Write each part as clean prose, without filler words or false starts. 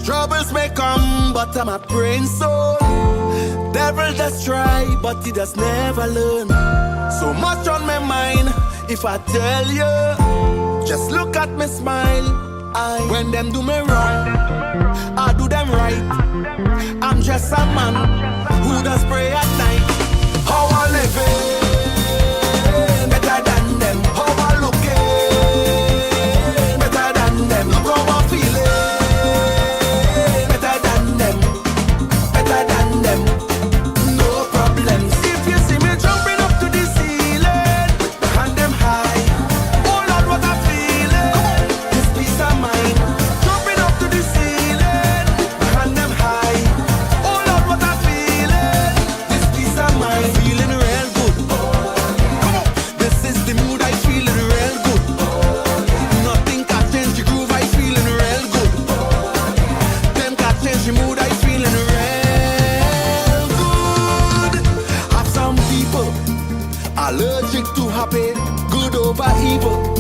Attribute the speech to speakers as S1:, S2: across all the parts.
S1: Troubles may come, but I'm a praying soul. Devil just try, but he just never learn. So much on my mind, if I tell you, just look at me smile. When them do me wrong, I do them right. I'm just a man who does pray at night. How I live it, better than them. How I look it, better than them. Look how I feel it, better than them, better than them. No problems. If you see me jumping up to the ceiling, with my hand them high, oh Lord, what I feel it. This peace of mind, jumping up to the ceiling, with my hand them high, oh Lord, what I feel it. This peace of mind, feeling real good. Come on, this is the mood I feeling real good. Nothing can change the groove I feeling real good. Them can change the mood I feeling real good. Have some people allergic to happy, good over evil.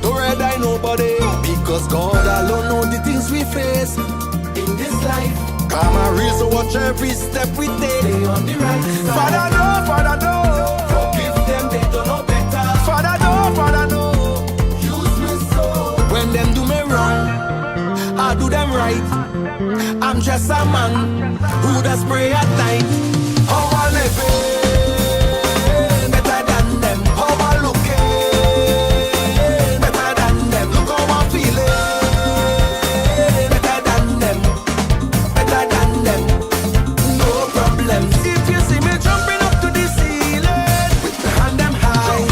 S1: Don't red eye nobody, because God alone know the things we face in this life. Come and reason watch every step we take. Stay on the right side. Father no, forgive them, they don't know better. Father no, use me so. When them do me wrong, I do them right. I'm just a man who does pray at night. How I live it, better than them. How I look it, better than them. Look how I feel it, better than them, better than them. No problems. If you see me jumping up to the ceiling, with my hand them high,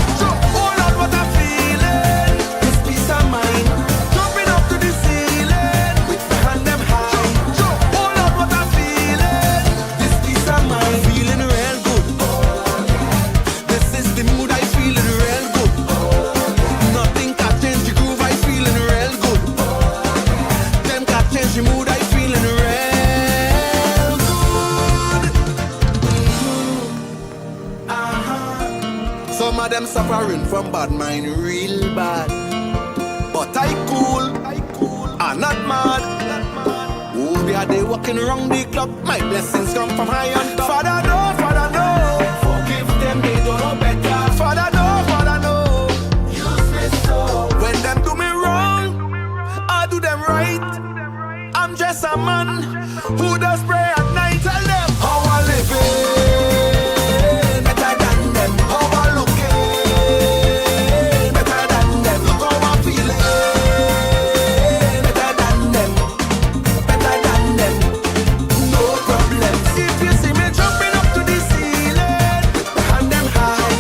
S1: oh Lord, what I feel it. This peace of mind, jumping up to the ceiling, with my hand them high, oh Lord, what I feel it. This peace of mind, feeling real good. This is the mood I feeling real good. Nothing can change the groove I feeling real good. Them can change the mood I feeling real good. Some of them suffering from bad mind real bad, but I cool, I'm not mad. Oh, they are they walking around the clock. My blessings come from high on top. Father no, forgive them, they don't know better. Father no, use me so. When them do me wrong, I do them right. I'm just a man who does pray at night. Tell them how I live it, better than them. How I look it, better than them. Look how I feel it, better than them, better than them. No problems. If you see me jumping up to the ceiling, with my hand them high,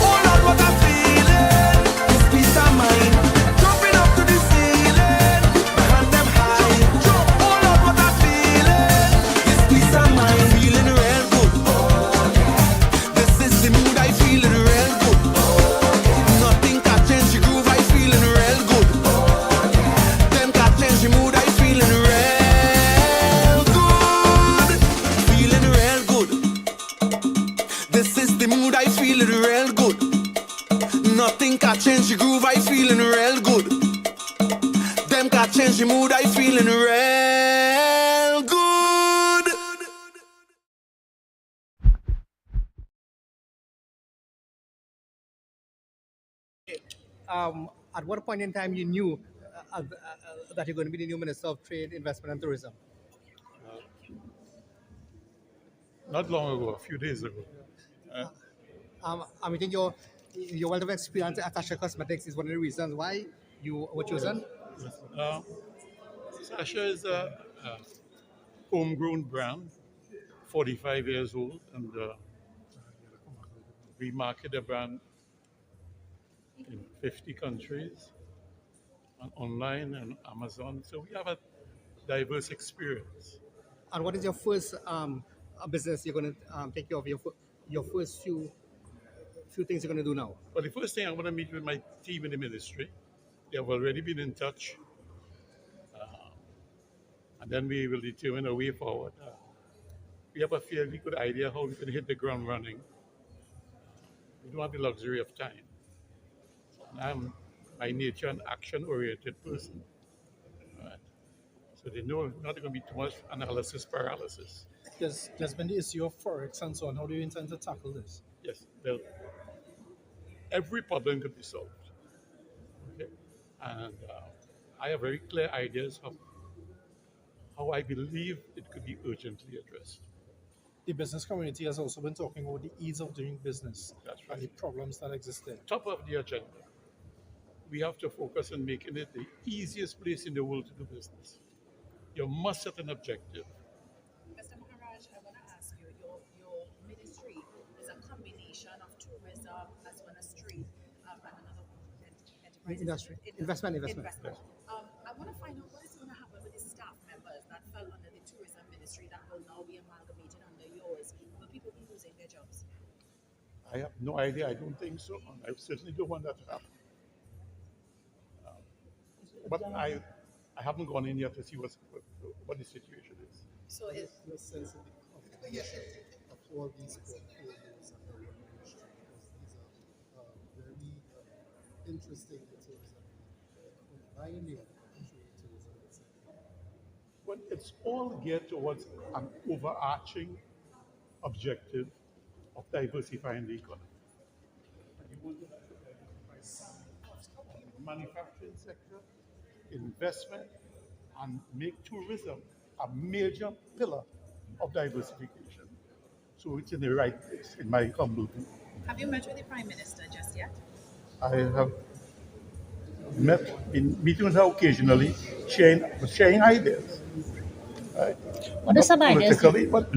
S1: oh Lord, what I feel it. This peace of mind, jumping up to the ceiling, with my hand them high, oh Lord, what I feel it. This peace of mind, feeling real good. This is the mood I feeling real good. Nothing can change the groove I feeling real good. Them can change the mood I feeling real good. Feeling real good. This is the mood I feeling real good. Nothing can change the groove I feeling real good. Them can change the mood I feeling real good.
S2: At what point in time you knew that you're going to be the new Minister of Trade, Investment and Tourism?
S3: Not long ago, a few days ago.
S2: I think your wealth of experience at Tasha Cosmetics is one of the reasons why you were chosen.
S3: Uh, Sasha is a homegrown brand, 45 years old, and we market the brand in 50 countries on online and Amazon. So we have a diverse experience.
S2: And what is your first business you're going to take care of? Your first few things you're going to do now?
S3: But the first thing, I'm going to meet with my team in the ministry. They have already been in touch, and then we will determine a way forward. We have a fairly good idea how we can hit the ground running. We don't have the luxury of time. I'm by nature an action-oriented person. Right? So they know not going to be too much analysis paralysis.
S4: There's been the issue of forex and so on. How do you intend to tackle this?
S3: Yes, every problem could be solved. Okay, and I have very clear ideas of how I believe it could be urgently addressed.
S4: The business community has also been talking about the ease of doing business
S3: That's
S4: and the
S3: right.
S4: problems that exist there.
S3: Top of the agenda, we have to focus on making it the easiest place in the world to do business. You must set an objective.
S5: Mr. Maharaj, I want to ask you, your ministry is a combination of tourism as well as trade and another enterprise.
S2: Industry. Investment.
S5: I want to find out what is going to happen with the staff members that fell under the tourism ministry that will now be amalgamated under yours. Will people be losing their jobs?
S3: I have no idea. I don't think so. And I certainly don't want that to happen. But I haven't gone in yet to see what the situation is.
S5: So it,
S6: Your sense of the combination of all these portfolios under one ministry, because these are very interesting in terms of combining trade, tourism, etc.
S3: But it's all geared towards an overarching objective of diversifying the economy. And you want to diversify the manufacturing sector, investment, and make tourism a major pillar of diversification. So it's in the right place, in my humble view.
S5: have you met with the Prime Minister just yet?
S3: I have been meeting with her occasionally, sharing ideas. Right?
S7: What are some ideas?
S3: Politically, but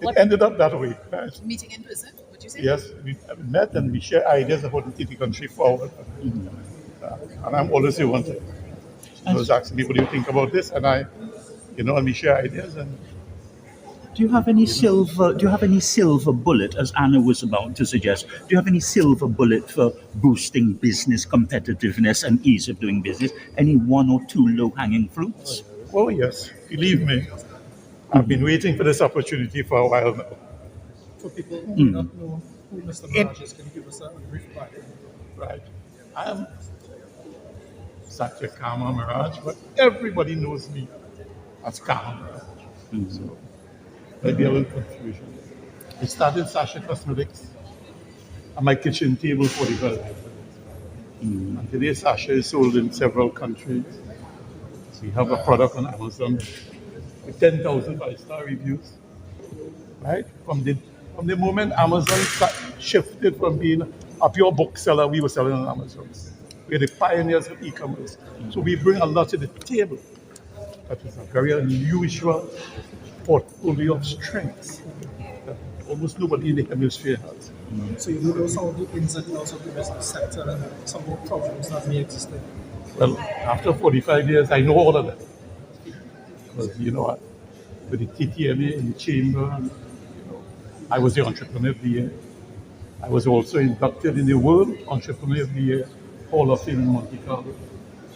S3: it ended up that way. Right?
S5: Meeting in person, would you say?
S3: Yes, we met and we share ideas about to take the country forward. And I'm always the one to always asking me, what do you think about this? And and we share ideas. And
S8: Do you have any silver? Do you have any silver bullet, as Anna was about to suggest? Do you have any silver bullet for boosting business competitiveness and ease of doing business? Any one or two low-hanging fruits?
S3: oh yes, believe me, I've been waiting for this opportunity for a while now.
S4: For people who do not know who Mr. Maharaj is, can you give us a brief background?
S3: Right. I am Satya Kama Maharaj, but everybody knows me as Kama Maharaj. So maybe a little confusion. I started Sasha Cosmetics on my kitchen table 45 years ago. And today Sasha is sold in several countries. We have a product on Amazon with 10,000 five-star reviews. Right? From the moment Amazon shifted from being a pure bookseller, we were selling on Amazon. We're the pioneers of e-commerce. So we bring a lot to the table. That is a very unusual portfolio of strengths that almost nobody in the hemisphere has.
S4: So you know some of the ins and outs of the business sector and some of the problems that may exist there.
S3: Well, after 45 years, I know all of them. Because, with the TTMA in the chamber, I was the Entrepreneur of the Year. I was also inducted in the World Entrepreneur of the Year Hall of Fame in Monte Carlo.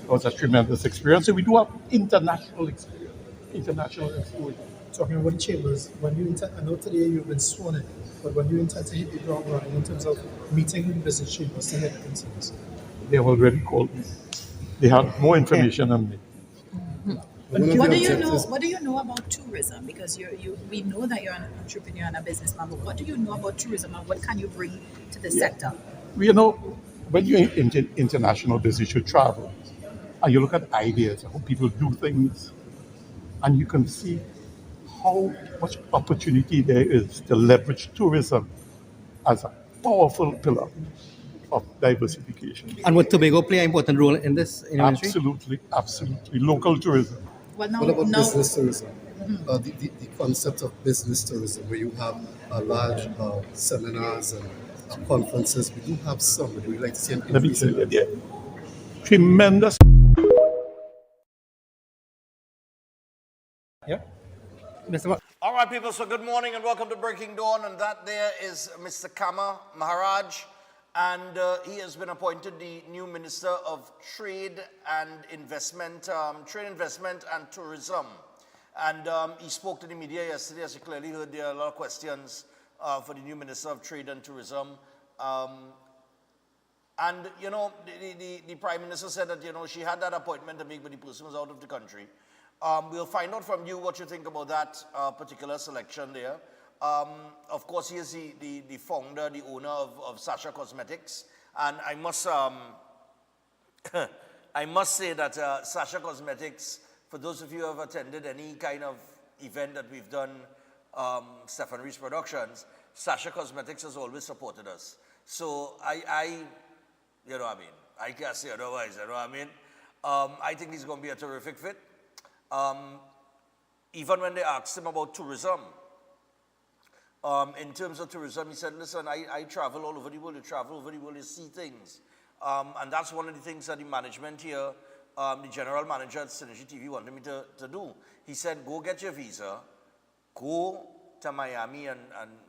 S3: It was a tremendous experience. So we do have international experience, international exposure.
S4: Talking about the chambers, when you intend, I know today you've been sworn in, but when you intend to hit the ground running in terms of meeting with business chambers to hear the concerns?
S3: They have already called me. They have more information than me.
S5: What do you know about tourism? Because we know that you're an entrepreneur and a businessman, but what do you know about tourism and what can you bring to the sector?
S3: When you're in international business, you travel and you look at ideas, how people do things, and you can see how much opportunity there is to leverage tourism as a powerful pillar of diversification.
S2: And would Tobago play an important role in this industry?
S3: Absolutely. Local tourism.
S5: Well,
S6: What about business tourism? The concept of business tourism, where you have large seminars and conferences. We do have some, but we'd like to see an
S3: Let me
S6: increase
S3: tell
S6: in
S3: you,
S6: that.
S3: yeah. Tremendous.
S2: Yeah. Mr. Ma-
S9: All right, people, so good morning and welcome to Breaking Dawn. And that there is Mr. Kama Maharaj. And he has been appointed the new Minister of Trade and Investment, and Tourism. And he spoke to the media yesterday. As you clearly heard, there are a lot of questions for the new Minister of Trade and Tourism. And, the Prime Minister said that, she had that appointment to make, but the person was out of the country. We'll find out from you what you think about that particular selection there. Of course, he is the founder, the owner of Sasha Cosmetics. And I must, I must say that Sasha Cosmetics, for those of you who have attended any kind of event that we've done, Stephen Reese Productions, Sasha Cosmetics has always supported us. So you know what I mean? I can't say otherwise, you know what I mean? I think he's going to be a terrific fit. Even when they asked him about tourism, in terms of tourism, he said, listen, I travel all over the world, you travel over the world, you see things. And that's one of the things that the management here, the general manager at Synergy TV wanted me to do. He said, go get your visa, go to Miami and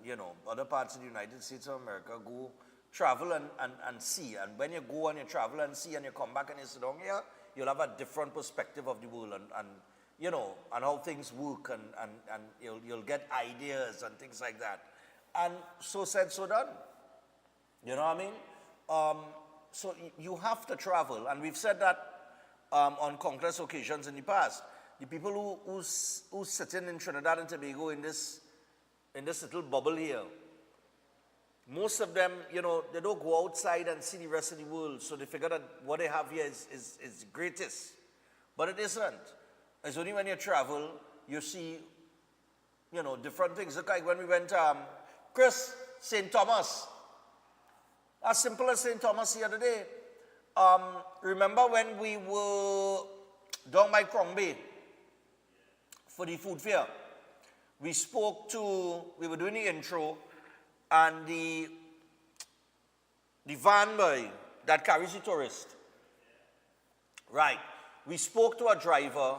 S9: you know, other parts of the United States of America, go travel and see. And when you go and you travel and see and you come back and you sit down here, you'll have a different perspective of the world and you know, and how things work and you'll get ideas and things like that. And so said, so done. You know what I mean? So you have to travel, and we've said that on countless occasions in the past. The people who's sitting in Trinidad and Tobago in this little bubble here, most of them, you know, they don't go outside and see the rest of the world, so they figure that what they have here is the greatest. But it isn't. It's only when you travel, you see, you know, different things. Look, like when we went, Chris, St. Thomas. As simple as St. Thomas the other day. Remember when we were down by Crombie for the food fair? We were doing the intro, and the van boy that carries the tourist, right? We spoke to a driver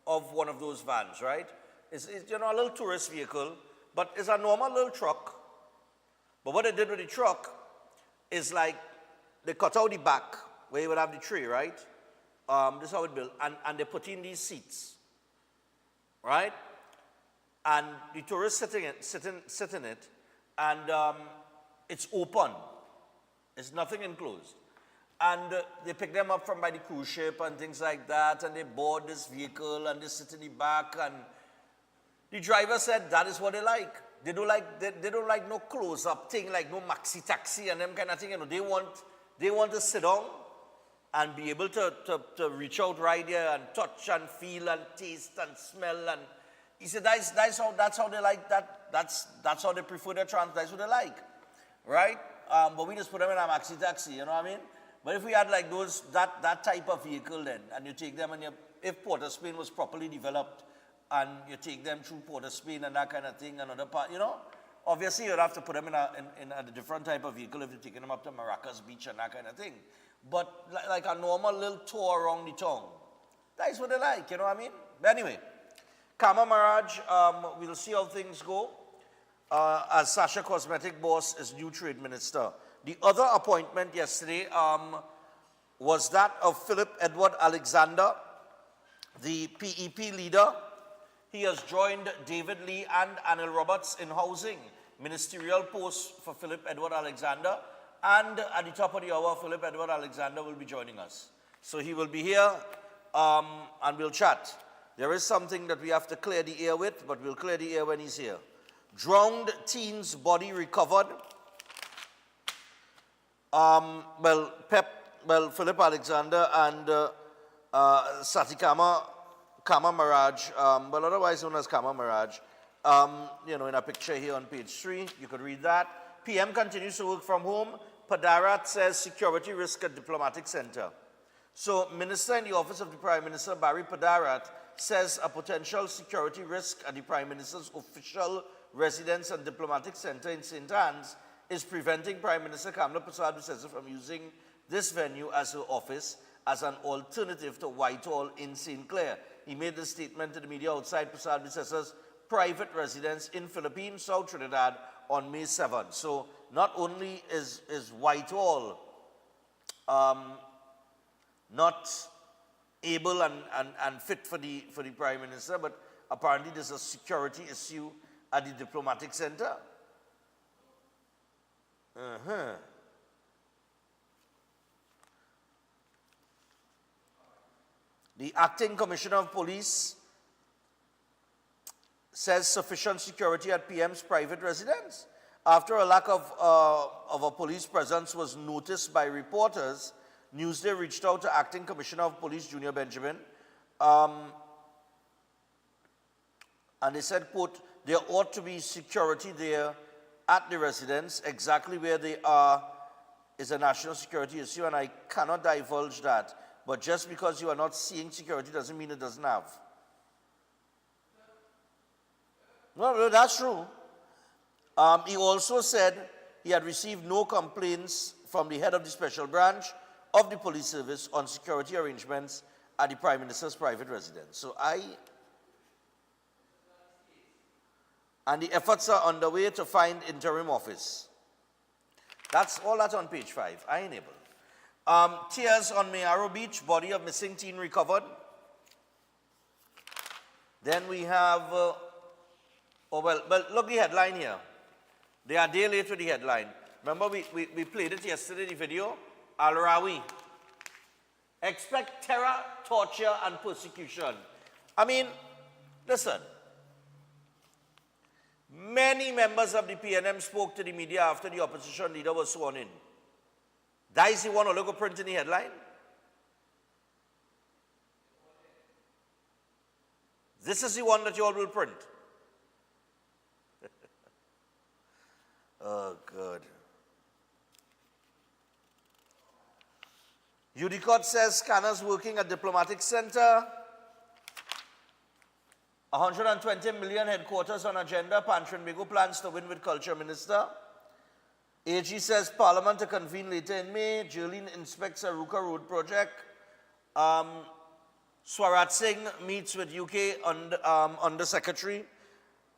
S9: of one of those vans, right? It's you know, a little tourist vehicle, but it's a normal little truck. But what they did with the truck is like, they cut out the back where you would have the tray, right? This is how it's built, and they put in these seats, right? And the tourists sit in it, and it's open. It's nothing enclosed. And they pick them up from by the cruise ship and things like that, and they board this vehicle and they sit in the back, and the driver said that is what they like. They don't like no close-up thing, like no maxi taxi and them kind of thing. You know, they want to sit down and be able to reach out right there and touch and feel and taste and smell. And he said that's how they like that. That's how they prefer their transport. That's what they like, right? But we just put them in a maxi taxi. You know what I mean? But if we had like that type of vehicle then, and you take them and if Port of Spain was properly developed, and you take them through Port of Spain and that kind of thing, another part, you know, obviously you'd have to put them in a different type of vehicle if you're taking them up to Maracas Beach and that kind of thing. But like a normal little tour around the town, that's what they like, you know what I mean? But anyway, Kama Maharaj, we'll see how things go. As Sasha Cosmetic boss is new trade minister. The other appointment yesterday was that of Philip Edward Alexander, the PEP leader. He has joined David Lee and Anil Roberts in housing, ministerial post for Philip Edward Alexander. And at the top of the hour, Philip Edward Alexander will be joining us. So he will be here and we'll chat. There is something that we have to clear the air with, but we'll clear the air when he's here. Drowned teen's body recovered. Philip Alexander and Satikama Maharaj, well, otherwise known as Kama Maharaj, you know, in a picture here on page 3, you could read that. PM continues to work from home. Padarat says security risk at diplomatic center. So, Minister in the Office of the Prime Minister, Barry Padarat, says a potential security risk at the Prime Minister's official residence and diplomatic center in St. Anne's is preventing Prime Minister Kamla Persad-Bissessar from using this venue as her office as an alternative to Whitehall in St. Clair. He made this statement to the media outside Persad-Bissessar's private residence in Philippines, South Trinidad, on May 7th. So not only is Whitehall not able and fit for the Prime Minister, but apparently there's a security issue at the diplomatic center. The acting commissioner of police says sufficient security at PM's private residence. After a lack of a police presence was noticed by reporters, Newsday reached out to acting commissioner of police Junior Benjamin, and they said, quote, there ought to be security there at the residence. Exactly where they are is a national security issue, and I cannot divulge that. But just because you are not seeing security doesn't mean it doesn't have. No, that's true. He also said he had received no complaints from the head of the special branch of the police service on security arrangements at the Prime Minister's private residence. So and the efforts are underway to find interim office. That's all that on page 5. I enable. Tears on Mayaro Beach, body of missing teen recovered. Then we have, well, look the headline here. They are a day late with the headline. Remember we played it yesterday, the video? Al-Rawi. Expect terror, torture, and persecution. I mean, listen. Many members of the PNM spoke to the media after the opposition leader was sworn in. That is the one who look print in the headline. This is the one that you all will print. Oh, good. UDCOT says scanners working at diplomatic center. 120 million headquarters on agenda. Pantrinbigo plans to win with culture minister. AG says parliament to convene later in May. Jolene inspects Aruka road project. Swarat Singh meets with UK under secretary.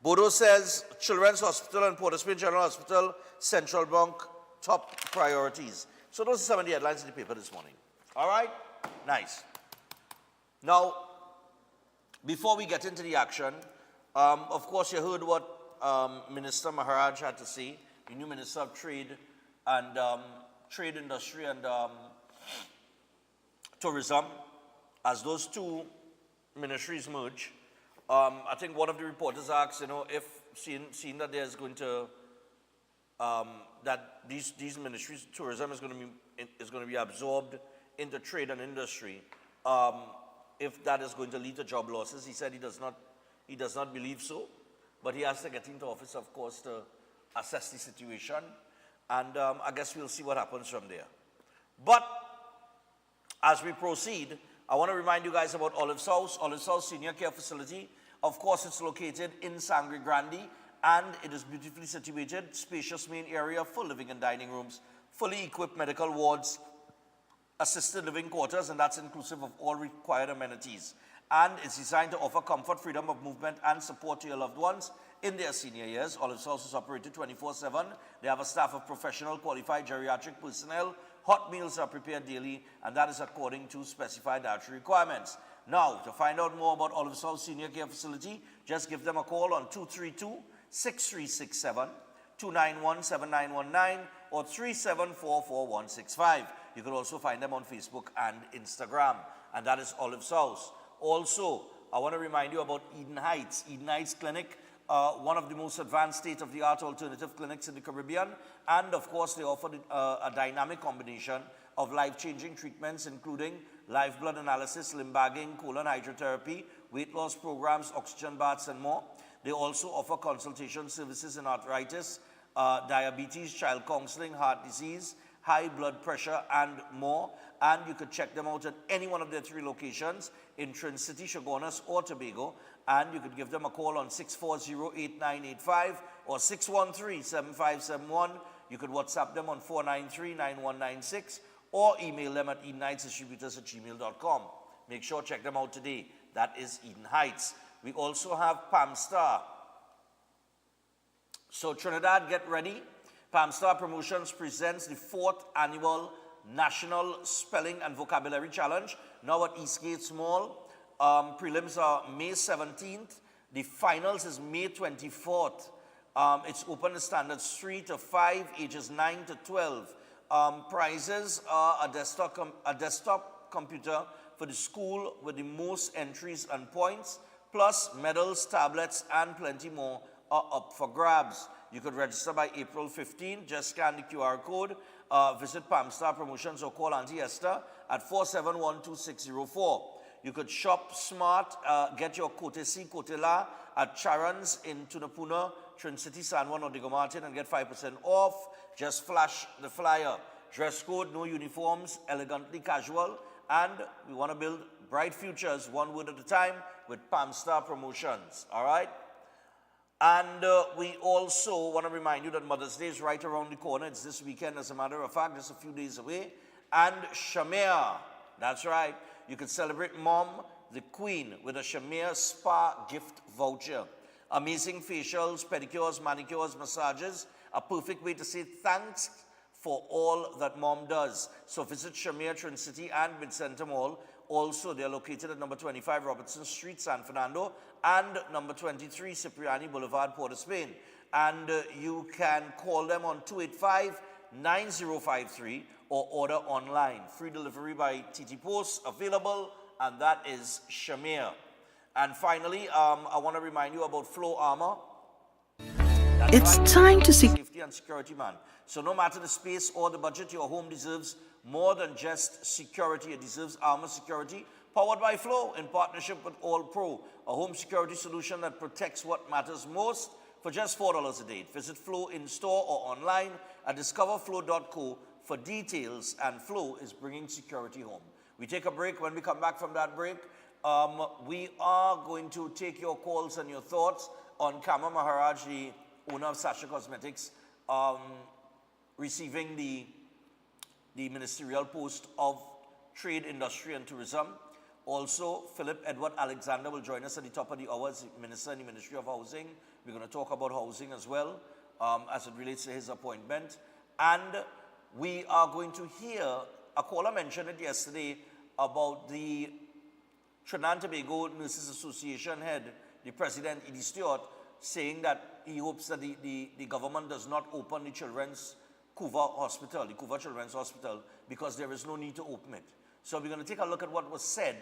S9: Bodo says Children's Hospital and Port of Spain General Hospital, Central Bank, top priorities. So those are some of the headlines in the paper this morning. All right? Nice. Now, before we get into the action, of course you heard what Minister Maharaj had to say, the new Minister of Trade and Trade Industry and Tourism. As those two ministries merge, I think one of the reporters asked, you know, if seeing that there's going to that these ministries, tourism is going to be absorbed into trade and industry, if that is going to lead to job losses. He said he does not believe so, but he has to get into office, of course, to assess the situation, and I guess we'll see what happens from there. But as we proceed, I want to remind you guys about Olive's House. Olive's House Senior Care Facility. Of course, it's located in Sangre Grande, and it is beautifully situated, spacious main area, full living and dining rooms, fully equipped medical wards, assisted living quarters, and that's inclusive of all required amenities. And it's designed to offer comfort, freedom of movement, and support to your loved ones in their senior years. Olive's House is operated 24/7. They have a staff of professional, qualified geriatric personnel. Hot meals are prepared daily, and that is according to specified dietary requirements. Now, to find out more about Olive's House Senior Care Facility, just give them a call on 232-6367, 291-7919, or 3744165. You can also find them on Facebook and Instagram, and that is Olive's House. Also, I want to remind you about Eden Heights. Eden Heights Clinic, one of the most advanced state-of-the-art alternative clinics in the Caribbean, and of course they offer a dynamic combination of life-changing treatments, including live blood analysis, limb bagging, colon hydrotherapy, weight loss programs, oxygen baths, and more. They also offer consultation services in arthritis, diabetes, child counseling, heart disease, high blood pressure, and more. And you could check them out at any one of their 3 locations in Trin-City, Chaguanas, or Tobago. And you could give them a call on 640-8985 or 613-7571. You could WhatsApp them on 493-9196 or email them at edenheightsdistributors@gmail.com. Make sure check them out today. That is Eden Heights. We also have Palm Star. So Trinidad, get ready. Palm Star Promotions presents the 4th annual National Spelling and Vocabulary Challenge, now at Eastgate Mall. Prelims are May 17th. The finals is May 24th. It's open to standards 3 to 5, ages 9 to 12. Prizes are a desktop computer for the school with the most entries and points, plus medals, tablets, and plenty more are up for grabs. You could register by April 15. Just scan the QR code, visit Palmstar Promotions or call Auntie Esther at 4712604. You could shop smart, get your Kotela at Charon's in Tunapuna, Trin City, San Juan, or Diego Martin, and get 5% off. Just flash the flyer. Dress code, no uniforms, elegantly casual, and we want to build bright futures one word at a time with Palmstar Promotions, all right? And we also want to remind you that Mother's Day is right around the corner. It's this weekend, as a matter of fact, just a few days away. And Shamir, that's right. You can celebrate Mom, the Queen, with a Shamir Spa gift voucher. Amazing facials, pedicures, manicures, massages, a perfect way to say thanks for all that Mom does. So visit Shamir, Trin City, and Mid-Center Mall. Also, they're located at number 25 Robertson Street, San Fernando, and number 23 Cipriani Boulevard, Port of Spain. And you can call them on 285-9053 or order online. Free delivery by TT Post available, and that is Shamir. And finally, I want to remind you about Flow Armor.
S7: It's time to see
S9: Safety and security man. So no matter the space or the budget, your home deserves more than just security. It deserves armor security, powered by Flow in partnership with All Pro, a home security solution that protects what matters most for just $4 a day. Visit Flow in store or online at discoverflow.co for details, and Flow is bringing security home. We take a break. When we come back from that break, we are going to take your calls and your thoughts on Kama Maharaj, the owner of Sasha Cosmetics, receiving the ministerial post of Trade, Industry and Tourism. Also, Philip Edward Alexander will join us at the top of the hour as Minister in the Ministry of Housing. We're going to talk about housing as well, as it relates to his appointment. And we are going to hear, a caller mentioned it yesterday, about the Trinidad and Tobago Nurses Association head, the President, Edie Stewart, saying that he hopes that the government does not open the Children's Couva Hospital, the Couva Children's Hospital, because there is no need to open it. So we're going to take a look at what was said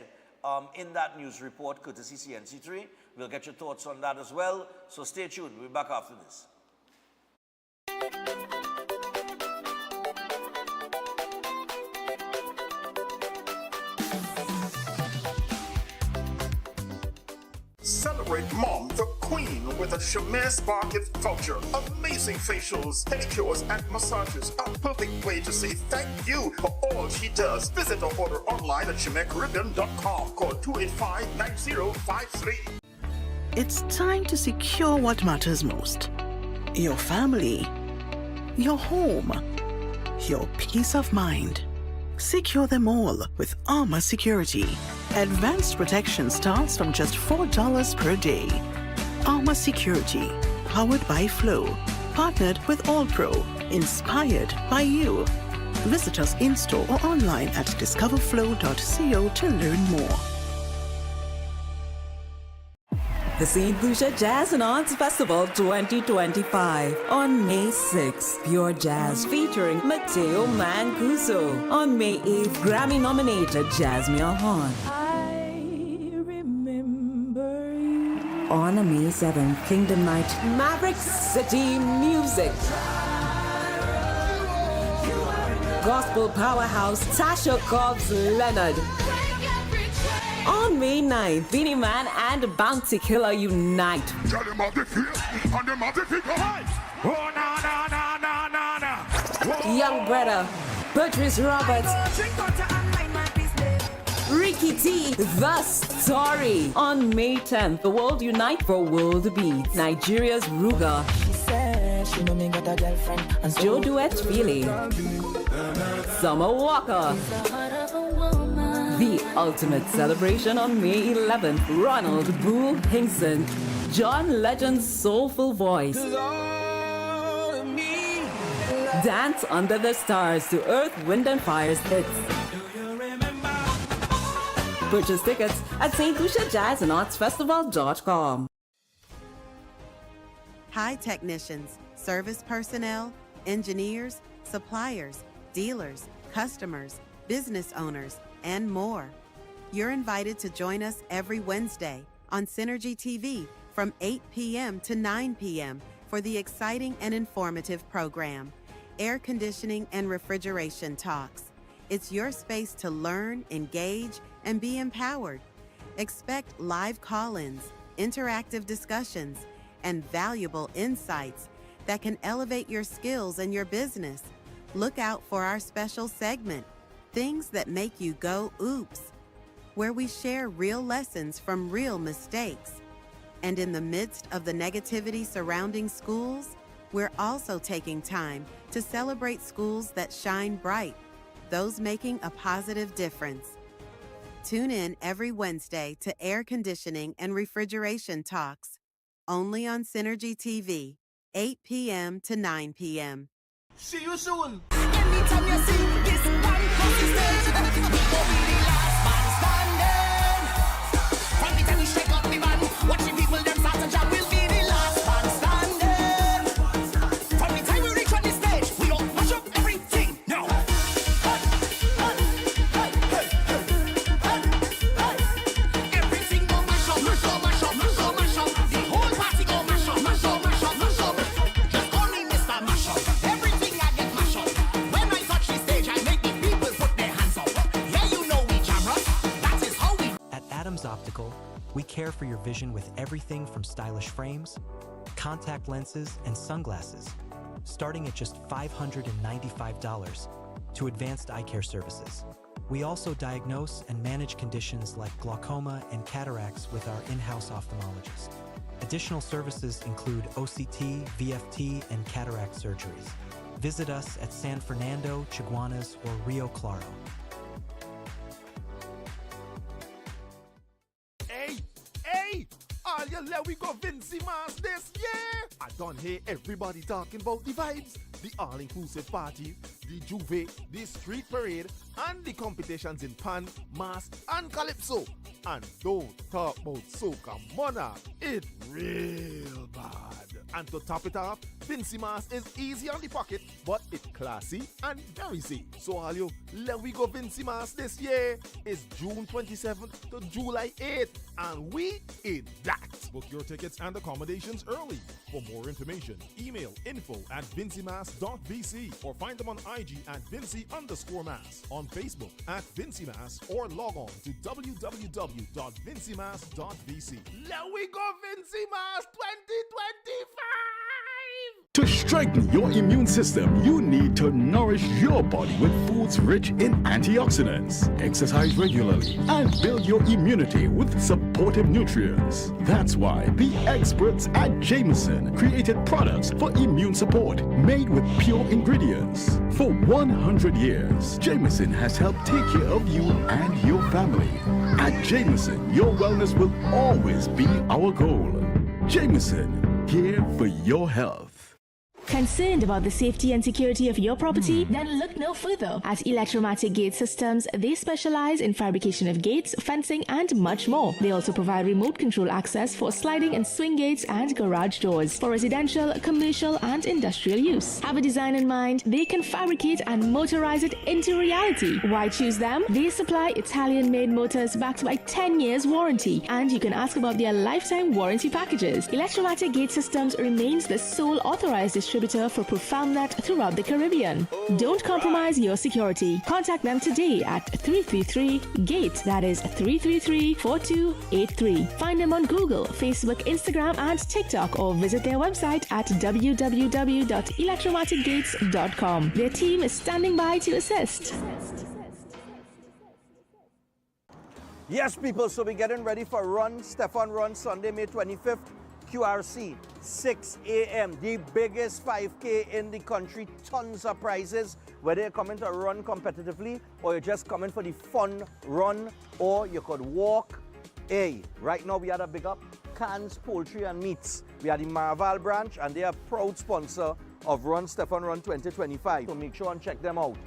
S9: in that news report, courtesy CNC3. We'll get your thoughts on that as well. So stay tuned. We'll be back after this.
S10: Celebrate Mom, the Queen, with a Shamir Spa gift voucher. Amazing facials, pedicures, and massages. A perfect way to say thank you for all she does. Visit or order online at ShamirCaribbean.com. Call 285-9053.
S7: It's time to secure what matters most. Your family, your home, your peace of mind. Secure them all with Armor Security. Advanced protection starts from just $4 per day. Armor Security, powered by Flow, partnered with All Pro, inspired by you. Visit us in-store or online at discoverflow.co to learn more.
S11: The St. Lucia Jazz and Arts Festival 2025 on May 6th. Pure Jazz featuring Mateo Mancuso. On May 8th, Grammy-nominated Jasmine Horn. I remember you. On May 7th, Kingdom Night, Maverick City Music. Gospel powerhouse Tasha Cobbs Leonard. On May 9th, Beanie Man and Bounty Killer unite. Young Brother, Patrice Roberts, Ricky T, The Story. On May 10th, the world unite for World Beats. Nigeria's Ruga. Joe Duet Feely. Summer Walker. The ultimate celebration on May 11th. Ronald Boo Hinkson. John Legend's soulful voice. Dance under the stars to Earth, Wind and Fire's hits. Purchase tickets at stluciajazzandartsfestival.com.
S12: Hi, technicians, service personnel, engineers, suppliers, dealers, customers, business owners, and more. You're invited to join us every Wednesday on Synergy TV from 8 p.m. to 9 p.m. for the exciting and informative program, Air Conditioning and Refrigeration Talks. It's your space to learn, engage, and be empowered. Expect live call-ins, interactive discussions, and valuable insights that can elevate your skills and your business. Look out for our special segment, Things That Make You Go Oops, where we share real lessons from real mistakes. And in the midst of the negativity surrounding schools, we're also taking time to celebrate schools that shine bright, those making a positive difference. Tune in every Wednesday to Air Conditioning and Refrigeration Talks, only on Synergy TV, 8 p.m. to 9 p.m.
S1: See you soon.
S13: Anytime you see this one consistent, we go be the last man standing. From the time we shake up the band, watching people them start to jam, we'll be the last man standing. From the time we reach on the stage, we don't mash up everything. No. Everything go mash up, mash up, mash up, mash up, mash up. The whole party go mash up, mash up, mash up, mash up. Just call me Mr. Mash Up. Everything I get mash up. When I touch the stage, I make the people put their hands up. Yeah, you know we camera. That is how we.
S14: At Adams Optical, we care for your vision with everything from stylish frames, contact lenses, and sunglasses, starting at just $595, to advanced eye care services. We also diagnose and manage conditions like glaucoma and cataracts with our in-house ophthalmologist. Additional services include OCT, VFT, and cataract surgeries. Visit us at San Fernando, Chaguanas, or Rio Claro.
S1: Hey, all you let we go Vincy Mars this year. I don't hear everybody talking about the vibes, the all-inclusive party, the Juve, the street parade, and the competitions in Pan, Mass, and Calypso. And don't talk about Soca Monarch, it's real bad. And to top it off, Vincy Mars is easy on the pocket, but it's classy and very safe. So all you let we go Vincy Mars this year is June 27th to July 8th, and we in that.
S15: Book your tickets and accommodations early. For more information, email info@vincymass.vc or find them on IG at Vincy_Mass, on Facebook at Vincy Mass, or log on to www.vincymass.vc.
S1: Let we go Vincy Mars 2025!
S16: To strengthen your immune system, you need to nourish your body with foods rich in antioxidants. Exercise regularly and build your immunity with supportive nutrients. That's why the experts at Jameson created products for immune support made with pure ingredients. For 100 years, Jameson has helped take care of you and your family. At Jameson, your wellness will always be our goal. Jameson, here for your health.
S17: Concerned about the safety and security of your property? Then look no further. At Electromatic Gate Systems, they specialize in fabrication of gates, fencing, and much more. They also provide remote control access for sliding and swing gates and garage doors for residential, commercial, and industrial use. Have a design in mind? They can fabricate and motorize it into reality. Why choose them? They supply Italian-made motors backed by 10 years warranty, and you can ask about their lifetime warranty packages. Electromatic Gate Systems remains the sole authorized distributor for ProfoundNet throughout the Caribbean. Don't compromise your security. Contact them today at 333-GATE, that is 333-4283. Find them on Google, Facebook, Instagram, and TikTok, or visit their website at www.electromaticgates.com. Their team is standing by to assist.
S9: Yes, people, so we're getting ready for Stefan Run, Sunday, May 25th. QRC, 6 a.m., the biggest 5K in the country, tons of prizes, whether you're coming to run competitively or you're just coming for the fun run, or you could walk. Hey, right now we had a big up Cans Poultry and Meats. We are the Marval branch, and they are proud sponsor of Run Stefan Run 2025. So make sure and check them out.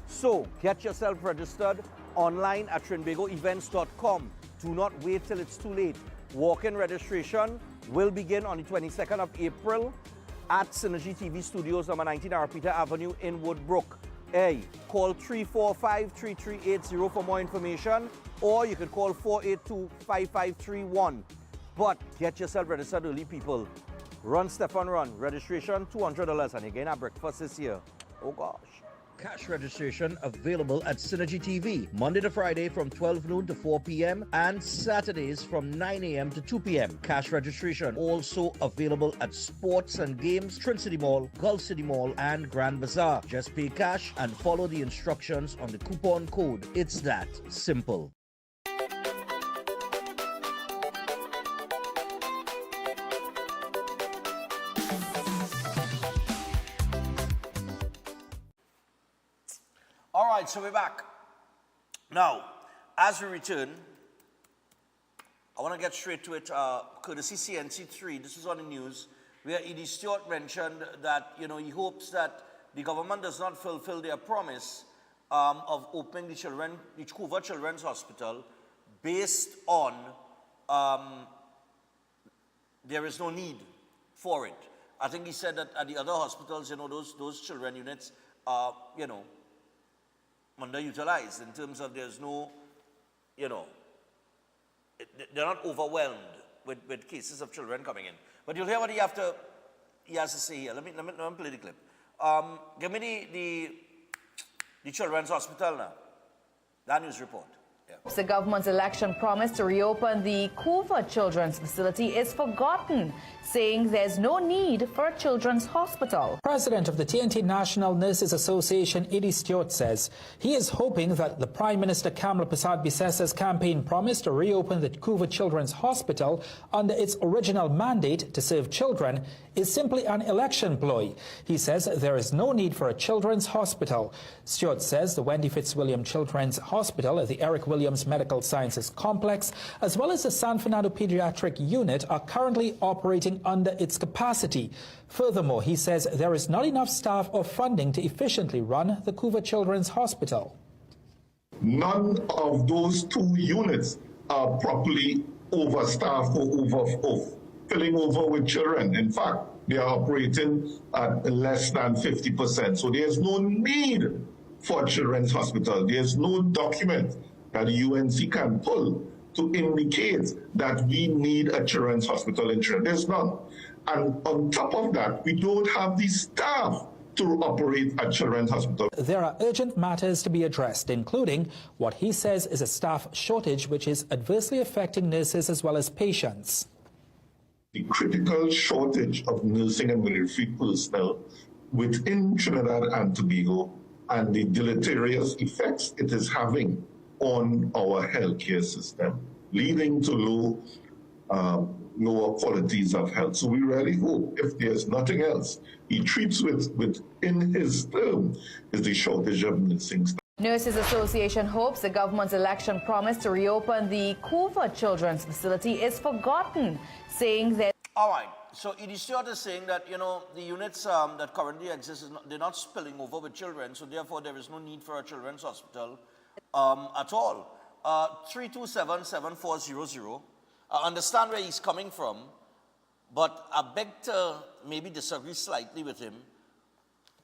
S9: So get yourself registered online at trinbagoevents.com. Do not wait till it's too late. Walk-in registration will begin on the 22nd of April at Synergy TV Studios, number 19 Arpita Avenue in Woodbrook. hey, call 345-3380 for more information, or you could call 482-5531. But get yourself registered early, people. Run, Stefan, run. Registration, $200, and again, our breakfast is here. Oh, gosh. Cash registration available at Synergy TV, Monday to Friday from 12 noon to 4 p.m. and Saturdays from 9 a.m. to 2 p.m. Cash registration also available at Sports and Games, Trin City Mall, Gulf City Mall, and Grand Bazaar. Just pay cash and follow the instructions on the coupon code. It's that simple. All right, so we're back. Now, as we return, I want to get straight to it. Courtesy CNC3, this is on the news, where Edie Stewart mentioned that, he hopes that the government does not fulfill their promise of opening the Couva Children's Hospital based on there is no need for it. I think he said that at the other hospitals, those children units are, underutilized in terms of there's no, they're not overwhelmed with cases of children coming in. But you'll hear what he has to say here. Let me play the clip. Give me the Children's Hospital now. That news report.
S18: The government's election promise to reopen the Couva Children's Facility is forgotten, saying there's no need for a children's hospital.
S19: President of the TNT National Nurses Association, Edie Stewart, says he is hoping that the Prime Minister Kamla Persad-Bissessa's campaign promise to reopen the Couva Children's Hospital under its original mandate to serve children is simply an election ploy. He says there is no need for a children's hospital. Stewart says the Wendy Fitzwilliam Children's Hospital, the Eric Williams Medical Sciences Complex, as well as the San Fernando Pediatric Unit are currently operating under its capacity. Furthermore, he says there is not enough staff or funding to efficiently run the Couva Children's Hospital.
S10: None of those two units are properly overstaffed or filling over with children. In fact, they are operating at less than 50%. So there's no need for a children's hospital. There's no document that the UNC can pull to indicate that we need a children's hospital in Trinidad. There's none. And on top of that, we don't have the staff to operate a children's hospital.
S19: There are urgent matters to be addressed, including what he says is a staff shortage, which is adversely affecting nurses as well as patients.
S10: The critical shortage of nursing and military personnel within Trinidad and Tobago and the deleterious effects it is having on our healthcare system, leading to lower qualities of health. So we really hope, if there's nothing else, he treats with in his term is the shortage of nursing staff.
S18: Nurses Association hopes the government's election promise to reopen the Couva Children's Facility is forgotten, saying that...
S9: All right. So Edie Stewart is saying that, the units that currently exist, they're not spilling over with children, so therefore there is no need for a children's hospital at all. 327-7400. I understand where he's coming from, but I beg to maybe disagree slightly with him.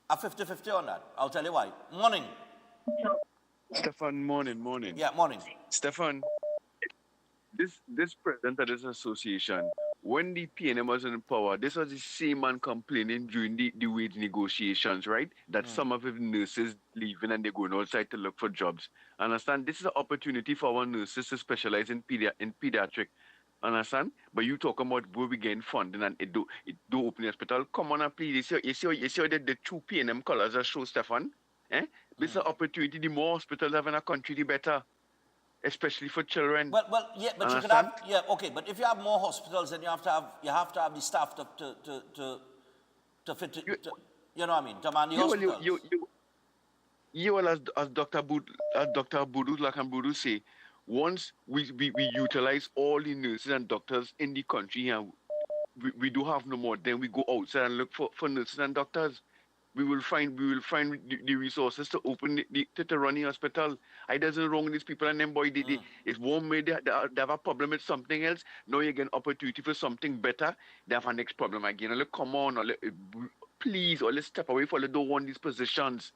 S9: I'm 50-50 on that. I'll tell you why. Morning.
S20: Stefan, morning.
S9: Yeah, morning.
S20: Stefan, this president of this association, when the PNM was in power, this was the same man complaining during the wage negotiations, right? That some of the nurses leaving and they're going outside to look for jobs. Understand? This is an opportunity for our nurses to specialize in pediatric. Understand? But you talk about where we getting funding and it do open the hospital. Come on and please. You see the two PNM colors that show, Stefan? This is an opportunity. The more hospitals have in a country, the better. Especially for children.
S9: Well, yeah, but you could have, okay, but if you have more hospitals, then you have to have the staff to fit, you know what I mean, to man the hospitals.
S20: You as Dr. Budu Lakambudu say, once we utilize all the nurses and doctors in the country and we do have no more, then we go outside and look for nurses and doctors. We will find the resources to open to run the hospital. I doesn't wrong these people and them boy. It's one way they have a problem with something else. Now you get an opportunity for something better. They have a next problem again. Look, come on, please, or let's step away for. They don't want these positions.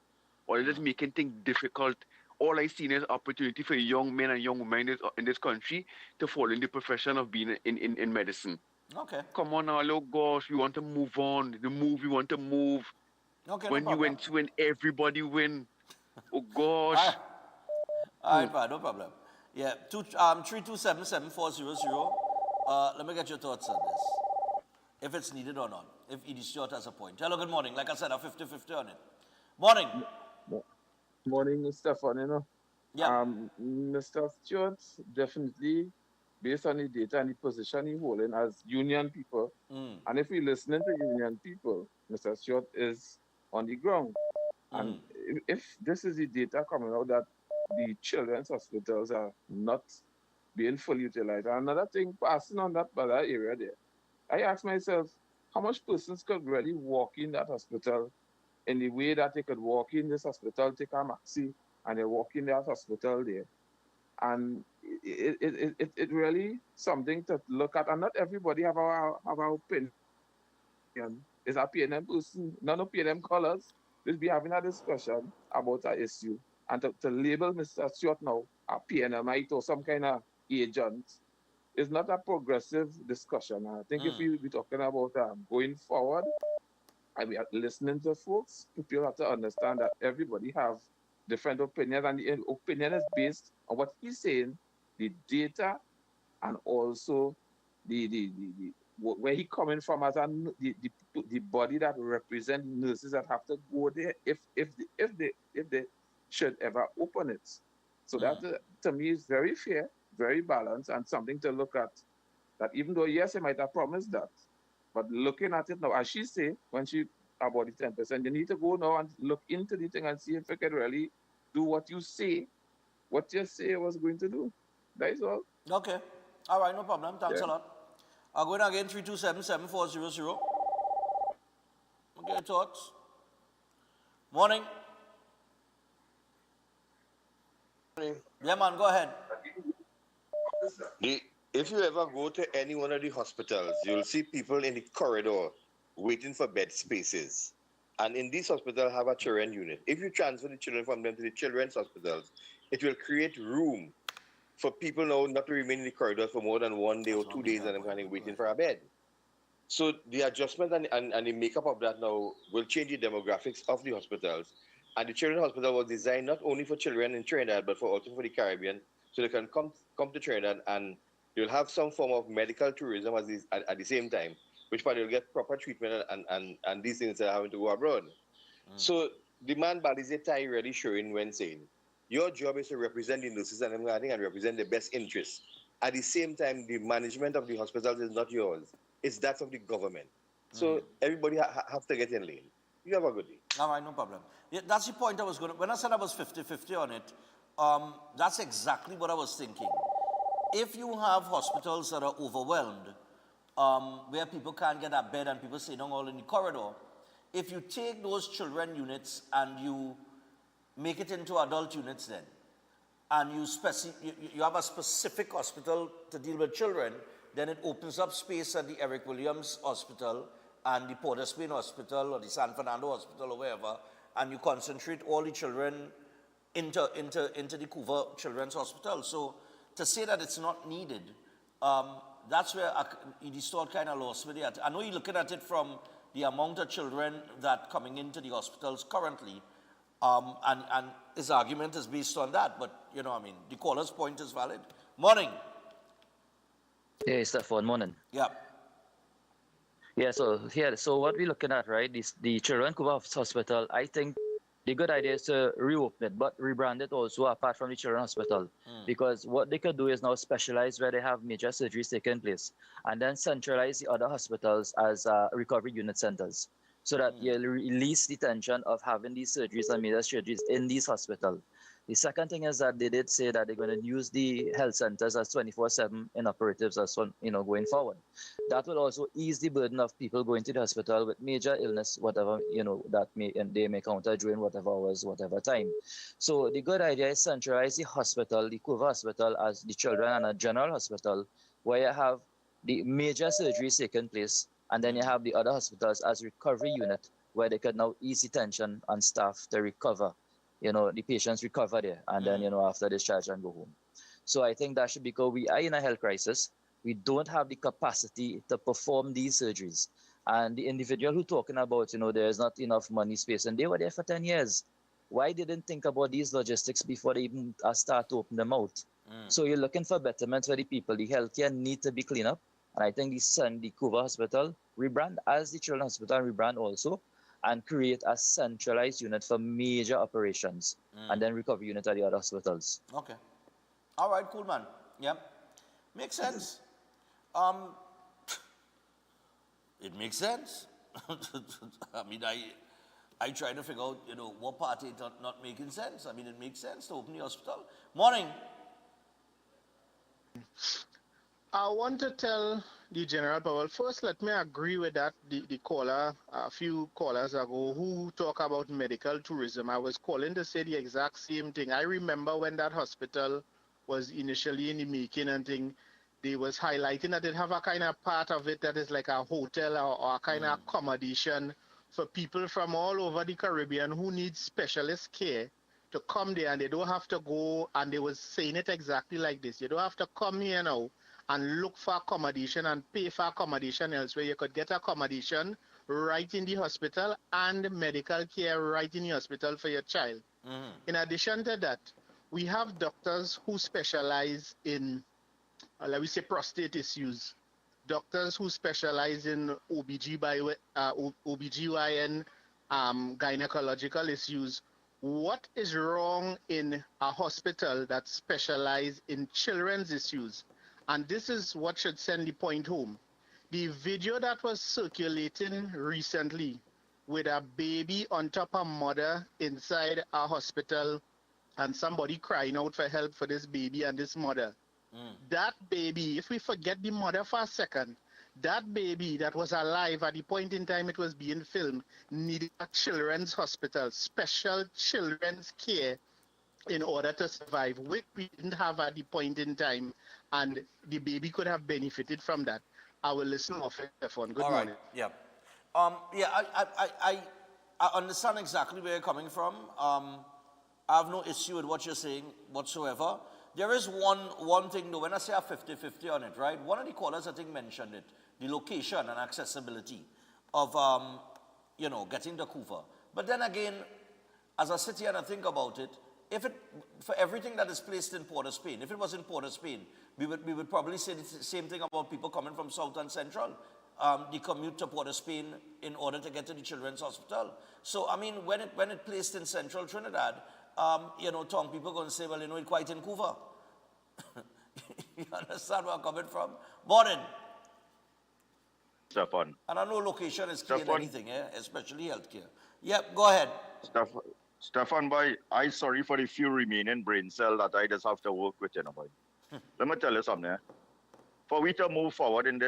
S20: or they're just making things difficult. All I see is opportunity for young men and young women in this country to fall in the profession of being in medicine.
S9: Okay.
S20: Come on now, oh gosh, we want to move on. We want to move.
S9: Okay,
S20: When
S9: no
S20: you
S9: problem.
S20: win, everybody win. Oh gosh.
S9: All right, no problem. Yeah, 327-7400. Let me get your thoughts on this. If it's needed or not. If Edie Stewart has a point. Hello, good morning. Like I said, a 50-50 on it. Morning.
S21: Morning, Mr. Fonino.
S9: Yeah.
S21: Mr. Stewart, definitely, based on the data and the position he's holding as union people, and if we're listening to union people, Mr. Stewart is on the ground. And if this is the data coming out that the children's hospitals are not being fully utilized. And another thing, passing on that area there, I ask myself, how much persons could really walk in that hospital in the way that they could walk in this hospital, take a maxi, and they walk in that hospital there. And it really something to look at. And not everybody have our opinion. Is a PNM person, none of PNM callers will be having a discussion about an issue. And to label Mr. Stewart now a PNMite or some kind of agent is not a progressive discussion. I think if we be talking about going forward, and we are listening to folks, people have to understand that everybody have different opinions, and the opinion is based on what he's saying, the data, and also the where he coming from as the body that represent nurses that have to go there if they should ever open it. So that to me is very fair, very balanced, and something to look at. That even though yes, he might have promised that, but looking at it now, as she say, when she about the 10%, you need to go now and look into the thing and see if you can really do what you say was going to do. That is all.
S9: Okay. All right, no problem. Thanks a lot. I'll go in again, 327-7400. Okay, thoughts? Morning. Yeah, man, go ahead.
S22: If you ever go to any one of the hospitals, you'll see people in the corridor waiting for bed spaces. And in this hospital have a children unit. If you transfer the children from them to the children's hospitals, it will create room for people now not to remain in the corridor for more than 1 day or 2 days and kind of waiting for a bed. So the adjustment and the makeup of that now will change the demographics of the hospitals. And the children's hospital was designed not only for children in Trinidad, but also for the Caribbean, so they can come to Trinidad and you'll have some form of medical tourism at the same time, which part you'll get proper treatment and these things are having to go abroad. So the man Balize Tai really showing when saying, your job is to represent the nurses and represent the best interests. At the same time, the management of the hospitals is not yours. It's that of the government. So everybody have to get in lane. You have a good day.
S9: All right, no problem. Yeah, that's the point I was going to... When I said I was 50-50 on it, that's exactly what I was thinking. If you have hospitals that are overwhelmed, where people can't get a bed and people sitting all in the corridor, if you take those children units and you make it into adult units then, and you have a specific hospital to deal with children, then it opens up space at the Eric Williams Hospital and the Port of Spain Hospital or the San Fernando Hospital or wherever, and you concentrate all the children into the Couva Children's Hospital. So to say that it's not needed, that's where the store kind of lost with it. I know you're looking at it from the amount of children that coming into the hospitals currently, and his argument is based on that. But, you know, I mean, the caller's point is valid. Morning.
S23: Hey, Stefan, morning.
S9: Yeah.
S23: Yeah, so what we're looking at, right, the Children Couva Hospital, I think the good idea is to reopen it, but rebrand it also apart from the Children's Hospital. Because what they could do is now specialize where they have major surgeries taking place and then centralize the other hospitals as recovery unit centers so that you release the tension of having these surgeries and major surgeries in these hospitals. The second thing is that they did say that they're going to use the health centers as 24/7 in operatives as well, going forward. That will also ease the burden of people going to the hospital with major illness, whatever, that they may encounter during whatever hours, whatever time. So the good idea is centralize the hospital, the Couva Hospital, as the children and a general hospital, where you have the major surgeries taking place, and then you have the other hospitals as recovery unit, where they can now ease the tension on staff to recover the patients recover there and then, after discharge and go home. So I think that should be because we are in a health crisis. We don't have the capacity to perform these surgeries. And the individual who talking about, there's not enough money, space, and they were there for 10 years. Why didn't think about these logistics before they even start to open them out? So you're looking for betterment for the people. The healthcare need to be cleaned up. And I think the Couva Hospital rebrand as the Children's Hospital rebrand also, and create a centralized unit for major operations, and then recovery unit at the other hospitals.
S9: Okay. All right, cool, man. Yeah. Makes sense. It makes sense. I mean, I try to figure out, what part is not making sense. I mean, it makes sense to open the hospital. Morning.
S4: I want to tell the General Powell, first let me agree with that, the caller, a few callers ago, who talk about medical tourism. I was calling to say the exact same thing. I remember when that hospital was initially in the making and thing, they was highlighting that it have a kind of part of it that is like a hotel or a kind of accommodation for people from all over the Caribbean who need specialist care to come there, and they don't have to go, and they was saying it exactly like this. You don't have to come here now and look for accommodation and pay for accommodation elsewhere. You could get accommodation right in the hospital and medical care right in the hospital for your child. In addition to that, we have doctors who specialize in, let me say, prostate issues. Doctors who specialize in OBGYN, gynecological issues. What is wrong in a hospital that specializes in children's issues? And this is what should send the point home. The video that was circulating recently with a baby on top of mother inside a hospital and somebody crying out for help for this baby and this mother. That baby, if we forget the mother for a second, that baby that was alive at the point in time it was being filmed needed a children's hospital, special children's care in order to survive, which we didn't have at the point in time, and the baby could have benefited from that. I will listen off the phone. Good morning.
S9: Yeah. I understand exactly where you're coming from. I have no issue with what you're saying whatsoever. There is one thing though, when I say a 50-50 on it, right? One of the callers I think mentioned it, the location and accessibility of, getting the Couva. But then again, as I sit here and I think about it, for everything that is placed in Port of Spain, if it was in Port of Spain, we would probably say the same thing about people coming from South and Central. The commute to Port of Spain in order to get to the Children's Hospital. So, I mean, when it placed in Central Trinidad, Tom, people are going to say, well, it's quite in Couva. You understand where I'm coming from? Morning.
S5: Stefan.
S9: And I know location is key in anything, especially healthcare. Yep, go ahead.
S5: Stefan, boy, I'm sorry for the few remaining brain cells that I just have to work with, boy. Let me tell you something. For we to move forward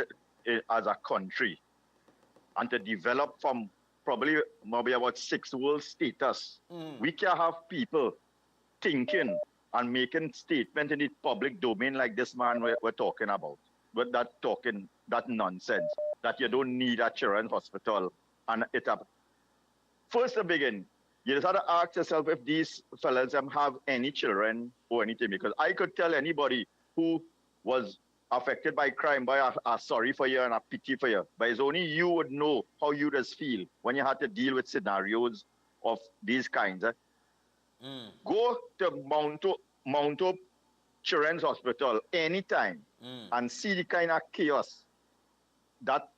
S5: as a country and to develop from probably maybe about 6 world status, we can have people thinking and making statements in the public domain like this man we're talking about. But that nonsense, that you don't need a children's hospital. And first to begin, you just have to ask yourself if these fellas have any children or anything, because I could tell anybody who was affected by crime by a sorry for you and a pity for you, but it's only you would know how you just feel when you had to deal with scenarios of these kinds. Go to Mount Hope Children's Hospital anytime and see the kind of chaos that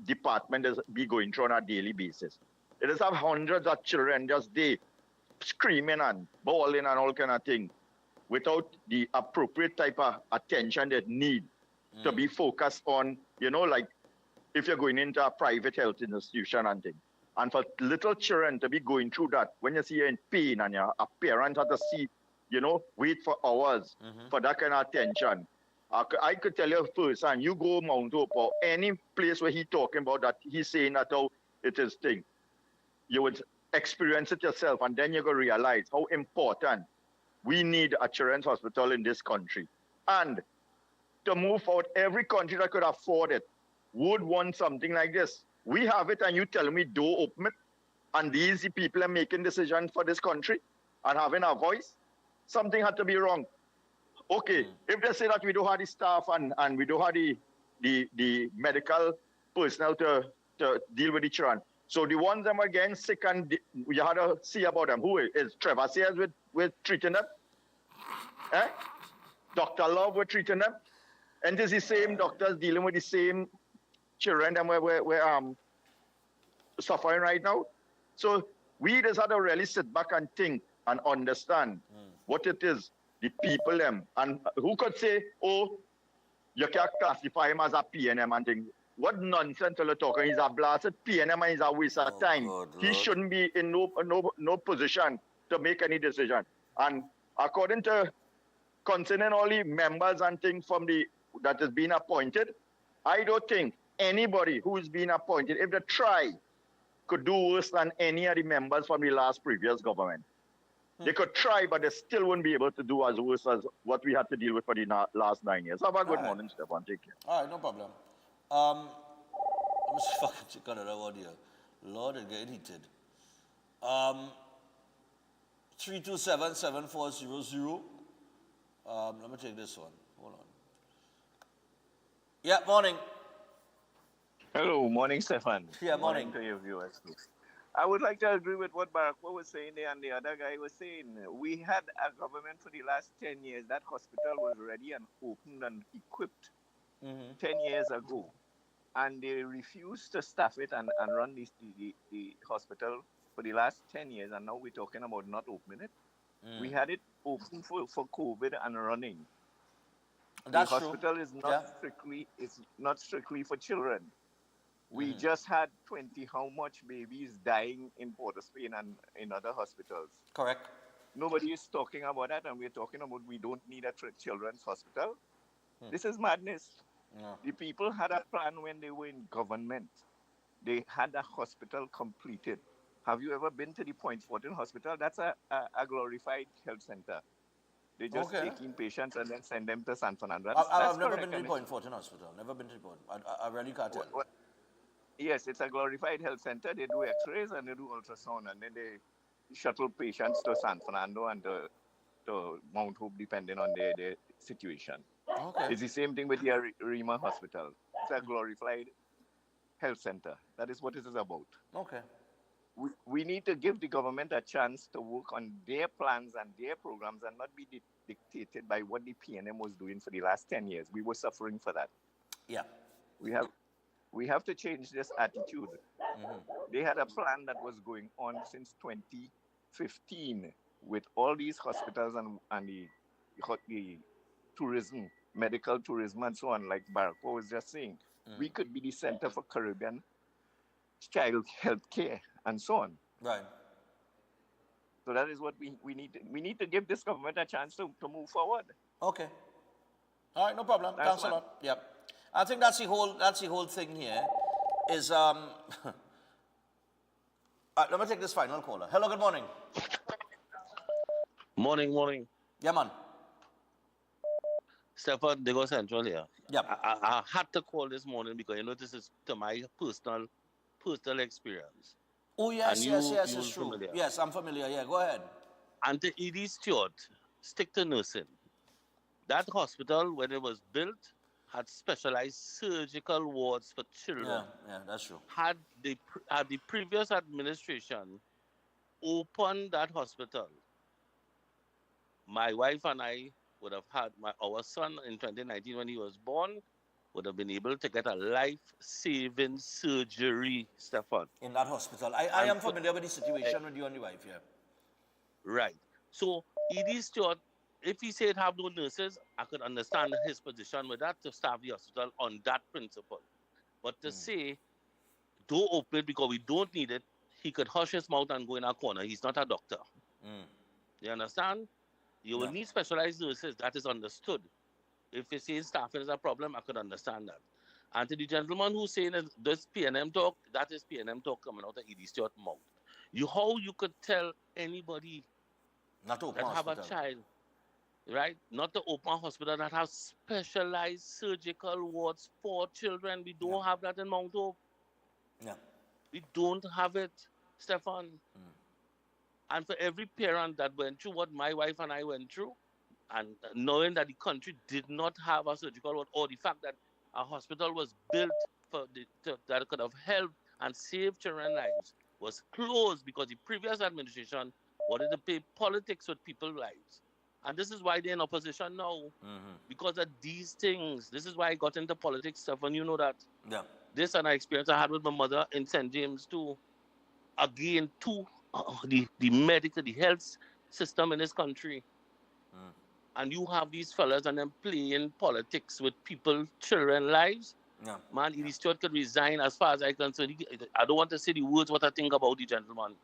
S5: department is be going through on a daily basis. It does have hundreds of children just they screaming and bawling and all kind of thing without the appropriate type of attention they need to be focused on, like if you're going into a private health institution and thing. And for little children to be going through that, when you see you're in pain and your parents have to see, wait for hours for that kind of attention. I could tell you first, and you go Mount Hope or any place where he's talking about that, he's saying that how it is thing. You would experience it yourself, and then you're going to realize how important we need a children's hospital in this country. And to move forward, every country that could afford it would want something like this. We have it, and you tell me don't open it, and these people are making decisions for this country. and having a voice, something had to be wrong. Okay, if they say that we don't have the staff and we don't have the medical personnel to deal with the children, so the ones that were getting sick and we had to see about them. Who is Trevor Sears with treating them? Dr. Love were treating them? And this is the same doctors dealing with the same children that we're suffering right now. So we just had to really sit back and think and understand what it is, the people them, and who could say, oh, you can't classify him as a PNM and thing. What nonsense are you talking? He's a blasted PNM and he's a waste of time. He shouldn't be in no position to make any decision. And according to concerning all the members and things from that has been appointed, I don't think anybody who's been appointed, if they try, could do worse than any of the members from the previous government. They could try, but they still wouldn't be able to do as worse as what we had to deal with for the last 9 years. Have a good morning, Stefan. Take care.
S3: All right, no problem. I'm just fucking check out that one here. Lord, it's getting heated. 327-7400. Let me take this one. Hold on. Yeah, morning.
S6: Hello, morning, Stefan.
S3: Yeah, morning.
S6: To your viewers. I would like to agree with what Barakwa was saying there and the other guy was saying. We had a government for the last 10 years. That hospital was ready and opened and equipped 10 years ago. And they refused to staff it and run the hospital for the last 10 years. And now we're talking about not opening it. We had it open for COVID and running.
S3: That's
S6: the hospital is not strictly for children. We just had 20 how much babies dying in Port of Spain and in other hospitals.
S3: Correct.
S6: Nobody is talking about that, and we're talking about we don't need a children's hospital. This is madness. The people had a plan when they were in government. They had a hospital completed. Have you ever been to the Point Fortin Hospital? That's a glorified health center. They just take in patients and then send them to San Fernando.
S3: I've never been to the Point Fortin Hospital. Never been to the Point. I really can't tell.
S6: Yes, it's a glorified health center. They do x-rays and they do ultrasound, and then they shuttle patients to San Fernando and to Mount Hope, depending on their situation.
S3: Okay.
S6: It's the same thing with the Rima Hospital. It's a glorified health center. That is what it is about.
S3: Okay.
S6: We need to give the government a chance to work on their plans and their programs and not be dictated by what the PNM was doing for the last 10 years. We were suffering for that.
S3: Yeah.
S6: We have to change this attitude. They had a plan that was going on since 2015 with all these hospitals and the tourism, medical tourism and so on, like Barakwa was just saying. We could be the center for Caribbean child health care and so on.
S3: Right.
S6: So that is what we need. We need to give this government a chance to move forward.
S3: Okay. All right, no problem. Thanks a lot. Yep. I think that's the whole thing here. Is let me take this final caller. Hello, good morning.
S8: Morning.
S3: Yeah, man.
S8: Stefan, they go Central here.
S3: Yeah.
S8: I had to call this morning because this is to my personal experience.
S3: Oh yes,
S8: And
S3: yes,
S8: you're
S3: it's true.
S8: familiar.
S3: Yes, I'm familiar. Yeah, go ahead.
S8: And the ED Stewart, stick to nursing. That hospital, when it was built, had specialized surgical wards for children.
S3: Yeah, that's true.
S8: Had the previous administration opened that hospital, my wife and I would have had our son in 2019 when he was born, would have been able to get a life-saving surgery, Stefan.
S3: In that hospital. I am familiar with the situation with you and your wife, yeah.
S8: Right. So, ED Stewart, if he said have no nurses, I could understand his position with that to staff the hospital on that principle. But to say, don't open it because we don't need it, he could hush his mouth and go in a corner. He's not a doctor. You understand? You will need specialized nurses. That is understood. If you say staffing is a problem, I could understand that. And to the gentleman who's saying this PNM talk, that is PNM talk coming out of ED Stewart mouth. How you could tell anybody
S3: not to
S8: that have a child, right? Not to open a hospital that has specialized surgical wards for children. We don't have that in Mount Hope.
S3: Yeah.
S8: We don't have it, Stefan. And for every parent that went through what my wife and I went through, and knowing that the country did not have a surgical ward, or the fact that a hospital was built that could have helped and saved children's lives, was closed because the previous administration wanted to play politics with people's lives. And this is why they're in opposition now, because of these things. This is why I got into politics stuff, and you know that.
S3: Yeah.
S8: This and an experience I had with my mother in St. James too. Again, too, the health system in this country. And you have these fellas and them playing politics with people, children lives.
S3: Yeah.
S8: Man, Edie Stewart could resign as far as I can say. I don't want to say the words what I think about the gentleman.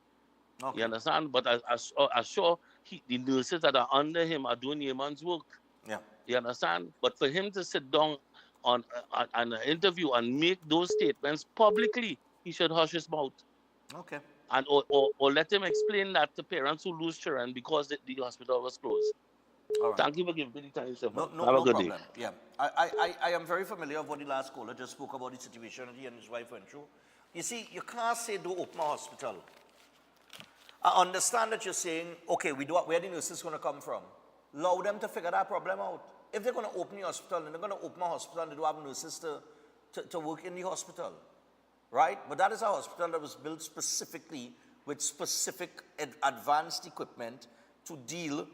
S3: Okay.
S8: You understand? But I sure the nurses that are under him are doing a man's work.
S3: Yeah.
S8: You understand? But for him to sit down on an interview and make those statements publicly, he should hush his mouth.
S3: Okay.
S8: And or let him explain that to parents who lose children because the hospital was closed.
S3: All right.
S8: Thank you for giving me the time, sir.
S3: No
S8: Have a good
S3: problem.
S8: day.
S3: Yeah. I am very familiar with what the last caller just spoke about, the situation that he and his wife went through. You see, you can't say don't open a hospital. I understand that you're saying, okay, where the nurses going to come from? Allow them to figure that problem out. If they're going to open the hospital, then they're going to open a hospital and they don't have nurses to work in the hospital. Right? But that is a hospital that was built specifically with specific advanced equipment to deal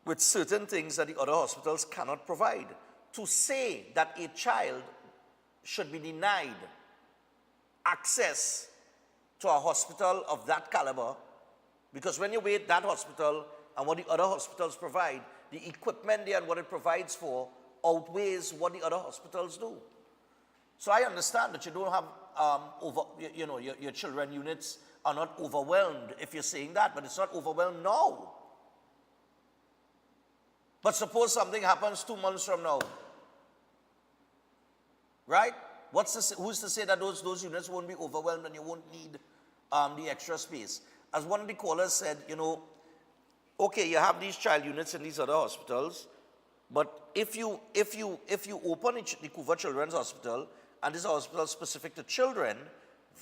S3: with certain things that the other hospitals cannot provide. To say that a child should be denied access to a hospital of that caliber, because when you weigh that hospital and what the other hospitals provide, the equipment there and what it provides for outweighs what the other hospitals do. So I understand that you don't have your children units are not overwhelmed if you're saying that, but it's not overwhelmed now. But suppose something happens 2 months from now, right? Who's to say that those units won't be overwhelmed and you won't need the extra space? As one of the callers said, okay, you have these child units in these other hospitals, but if you open the Couva Children's Hospital, and this is a hospital specific to children,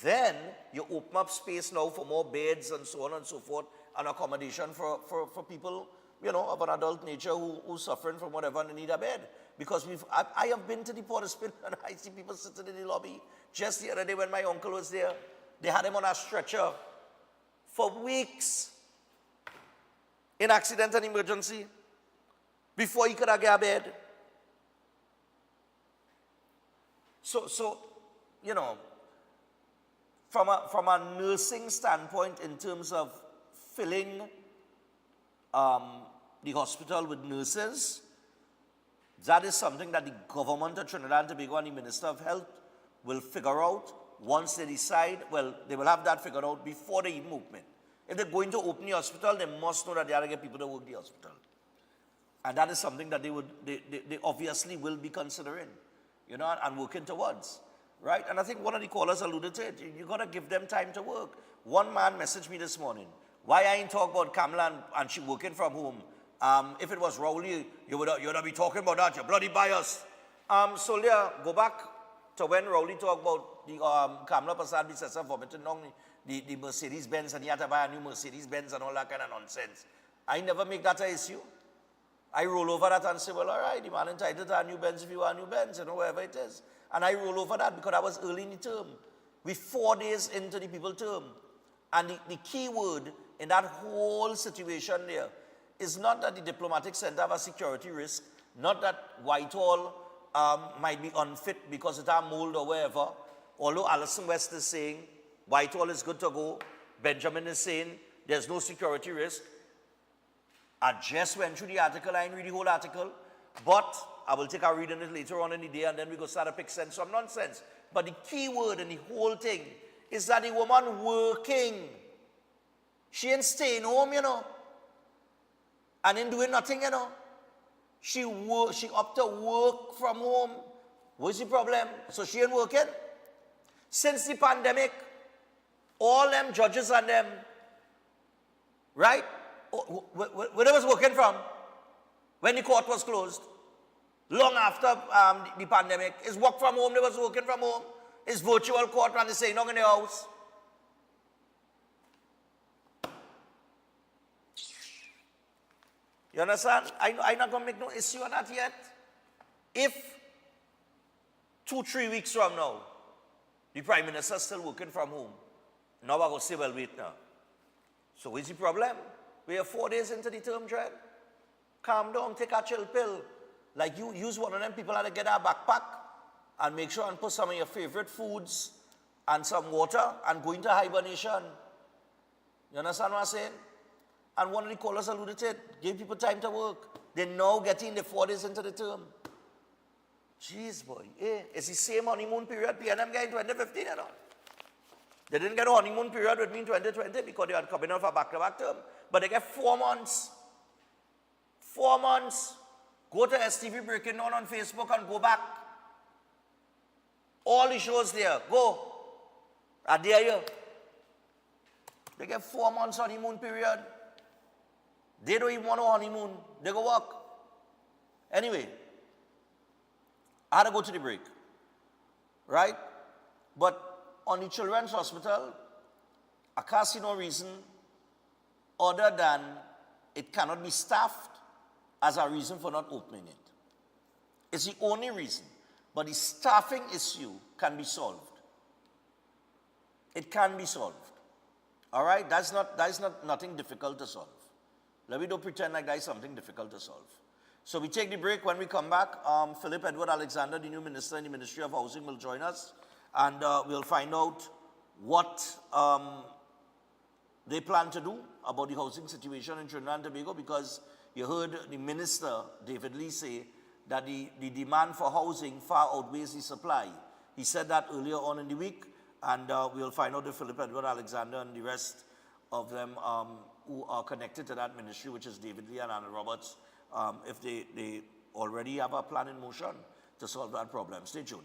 S3: then you open up space now for more beds and so on and so forth, and accommodation for people, of an adult nature who's suffering from whatever and need a bed. Because I have been to the Port of Spain and I see people sitting in the lobby. Just the other day when my uncle was there, they had him on a stretcher for weeks in accident and emergency before he could get a bed. So from a nursing standpoint, in terms of filling the hospital with nurses, that is something that the government of Trinidad and Tobago and the Minister of Health will figure out once they decide. Well, they will have that figured out before they even open it. If they're going to open the hospital, they must know that they have to get people to work the hospital. And that is something that they obviously will be considering, and working towards, right? And I think one of the callers alluded to it. You got to give them time to work. One man messaged me this morning, why I ain't talk about Kamala and she working from home? If it was Rowley, you would be talking about that. You're bloody biased. So Leah, go back to when Rowley talked about the Kamala Prasad Bissessa vomiting down the Mercedes-Benz, and he had to buy a new Mercedes-Benz and all that kind of nonsense. I never make that an issue. I roll over that and say, well, all right, the man entitled to a new Benz if you want a new Benz, wherever it is. And I roll over that because I was early in the term. We're 4 days into the people term. And the key word in that whole situation there is not that the diplomatic center have a security risk, not that Whitehall might be unfit because it has mold or wherever, although Alison West is saying Whitehall is good to go, Benjamin is saying there's no security risk. I just went through the article, I didn't read the whole article, but I will take a read on it later on in the day and then we go start to pick sense from nonsense. But the key word in the whole thing is that the woman working, she ain't staying home, and ain't doing nothing, She opt to work from home. What's the problem? So she ain't working. Since the pandemic, all them judges and them, right? Where they was working from when the court was closed, long after the pandemic, is work from home, they was working from home. It's virtual court and they say, not in the house. You understand? I'm not going to make no issue on that yet. If 2-3 weeks from now, the Prime Minister is still working from home, now I go say, well, wait now. So what's the problem? We are 4 days into the term, Dread. Calm down, take a chill pill. Like you use one of them people that get a backpack and make sure and put some of your favorite foods and some water and go into hibernation. You understand what I'm saying? And one of the callers alluded to it, give people time to work. They're now getting the 4 days into the term. Jeez, boy. It's the same honeymoon period PNM got in 2015, you know. They didn't get a honeymoon period with me in 2020 because they had coming off a back-to-back term. But they get 4 months. 4 months. Go to STV Breaking Down on Facebook and go back. All the shows there. Go. I dare you. They get 4 months honeymoon period. They don't even want a honeymoon. They go work. Anyway, I had to go to the break. Right? But on the Children's Hospital, I can't see no reason other than it cannot be staffed as a reason for not opening it. It's the only reason. But the staffing issue can be solved. It can be solved. All right? That's not nothing difficult to solve. Let me don't pretend like that is something difficult to solve. So we take the break. When we come back, Philip Edward Alexander, the new minister in the Ministry of Housing, will join us. And we'll find out what they plan to do about the housing situation in Trinidad and Tobago, because you heard the minister, David Lee, say that the demand for housing far outweighs the supply. He said that earlier on in the week, and we'll find out if Philip Edward Alexander and the rest of them who are connected to that ministry, which is David Lee and Anna Roberts, if they already have a plan in motion to solve that problem. Stay tuned.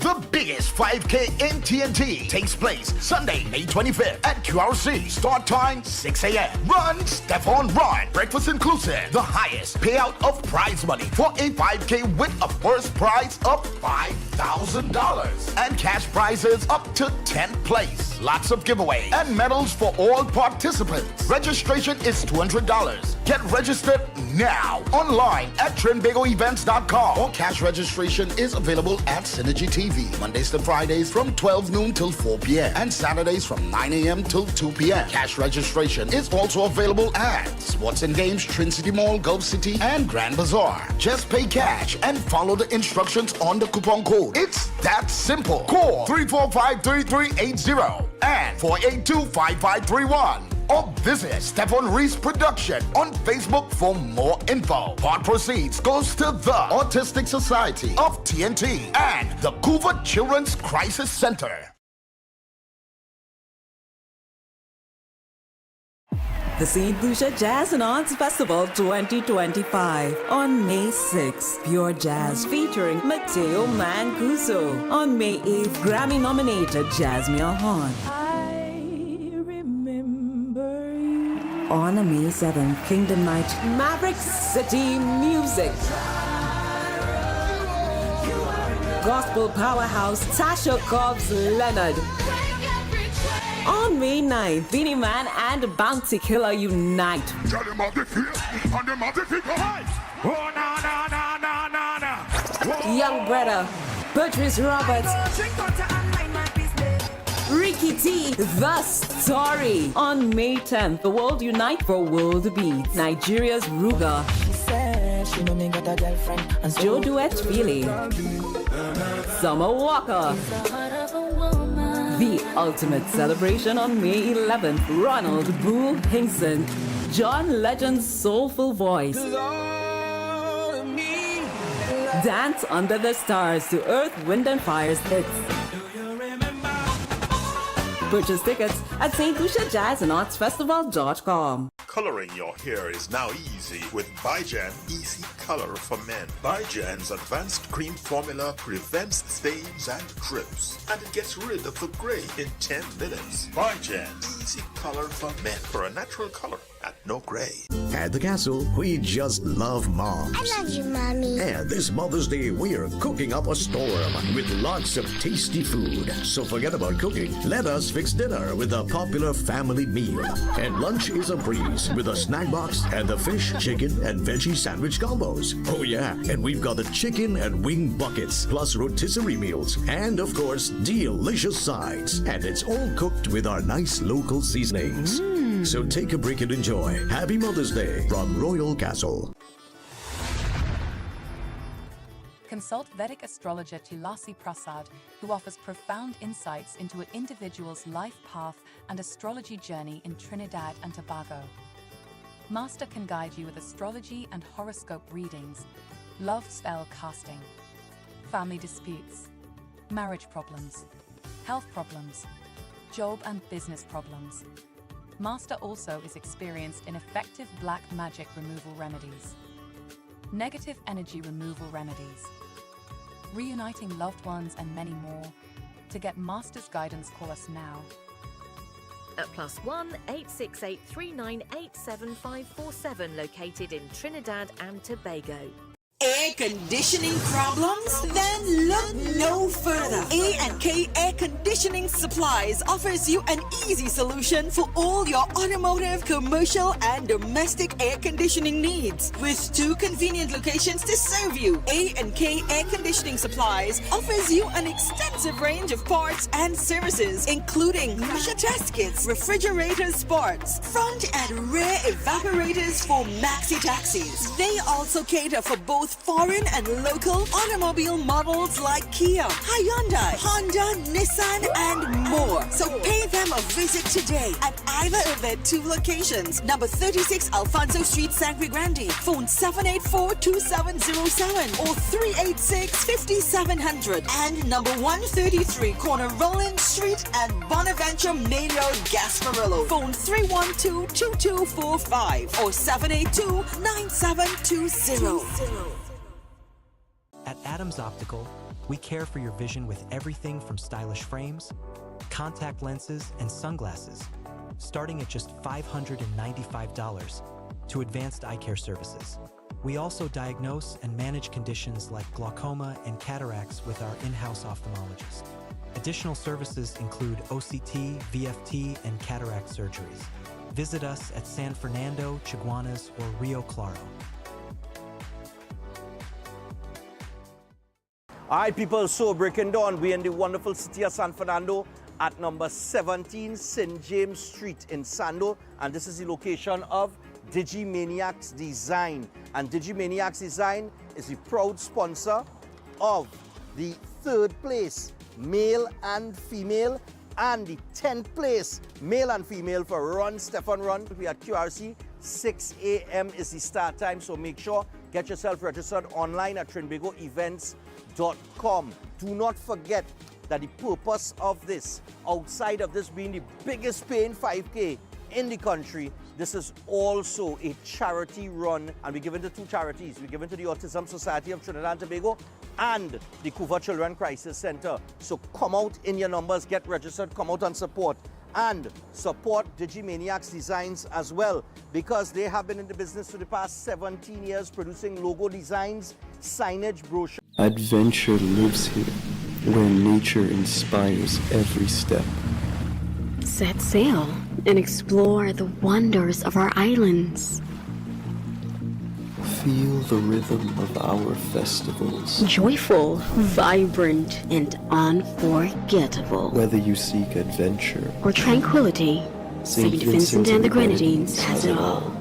S2: The biggest 5K in TNT takes place Sunday, May 25th at QRC. Start time 6 a.m. Run, Stefan Run. Breakfast inclusive. The highest payout of prize money for a 5K with a first prize of $5,000 and cash prizes up to 10th place. Lots of giveaway and medals for all participants. Registration is $200. Get registered now online at trinbagoevents.com, or cash registration is available at Synergy TV Mondays to Fridays from 12 noon till 4 p.m. and Saturdays from 9 a.m. till 2 p.m. Cash registration is also available at Sports and Games, Trin City Mall, Gulf City, and Grand Bazaar. Just pay cash and follow the instructions on the coupon code. It's that simple. Call 345-3380 and 482-5531. Or visit Stefan Reese Production on Facebook for more info. Part proceeds goes to the Autistic Society of TNT and the Couva Children's Crisis Center.
S7: The St. Lucia Jazz and Arts Festival 2025 on May 6th. Pure Jazz featuring Mateo Mancuso. On May 8th, Grammy-nominated Jasmine Horn. On May 7th, Kingdom Night, Maverick City Music. Gospel powerhouse Tasha Cobbs Leonard. On May 9th, Beanie Man and Bounty Killer unite. Young Greta, Patrice Roberts, Ricky T, The Story. On May 10th, the world unite for World Beats. Nigeria's Ruga. She said she know me got a girlfriend. And Joe Duet Feely. Summer Walker. The ultimate celebration on May 11th. Ronald Boo Hinkson. John Legend's soulful voice. Dance under the stars to Earth, Wind and Fire's hits. Purchase tickets at stluciajazzandartsfestival.com.
S10: Coloring your hair is now easy with Bigen Easy Color for Men. Bigen's advanced cream formula prevents stains and drips, and it gets rid of the gray in 10 minutes. Bigen Easy Color for Men, for a natural color at no gray.
S11: At the castle, we just love moms.
S12: I love you, Mommy.
S11: And this Mother's Day, we are cooking up a storm with lots of tasty food. So forget about cooking. Let us fix dinner with a popular family meal. And lunch is a breeze with a snack box and the fish, chicken, and veggie sandwich combos. Oh yeah, and we've got the chicken and wing buckets, plus rotisserie meals, and of course, delicious sides. And it's all cooked with our nice local seasonings. So take a break and enjoy. Happy Mother's Day from Royal Castle.
S13: Consult Vedic astrologer Tulasi Prasad, who offers profound insights into an individual's life path and astrology journey in Trinidad and Tobago. Master can guide you with astrology and horoscope readings, love spell casting, family disputes, marriage problems, health problems, job and business problems. Master also is experienced in effective black magic removal remedies, negative energy removal remedies, reuniting loved ones, and many more. To get Master's guidance, call us now.
S24: At +1 868 398 7547, located in Trinidad and Tobago.
S25: Air conditioning problems? Then look no further. A&K Air Conditioning Supplies offers you an easy solution for all your automotive, commercial, and domestic air conditioning needs. With 2 convenient locations to serve you, A&K Air Conditioning Supplies offers you an extensive range of parts and services, including pressure test kits, refrigerator parts, front and rear evaporators for maxi taxis. They also cater for both foreign and local automobile models like Kia, Hyundai, Honda, Nissan, and more. So pay them a visit today at either of their 2 locations. Number 36 Alfonso Street, Sangre Grande. Phone 784-2707 or 386-5700. And number 133 Corner Roland Street and Bonaventure Main Road, Gasparillo. Phone 312-2245 or 782-9720.
S14: At Adams Optical, we care for your vision with everything from stylish frames, contact lenses, and sunglasses, starting at just $595, to advanced eye care services. We also diagnose and manage conditions like glaucoma and cataracts with our in-house ophthalmologist. Additional services include OCT, VFT, and cataract surgeries. Visit us at San Fernando, Chaguanas, or Rio Claro.
S3: All right, people, so breaking down, we're in the wonderful city of San Fernando at number 17 St. James Street in Sando, and this is the location of Digimaniacs Design. And Digimaniacs Design is the proud sponsor of the 3rd place male and female and the 10th place male and female for Run Stefan Run. We at QRC, 6 a.m. is the start time, so make sure get yourself registered online at trinbagoevents.com. Do not forget that the purpose of this, outside of this being the biggest paying 5K in the country, this is also a charity run, and we're giving to 2 charities. We're giving to the Autism Society of Trinidad and Tobago and the Couva Children Crisis Center. So come out in your numbers, get registered, come out and support. And support Digimaniacs Designs as well, because they have been in the business for the past 17 years producing logo designs, signage, brochures.
S26: Adventure lives here, where nature inspires every step.
S27: Set sail and explore the wonders of our islands.
S26: Feel the rhythm of our festivals.
S27: Joyful, vibrant, and unforgettable.
S26: Whether you seek adventure
S27: or tranquility, St. Vincent and the Grenadines has it all.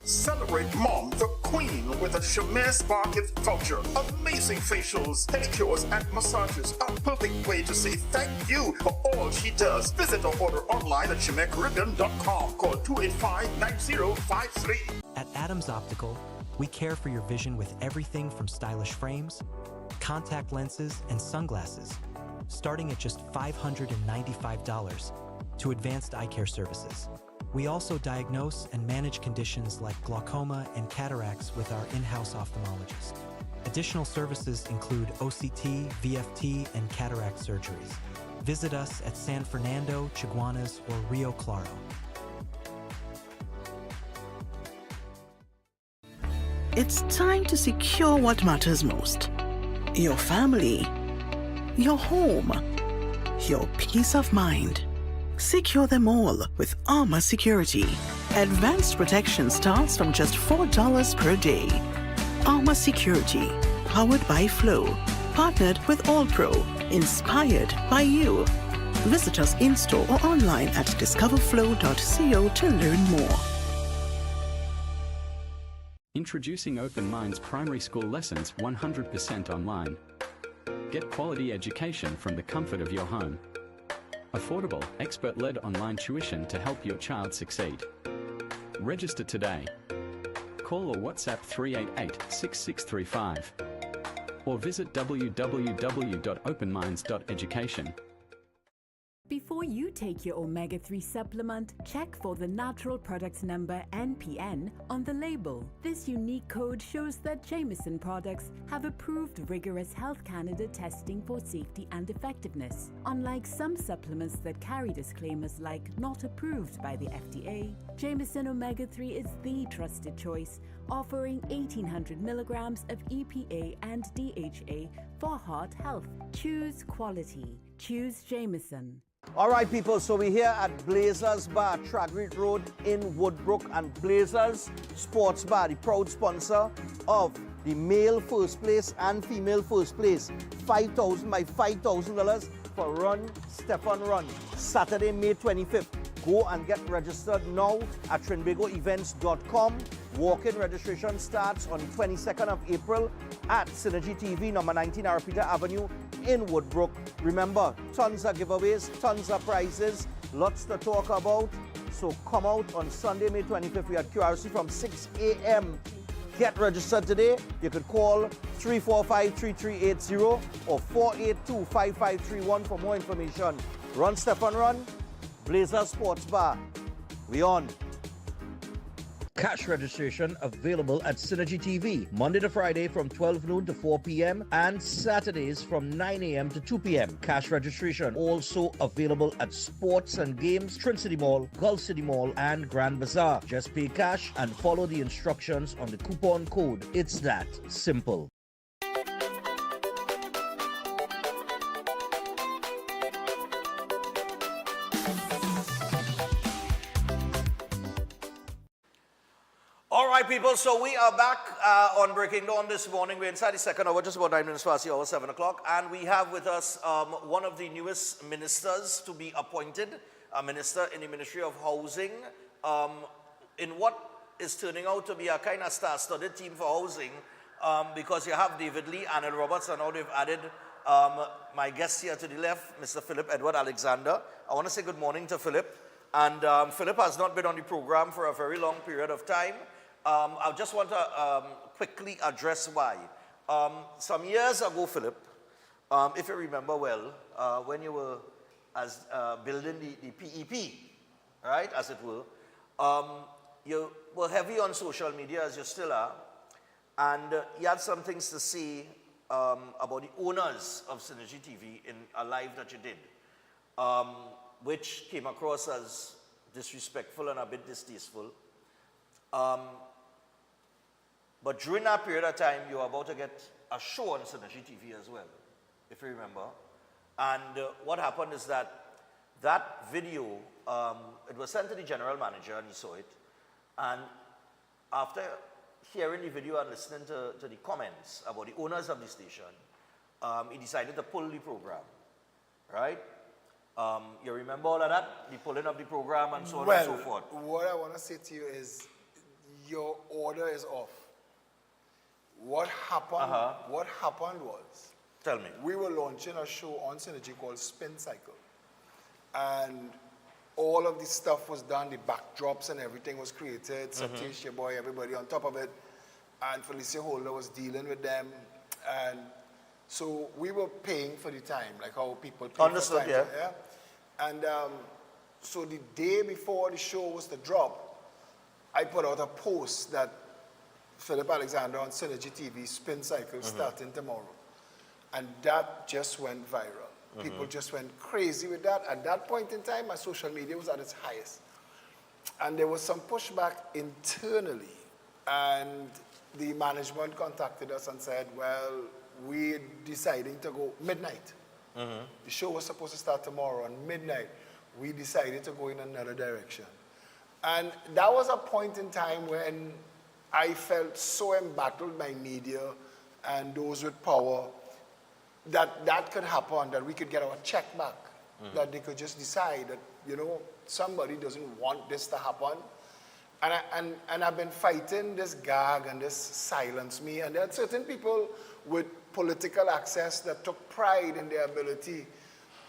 S10: Celebrate Mom, the Queen, with a Shemer Spa gift voucher. Amazing facials, pedicures, and massages. A perfect way to say thank you for all she does. Visit or order online at ShemerCaribbean.com. Call 285-9053.
S14: At Adams Optical, we care for your vision with everything from stylish frames, contact lenses, and sunglasses, starting at just $595, to advanced eye care services. We also diagnose and manage conditions like glaucoma and cataracts with our in-house ophthalmologist. Additional services include OCT, VFT, and cataract surgeries. Visit us at San Fernando, Chaguanas, or Rio Claro.
S1: It's time to secure what matters most. Your family, your home, your peace of mind. Secure them all with Armor Security. Advanced protection starts from just $4 per day. Armor Security, powered by Flow, partnered with AllPro, inspired by you. Visit us in-store or online at discoverflow.co to learn more.
S12: Introducing Open Minds primary school lessons 100% online. Get quality education from the comfort of your home. Affordable, expert-led online tuition to help your child succeed. Register today. Call or WhatsApp 388-6635 or visit www.openminds.education.
S15: Before you take your omega-3 supplement, check for the natural product number NPN on the label. This unique code shows that Jameson products have approved rigorous Health Canada testing for safety and effectiveness. Unlike some supplements that carry disclaimers like not approved by the FDA, Jameson Omega-3 is the trusted choice, offering 1800 milligrams of EPA and DHA for heart health. Choose quality. Choose Jameson.
S9: All right, people, so we're here at Blazers Bar, Tragreed Road in Woodbrook, and Blazers Sports Bar, the proud sponsor of the male first place and female first place. $5,000 by $5,000 for Run, Stefan Run, Saturday, May 25th. Go and get registered now at trinbagoevents.com. Walk-in registration starts on the 22nd of April at Synergy TV, number 19 Arapita Avenue in Woodbrook. Remember, tons of giveaways, tons of prizes, lots to talk about. So come out on Sunday, May 25th. We are at QRC from 6 a.m. Get registered today. You could call 345-3380 or 482-5531 for more information. Run, Stefan, Run. Blazer Sports Bar. We on. Cash registration available at Synergy TV, Monday to Friday from 12 noon to 4 p.m. and Saturdays from 9 a.m. to 2 p.m. Cash registration also available at Sports and Games, Trin City Mall, Gulf City Mall, and Grand Bazaar. Just pay cash and follow the instructions on the coupon code. It's that simple. All right, people, so we are back on Breaking Dawn this morning. We're inside the second hour, just about 9 minutes past the hour, 7 o'clock. And we have with us one of the newest ministers to be appointed, a minister in the Ministry of Housing, in what is turning out to be a kind of star-studded team for housing, because you have David Lee, Anil Roberts, and now they've added my guest here to the left, Mr. Philip Edward Alexander. I want to say good morning to Philip. And Philip has not been on the program for a very long period of time. I just want to quickly address why. Some years ago, Philip, if you remember well, when you were building the PEP, right, as it were, you were heavy on social media, as you still are, and you had some things to say about the owners of Synergy TV in a live that you did, which came across as disrespectful and a bit distasteful. But during that period of time, you were about to get a show on Synergy TV as well, if you remember. And what happened is that video, it was sent to the general manager and he saw it. And after hearing the video and listening to the comments about the owners of the station, he decided to pull the program, right? You remember all of that? The pulling of the program and so on and so forth.
S16: What I want to say to you is your order is off. What happened? What happened was,
S9: tell me,
S16: we were launching a show on Synergy called Spin Cycle, and all of this stuff was done. The backdrops and everything was created. Satish, your boy, everybody on top of it, and Felicia Holder was dealing with them, and So we were paying for the time, like how people pay
S9: Understood,
S16: for time.
S9: yeah.
S16: And so the day before the show was to drop, I put out a post that Philip Alexander on Synergy TV, Spin Cycle, starting tomorrow. And that just went viral. People just went crazy with that. At that point in time, my social media was at its highest. And there was some pushback internally. And the management contacted us and said, well, we're deciding to go midnight. The show was supposed to start tomorrow, and midnight, we decided to go in another direction. And that was a point in time when I felt so embattled by media and those with power that that could happen, that we could get our check back, that they could just decide that, you know, somebody doesn't want this to happen. And I've been fighting this gag and this silence me. And there are certain people with political access that took pride in their ability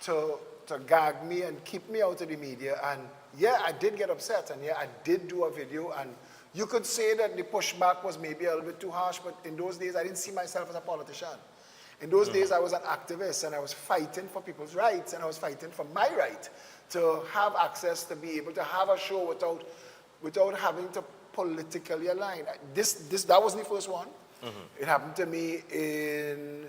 S16: to gag me and keep me out of the media. And yeah, I did get upset. And yeah, I did do a video. And you could say that the pushback was maybe a little bit too harsh, but in those days, I didn't see myself as a politician. In those days, I was an activist, and I was fighting for people's rights, and I was fighting for my right to have access, to be able to have a show without having to politically align. That wasn't the first one. It happened to me in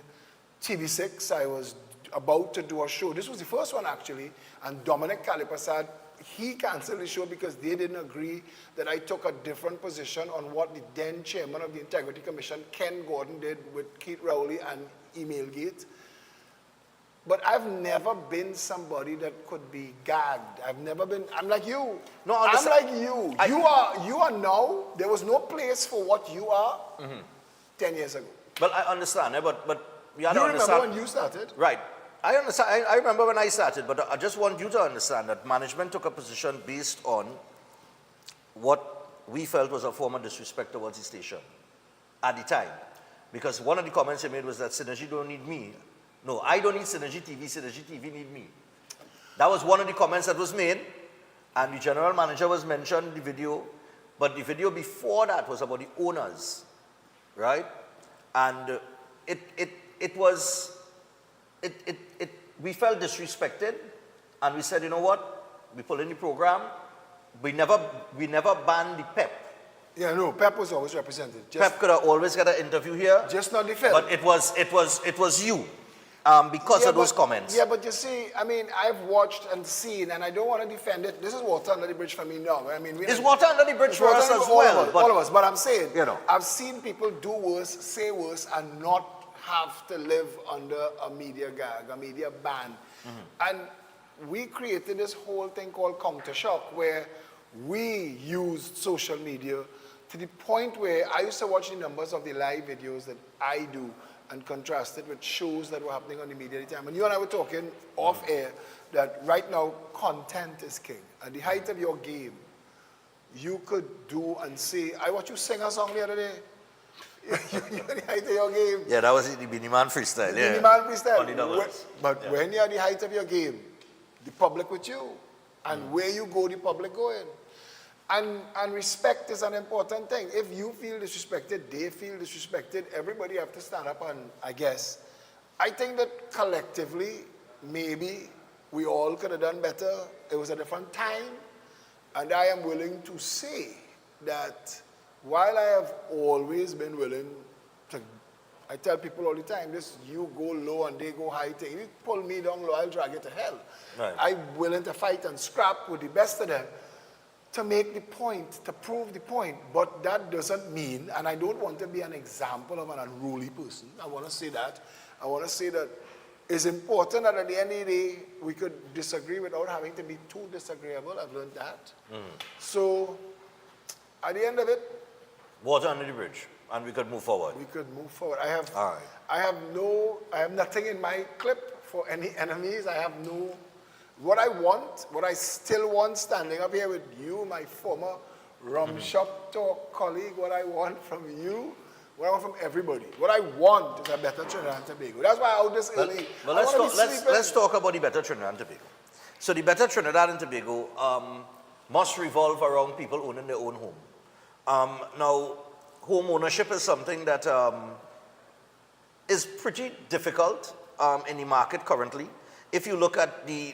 S16: TV6. I was about to do a show. This was the first one, actually, and Dominic Kaliprasad, he canceled the show because they didn't agree that I took a different position on what the then chairman of the Integrity Commission, Ken Gordon, did with Keith Rowley and Emailgate. But I've never been somebody that could be gagged. I've never been, I'm like you.
S9: No,
S16: I'm like you. You are now, there was no place for what you are 10 years ago.
S9: Well, I understand, but you have
S16: You
S9: to
S16: remember
S9: understand.
S16: when you started?
S9: Right. I understand. I remember when I started, but I just want you to understand that management took a position based on what we felt was a form of disrespect towards the station at the time. Because one of the comments you made was that Synergy don't need me. No, I don't need Synergy TV need me. That was one of the comments that was made, and the general manager was mentioned in the video, but the video before that was about the owners, right? And we felt disrespected, and we said, you know what? We pull in the program. We never banned the PEP.
S16: Yeah, no, PEP was always represented.
S9: PEP could have always got an interview here.
S16: Just not the film.
S9: But it was you, because of those comments.
S16: Yeah, but you see, I mean, I've watched and seen, and I don't want to defend it. This is water under the bridge for me now. I mean,
S9: It's water under the bridge for us as well.
S16: All of us. But I'm saying,
S9: you know,
S16: I've seen people do worse, say worse, and not have to live under a media gag, a media ban. And we created this whole thing called Counter Shock, where we used social media to the point where I used to watch the numbers of the live videos that I do and contrast it with shows that were happening on the media at the time. And you and I were talking off air that right now content is king. At the height of your game, you could do and say, I watched you sing a song the other day. You're at the height of your game.
S9: Yeah, that was the Beenie Man freestyle.
S16: The Beenie Man freestyle.
S9: On the numbers.
S16: But when you're at the height of your game, the public with you, and where you go, the public going. And respect is an important thing. If you feel disrespected, they feel disrespected, everybody have to stand up and, I guess, I think that collectively, maybe we all could have done better. It was a different time. And I am willing to say that while I have always been willing to, I tell people all the time, this you go low and they go high thing. If you pull me down low, I'll drag you to hell.
S9: Right.
S16: I'm willing to fight and scrap with the best of them to make the point, to prove the point. But that doesn't mean, and I don't want to be an example of an unruly person. I want to say that. I want to say that it's important that at the end of the day, we could disagree without having to be too disagreeable. I've learned that. So, at the end of it,
S9: water under the bridge, and we could move forward.
S16: We could move forward. I have,
S9: all right.
S16: I have nothing in my clip for any enemies. I have no, what I want, what I still want standing up here with you, my former rum shop talk colleague, what I want from you, what I want from everybody. What I want is a better Trinidad and Tobago. That's why I out this early.
S9: Well, let's talk about the better Trinidad and Tobago. So the better Trinidad and Tobago must revolve around people owning their own home. Now, home ownership is something that is pretty difficult in the market currently. If you look at the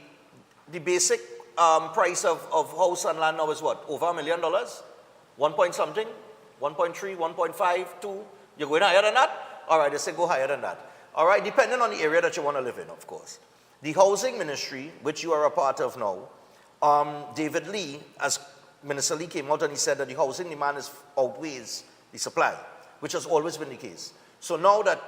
S9: basic price of house and land now is what? Over $1 million? 1 point something? 1.3, 1.5, 2? You're going higher than that? All right, they say go higher than that. All right, depending on the area that you want to live in, of course. The housing ministry, which you are a part of now, David Lee, as Minister Lee came out and he said that the housing demand outweighs the supply, which has always been the case. So now that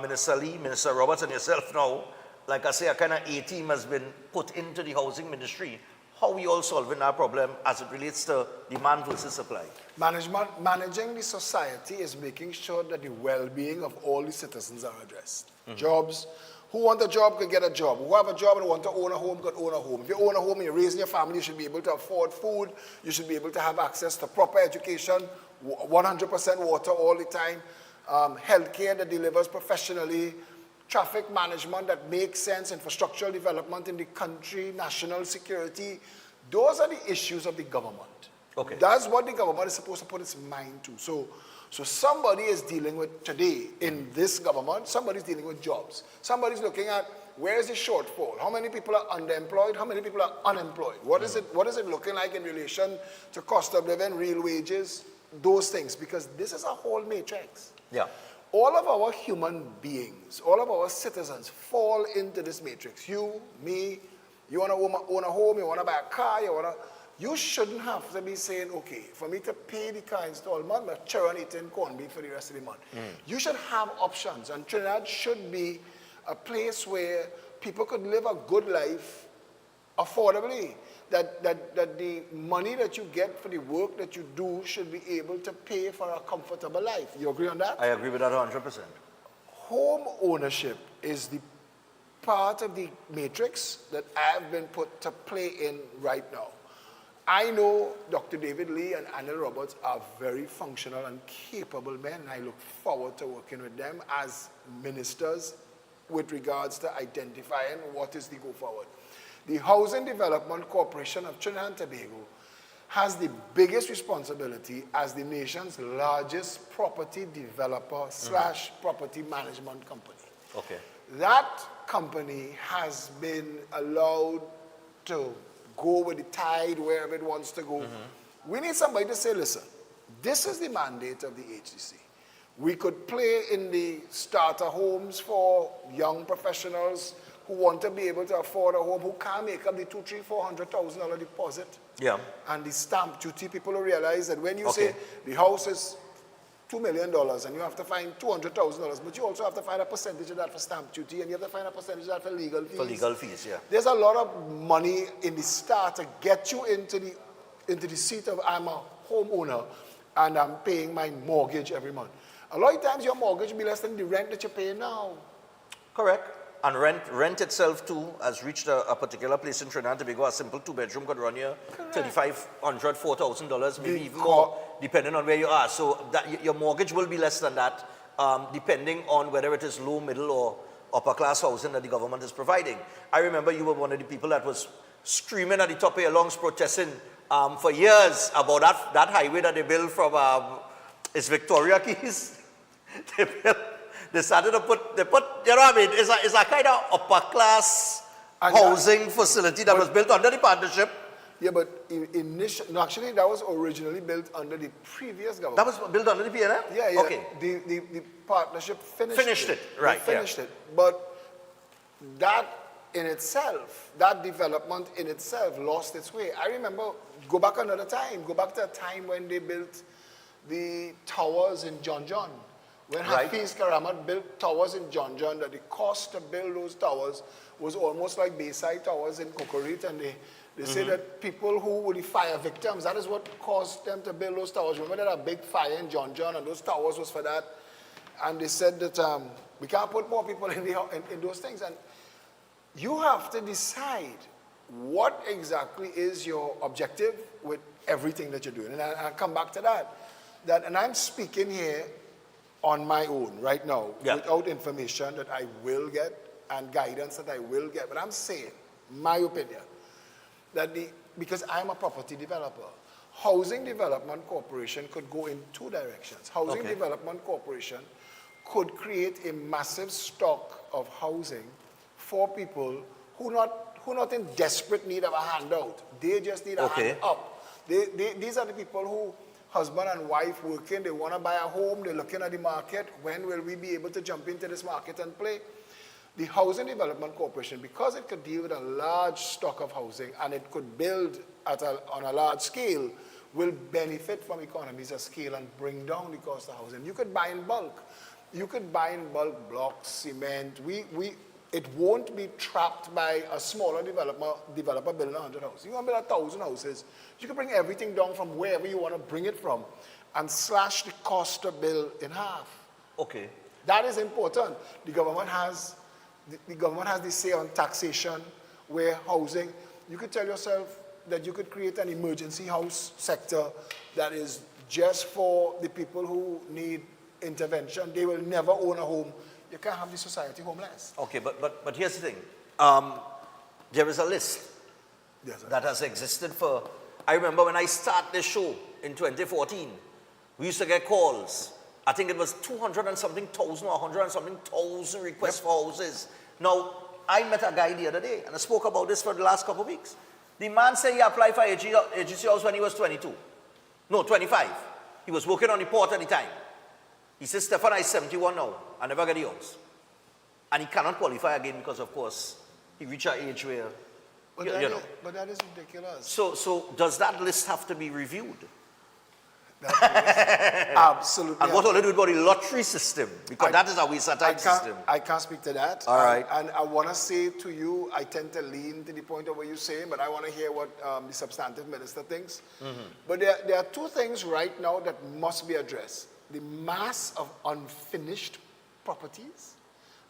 S9: Minister Lee, Minister Roberts, and yourself now, like I say, a kind of A-team has been put into the housing ministry. How are you all solving that problem as it relates to demand versus supply?
S16: Managing the society is making sure that the well-being of all the citizens are addressed. Jobs. Who want a job could get a job. Who have a job and want to own a home could own a home. If you own a home and you're raising your family, you should be able to afford food. You should be able to have access to proper education, 100% water all the time, healthcare that delivers professionally, traffic management that makes sense, infrastructural development in the country, national security. Those are the issues of the government.
S9: Okay.
S16: That's what the government is supposed to put its mind to. So somebody is dealing with, today, in this government, somebody's dealing with jobs. Somebody's looking at where is the shortfall? How many people are underemployed? How many people are unemployed? What is it looking like in relation to cost of living, real wages, those things? Because this is a whole matrix.
S9: Yeah.
S16: All of our human beings, all of our citizens fall into this matrix. You, me, you want to own a home, you want to buy a car, you shouldn't have to be saying, okay, for me to pay the car installment, I'm churn eating corned beef for the rest of the month. You should have options, and Trinidad should be a place where people could live a good life affordably. That the money that you get for the work that you do should be able to pay for a comfortable life. You agree on that?
S9: I agree with that 100%.
S16: Home ownership is the part of the matrix that I've been put to play in right now. I know Dr. David Lee and Anil Roberts are very functional and capable men, and I look forward to working with them as ministers with regards to identifying what is the go forward. The Housing Development Corporation of Trinidad and Tobago has the biggest responsibility as the nation's largest property developer / property management company.
S9: Okay.
S16: That company has been allowed to go with the tide wherever it wants to go. We need somebody to say, listen, this is the mandate of the HDC. We could play in the starter homes for young professionals who want to be able to afford a home, who can't make up the $200,000, $400,000 deposit.
S9: Yeah.
S16: And the stamp duty, people will realize that when you say the house is $2 million and you have to find $200,000, but you also have to find a percentage of that for stamp duty, and you have to find a percentage of that for legal fees.
S9: For legal fees, yeah.
S16: There's a lot of money in the start to get you into the seat of I'm a homeowner and I'm paying my mortgage every month. A lot of times your mortgage will be less than the rent that you're paying now.
S9: Correct. And rent itself too has reached a particular place in Trinidad and Tobago. A simple 2-bedroom could run you $3,500, $4,000, maybe even more, depending on where you are. So that your mortgage will be less than that, depending on whether it is low, middle, or upper class housing that the government is providing. I remember you were one of the people that was screaming at the top of your lungs, protesting for years about that highway that they built from it's Victoria Keys. They started to put, you know what I mean? It's a kind of upper class housing facility that was built under the partnership.
S16: Yeah, but actually that was originally built under the previous government.
S9: That was built under the PNM?
S16: Yeah, yeah.
S9: Okay.
S16: The partnership finished it.
S9: Right.
S16: They finished it. But that in itself, that development in itself lost its way. I remember, go back to a time when they built the towers in John John. When Hafiz Karamat built towers in John John, that the cost to build those towers was almost like Bayside Towers in Cocorite, and they say that people who were the fire victims, that is what caused them to build those towers. Remember that a big fire in John John, and those towers was for that. And they said that we can't put more people in those things. And you have to decide what exactly is your objective with everything that you're doing. And I'll come back to that. And I'm speaking here on my own right now, without information that I will get and guidance that I will get. But I'm saying, my opinion, that because I'm a property developer, Housing Development Corporation could go in two directions. Housing Development Corporation could create a massive stock of housing for people who not in desperate need of a handout. They just need a hand up. These are the people who, husband and wife working, they want to buy a home, they're looking at the market. When will we be able to jump into this market and play? The Housing Development Corporation, because it could deal with a large stock of housing and it could build on a large scale, will benefit from economies of scale and bring down the cost of housing. You could buy in bulk. You could buy in bulk blocks, cement. It won't be trapped by a smaller developer building 100 houses. You want to build 1,000 houses. You can bring everything down from wherever you want to bring it from and slash the cost to build in half.
S3: Okay.
S16: That is important. The government has the say on taxation, where housing. You could tell yourself that you could create an emergency house sector that is just for the people who need intervention. They will never own a home. You can't have the society homeless.
S3: Okay, but here's the thing. There is a list that has existed for, I remember when I started this show in 2014, we used to get calls. I think it was 200 and something thousand or 100 and something thousand requests for houses. Now, I met a guy the other day and I spoke about this for the last couple of weeks. The man said he applied for agency house when he was 22. No, 25. He was working on the port at the time. He says, Stefan, I'm 71 now. I never get the house. And he cannot qualify again because, of course, he reached an age where,
S16: But that is ridiculous.
S3: So does that list have to be reviewed?
S16: Absolutely.
S3: And what will it do about the lottery system? Because that is a waste of time system.
S16: I can't speak to that.
S3: All right.
S16: And I want to say to you, I tend to lean to the point of what you're saying, but I want to hear what the substantive minister thinks. But there are two things right now that must be addressed. The mass of unfinished properties.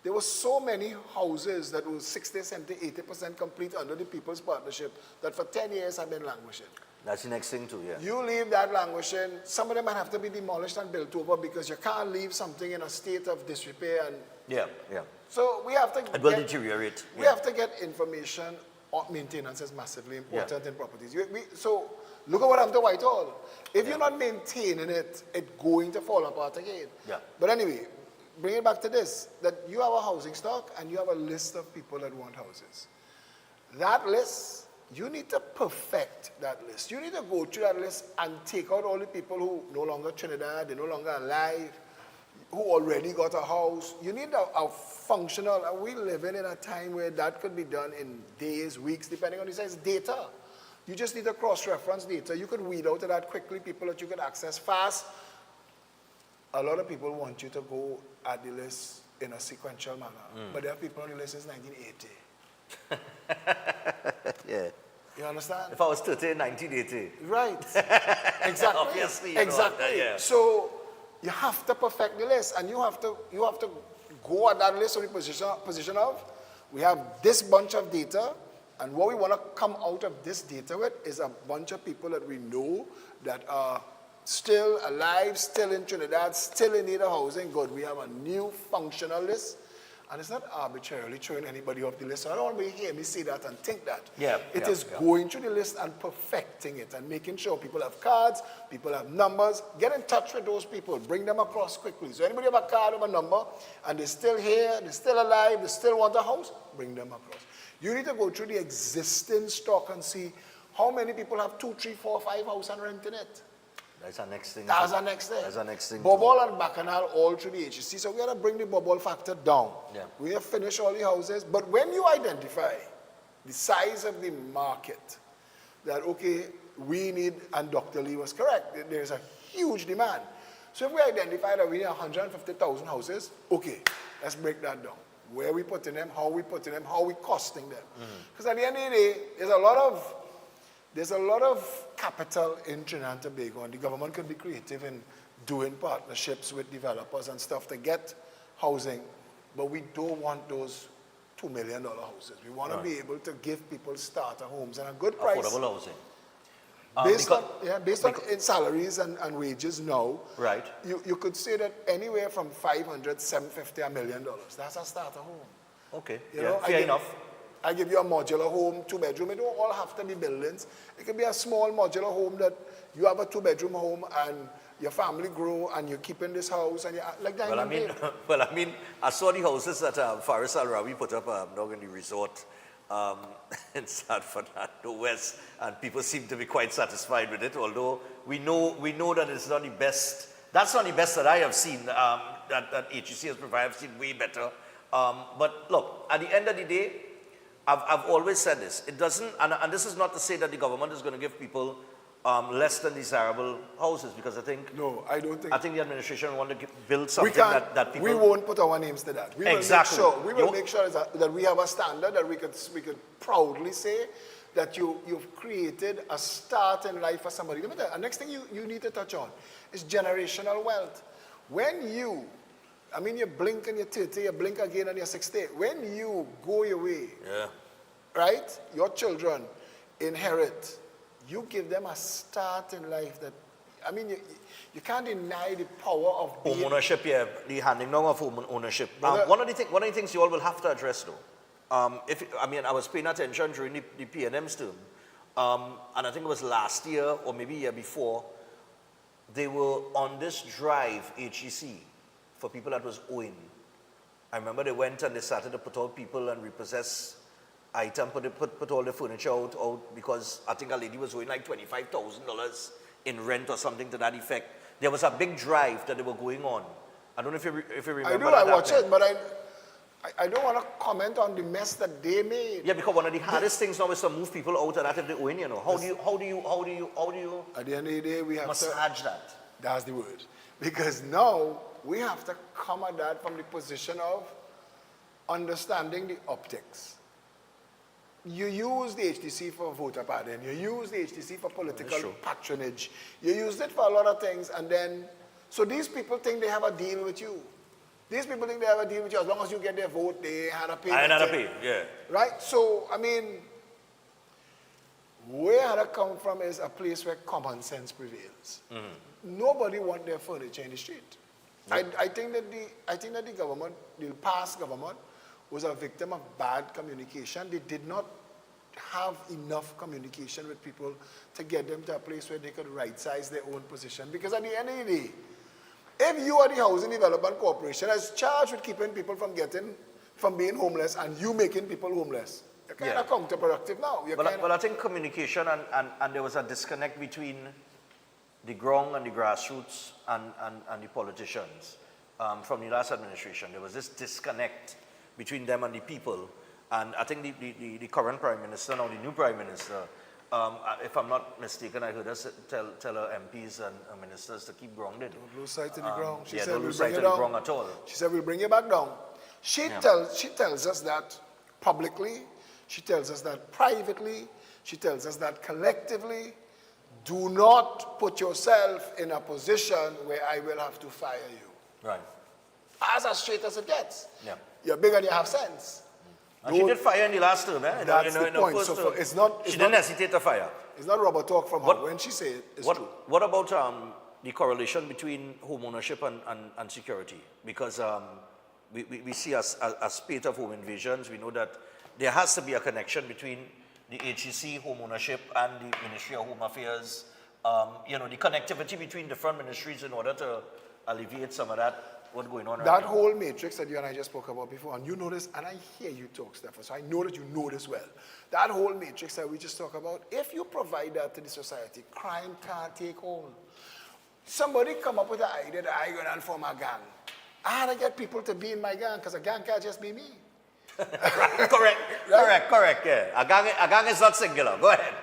S16: There were so many houses that were 60, 70, 80% complete under the People's Partnership that for 10 years have been languishing.
S3: That's the next thing too, yeah.
S16: You leave that languishing, some of them might have to be demolished and built over because you can't leave something in a state of disrepair. And
S3: yeah.
S16: So we have to
S3: it will deteriorate.
S16: We have to get information on maintenance is massively important in properties. So look at what happened to Whitehall. If you're not maintaining it, it's going to fall apart again.
S3: Yeah.
S16: But anyway, bring it back to this, that you have a housing stock and you have a list of people that want houses. That list, you need to perfect that list. You need to go through that list and take out all the people who no longer Trinidad, they're no longer alive, who already got a house. You need a functional, and we're living in a time where that could be done in days, weeks, depending on the size. Data. You just need to cross-reference data. You could weed out of that quickly people that you could access fast. A lot of people want you to go at the list in a sequential manner. But there are people on the list since 1980.
S3: Yeah.
S16: You understand?
S3: If I was 30 in 1980.
S16: Right. Exactly.
S3: Obviously.
S16: Exactly.
S3: Yeah.
S16: So you have to perfect the list, and you have to go at that list from the position of, we have this bunch of data, and what we want to come out of this data with is a bunch of people that we know that are still alive, still in Trinidad, still in need of housing. Good, we have a new functional list. And it's not arbitrarily throwing anybody off the list. So I don't want to hear me say that and think that. It is going through the list and perfecting it and making sure people have cards, people have numbers. Get in touch with those people. Bring them across quickly. So anybody have a card or a number and they're still here, they're still alive, they still want a house, bring them across. You need to go through the existing stock and see how many people have 2, 3, 4, 5 houses and renting it.
S3: That's our next thing.
S16: That's our next thing.
S3: That's our next thing.
S16: Bubble and Bacchanal all through the HSC. So we got to bring the bubble factor down.
S3: Yeah.
S16: We have finished all the houses. But when you identify the size of the market, that, okay, we need, and Dr. Lee was correct, there's a huge demand. So if we identify that we need 150,000 houses, okay, let's break that down. Where we putting them, how we putting them, how we costing them. Because at the end of the day, there's a lot of capital in Trinidad and Tobago, and the government can be creative in doing partnerships with developers and stuff to get housing, but we don't want those $2 million houses. We want to be able to give people starter homes and a good price.
S3: Affordable housing.
S16: Based on salaries and wages now,
S3: right?
S16: You could say that anywhere from $500, $750, $1 million. That's a starter home.
S3: Okay.
S16: You know,
S3: fair enough.
S16: I give you a modular home, 2-bedroom. It don't all have to be buildings. It can be a small modular home that you have a 2-bedroom home and your family grow and you're keeping this house and you're like that.
S3: Well, I mean, I saw the houses that Faris Al Rawi put up down in the resort in Stratford and the West, and people seem to be quite satisfied with it. Although we know that it's not the best. That's not the best that I have seen. That HEC has provided. I've seen way better. But look, at the end of the day, I've always said this. It doesn't, and this is not to say that the government is going to give people less than desirable houses, because I think...
S16: No, I don't think...
S3: I think the administration want to build something that people...
S16: We won't put our names to that. We
S3: Exactly.
S16: We will make sure that we have a standard that we could proudly say that you've created a start in life for somebody. Let me tell you, the next thing you need to touch on is generational wealth. When you blink and you're 30, you blink again and you're 60. When you go your way, right, your children inherit, you give them a start in life that, you can't deny the power of being...
S3: Home ownership, the handing down of home ownership. One of the things you all will have to address, though, I was paying attention during the PNM's term, and I think it was last year or maybe year before, they were on this drive, HEC, for people that was owing. I remember they went and they started to put out people and repossess items, put all the furniture out because I think a lady was owing like $25,000 in rent or something to that effect. There was a big drive that they were going on. I don't know if you remember.
S16: I watch it, but I don't want to comment on the mess that they made.
S3: Yeah, because one of the hardest things now is to move people out of that if they're owing, How do you
S16: at the end of the day, we have
S3: massage that?
S16: That's the word. Because now we have to come at that from the position of understanding the optics. You use the HTC for voter pardon. You use the HTC for political patronage. You use it for a lot of things, and then, so these people think they have a deal with you. These people think they have a deal with you. As long as you get their vote, they had to pay.
S3: I had to pay, yeah.
S16: Right? So, where I come from is a place where common sense prevails. Nobody wants their furniture in the street. Yep. I think that the government, the past government, was a victim of bad communication. They did not have enough communication with people to get them to a place where they could right-size their own position. Because at the end of the day, if you are the Housing Development Corporation that's charged with keeping people from being homeless and you making people homeless, you're kind of counterproductive now.
S3: But I think communication and there was a disconnect between the ground and the grassroots and the politicians from the last administration. There was this disconnect between them and the people. And I think the current Prime Minister, now the new Prime Minister, if I'm not mistaken, I heard us tell our MPs and ministers to keep grounded.
S16: Don't lose sight of the ground.
S3: She said don't lose sight of the ground at all.
S16: She said we'll bring you back down. She tells us that publicly, she tells us that privately, she tells us that collectively. Do not put yourself in a position where I will have to fire you.
S3: Right.
S16: As straight as it gets.
S3: Yeah.
S16: You're big and you have sense.
S3: And she did fire in the last term, eh?
S16: That's the point. So she
S3: didn't hesitate to fire.
S16: It's not rubber talk from her. When she says it's true.
S3: What about the correlation between home ownership and security? Because we see a spate of home invasions. We know that there has to be a connection between the HEC, home ownership, and the Ministry of Home Affairs. The connectivity between different ministries in order to alleviate some of that. What's going on right now?
S16: That whole matrix that you and I just spoke about before, and you know this, and I hear you talk, Stephen, so I know that you know this well. That whole matrix that we just talked about, if you provide that to the society, crime can't take hold. Somebody come up with the idea that I go and form a gang. I had to get people to be in my gang, because a gang can't just be me.
S3: Correct, yeah. A gang is not singular. Go ahead.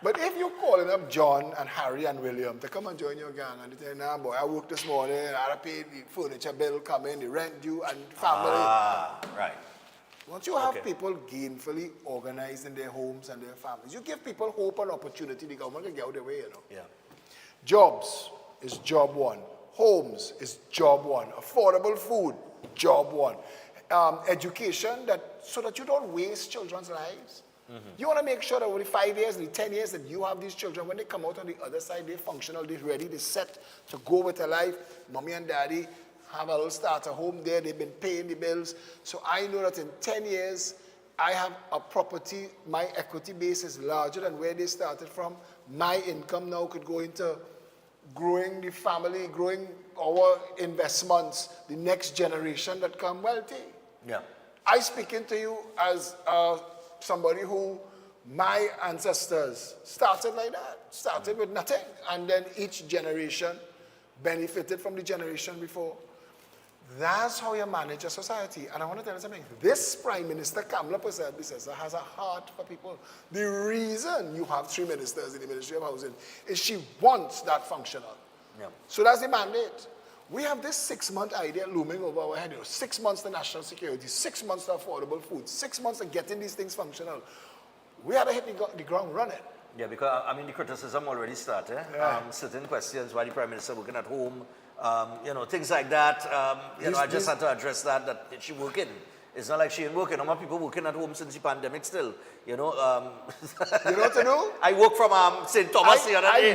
S16: But if you're calling up John and Harry and William to come and join your gang, and they say, nah, boy, I worked this morning, I had to pay the furniture bill, come in, the rent due, and family.
S3: Right.
S16: Once you have people gainfully organized in their homes and their families, you give people hope and opportunity, the government can get out of their way,
S3: Yeah.
S16: Jobs is job one. Homes is job one. Affordable food, job one. Education, so that you don't waste children's lives. You want to make sure that over the 5 years, the 10 years that you have these children, when they come out on the other side, they're functional, they're ready, they're set to go with their life. Mommy and daddy have a little starter home there, they've been paying the bills. So I know that in 10 years, I have a property, my equity base is larger than where they started from. My income now could go into growing the family, growing our investments, the next generation that come wealthy.
S9: Yeah.
S16: I speaking to you as somebody who, my ancestors started like that, started with nothing, and then each generation benefited from the generation before. That's how you manage a society. And I want to tell you something. This Prime Minister, Kamala Persad-Bissessar, has a heart for people. The reason you have 3 ministers in the Ministry of Housing is she wants that functional.
S9: Yeah.
S16: So that's the mandate. We have this 6-month idea looming over our head. 6 months to national security, 6 months to affordable food, 6 months to getting these things functional. We had to hit the ground running.
S9: Yeah, because, I mean, the criticism already started.
S16: Yeah.
S9: Certain questions, why the Prime Minister working at home, things like that. I just had to address that she working. It's not like she ain't working. How many people working at home since the pandemic still? You know
S16: what to do?
S9: I work from St. Thomas the other day.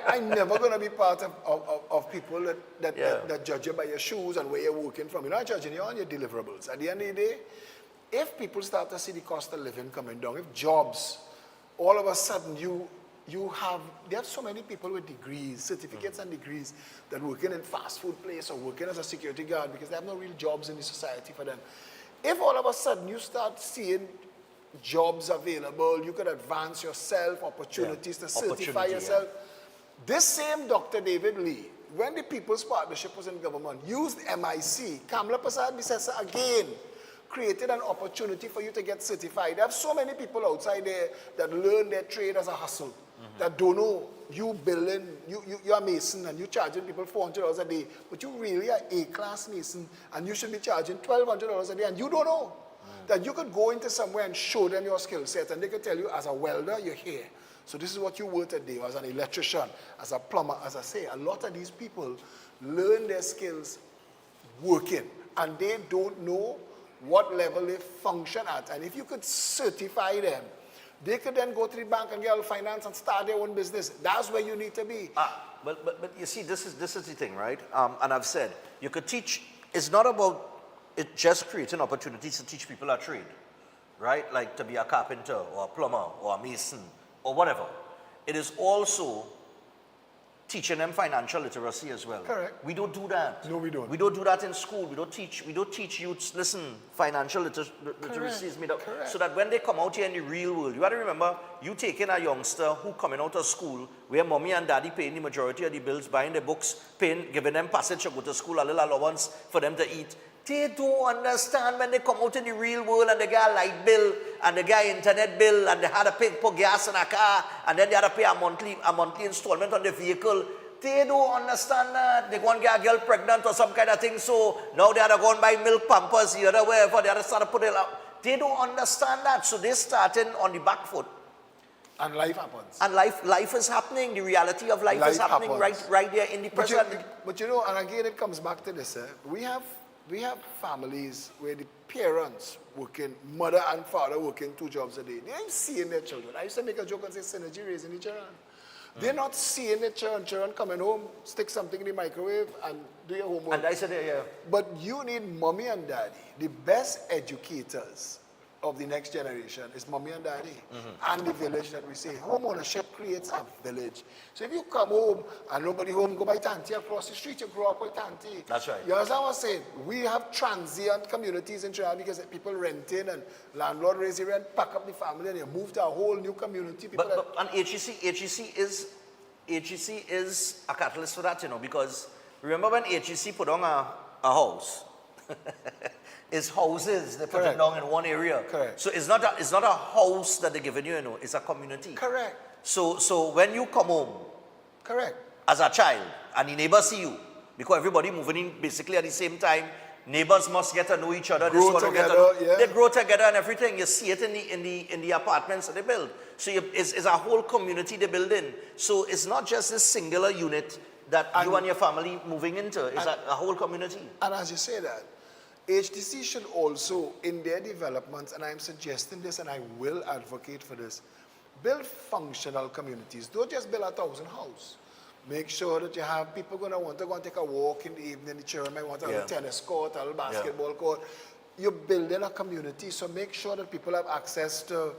S16: I'm never going to be part of people that judge you by your shoes and where you're working from. You're not judging you on your deliverables. At the end of the day, if people start to see the cost of living coming down, if jobs, all of a sudden they have so many people with degrees, certificates and degrees that working in fast food place or working as a security guard because they have no real jobs in the society for them. If all of a sudden you start seeing jobs available, you could advance yourself, opportunities to certify yourself. Yeah. This same Dr. David Lee, when the People's Partnership was in government, used MIC, Kamala Persad-Bissessar again, created an opportunity for you to get certified. There are so many people outside there that learn their trade as a hustle, that don't know you building, you're a mason and you're charging people $400 a day, but you really are A-class mason and you should be charging $1,200 a day and you don't know. That you could go into somewhere and show them your skill set and they could tell you as a welder, you're here. So this is what you were today, as an electrician, as a plumber. As I say, a lot of these people learn their skills working and they don't know what level they function at. And if you could certify them, they could then go to the bank and get finance and start their own business. That's where you need to be.
S9: But you see, this is the thing, right? And I've said, you could teach, it's not about it just creating opportunities to teach people a trade, right? Like to be a carpenter or a plumber or a mason or whatever. It is also teaching them financial literacy as well.
S16: Correct.
S9: We don't do that.
S16: No, we don't.
S9: We don't do that in school. We don't teach youths, listen, financial literacy is made up.
S16: Correct.
S9: So that when they come out here in the real world, you got to remember, you taking a youngster who coming out of school, where mommy and daddy paying the majority of the bills, buying the books, giving them passage to go to school, a little allowance for them to eat. They don't understand when they come out in the real world and they get a light bill and they get an internet bill and they had to pay for gas in a car and then they had to pay a monthly installment on the vehicle. They don't understand that. They go and get a girl pregnant or some kind of thing, so now they had to go and buy milk pampers the other way, they had to start to put it out. They don't understand that, so they're starting on the back foot.
S16: And life happens.
S9: And life is happening. The reality of life is happening right there in the present.
S16: But you know, and again it comes back to this. We have families where the parents working, mother and father working 2 jobs a day. They ain't seeing their children. I used to make a joke and say synergy raising the children. They're not seeing the children coming home, stick something in the microwave and do your homework.
S9: And I said, yeah.
S16: But you need mommy and daddy. The best educators of the next generation is mommy and daddy and the village that we say. Home ownership creates a village. So if you come home and nobody home, go by Tanti across the street, you grow up with Tanti.
S9: That's right.
S16: You understand what I'm saying? We have transient communities in Trinidad because people renting and landlord raise the rent, pack up the family and you move to a whole new community.
S9: And HEC is a catalyst for that, because remember when HEC put on a house, it's houses they put it down in one area.
S16: Correct.
S9: So it's not a house that they're giving you, it's a community.
S16: Correct.
S9: So when you come home,
S16: correct,
S9: as a child, and the neighbors see you, because everybody moving in basically at the same time, neighbors must get to know each other. They grow together and everything. You see it in the apartments that they build. So it's a whole community they build in. So it's not just this singular unit that you and your family moving into. It's a whole community.
S16: And as you say that, HTC should also, in their developments, and I'm suggesting this and I will advocate for this, build functional communities. Don't just build 1,000 houses. Make sure that you have people going to want to go and take a walk in the evening. The children might want a little tennis court, a little basketball court. You're building a community, so make sure that people have access to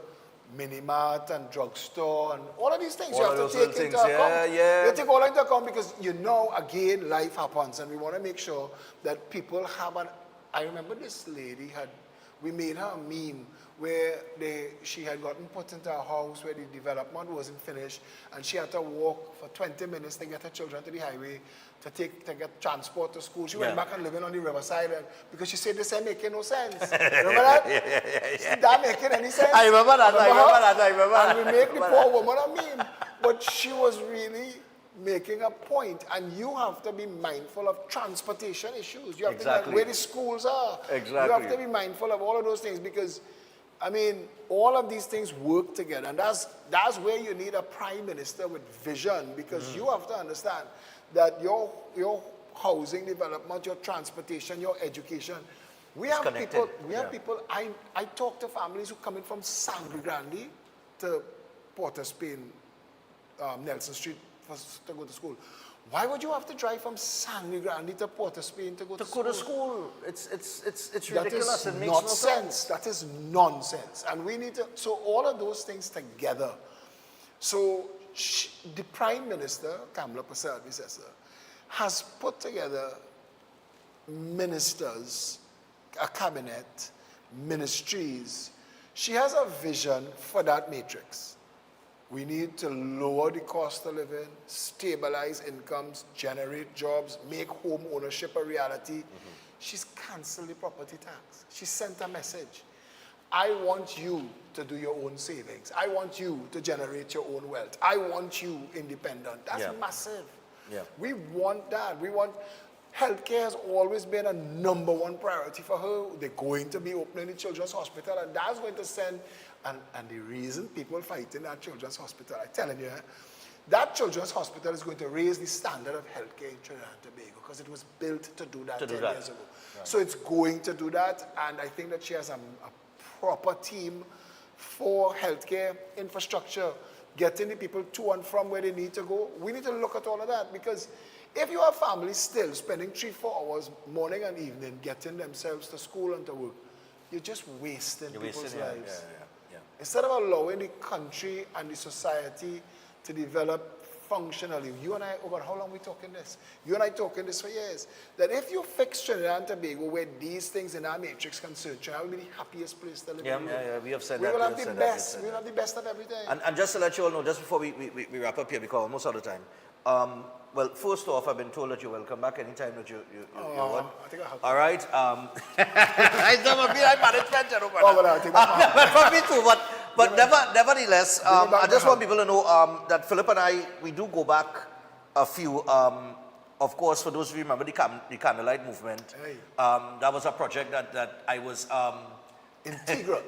S16: mini-mart and drugstore and all of these things
S9: All
S16: you
S9: of
S16: have to
S9: those
S16: take
S9: little
S16: into
S9: things,
S16: account.
S9: yeah.
S16: You take all into account because again, life happens and we want to make sure that people have I remember this lady we made her a meme where she had gotten put into a house where the development wasn't finished and she had to walk for 20 minutes to get her children to the highway to get transport to school. She went back and living on the riverside because she said this ain't making no sense. Remember that?
S9: yeah.
S16: That making any sense?
S9: I remember that.
S16: And we make the poor woman a meme. But she was really making a point, and you have to be mindful of transportation issues. You have to be mindful where the schools are.
S9: Exactly.
S16: You have to be mindful of all of those things because, I mean, all of these things work together, and that's where you need a prime minister with vision because you have to understand that your housing development, your transportation, your education. We have people. I talk to families who come in from Sangre Grande to Port of Spain, Nelson Street to go to school. Why would you have to drive from Sangre Grande to Port of Spain to go to school?
S9: It's ridiculous.
S16: That is
S9: it makes no sense.
S16: That is nonsense. And we need to, so all of those things together. So the Prime Minister, Kamala Prasad Visesa, has put together ministers, a cabinet, ministries. She has a vision for that matrix. We need to lower the cost of living, stabilize incomes, generate jobs, make home ownership a reality. She's canceled the property tax. She sent a message. I want you to do your own savings. I want you to generate your own wealth. I want you independent. That's massive.
S9: Yeah.
S16: We want that. We want healthcare has always been a number one priority for her. They're going to be opening the children's hospital, and that's going to send. And the reason people fighting that children's hospital, I'm telling you, that children's hospital is going to raise the standard of healthcare in Trinidad and Tobago because it was built to do that 10 years ago. Right. So it's going to do that, and I think that she has a proper team for healthcare infrastructure, getting the people to and from where they need to go. We need to look at all of that because if you have families still spending 3-4 hours morning and evening getting themselves to school and to work, you're just wasting people's lives. Instead of allowing the country and the society to develop functionally, you and I, over how long are we talking this? You and I talking this for years. That if you fix Trinidad and Tobago where these things in our matrix concern, Trinidad will be the happiest place to live in.
S9: We have said
S16: we
S9: that.
S16: Will have the best. We will have the best of everything.
S9: And just to let you all know, just before we wrap up here, because almost out of time. Well, first off, I've been told that you're welcome back anytime that you want.
S16: I think I have to.
S9: All right. I never feel like management, you know.
S16: But I think
S9: but for me too. But nevertheless, I just want people to know that Philip and I, we do go back a few. Of course, for those of you who remember the Candlelight Movement, that was a project that I was.
S16: Integral.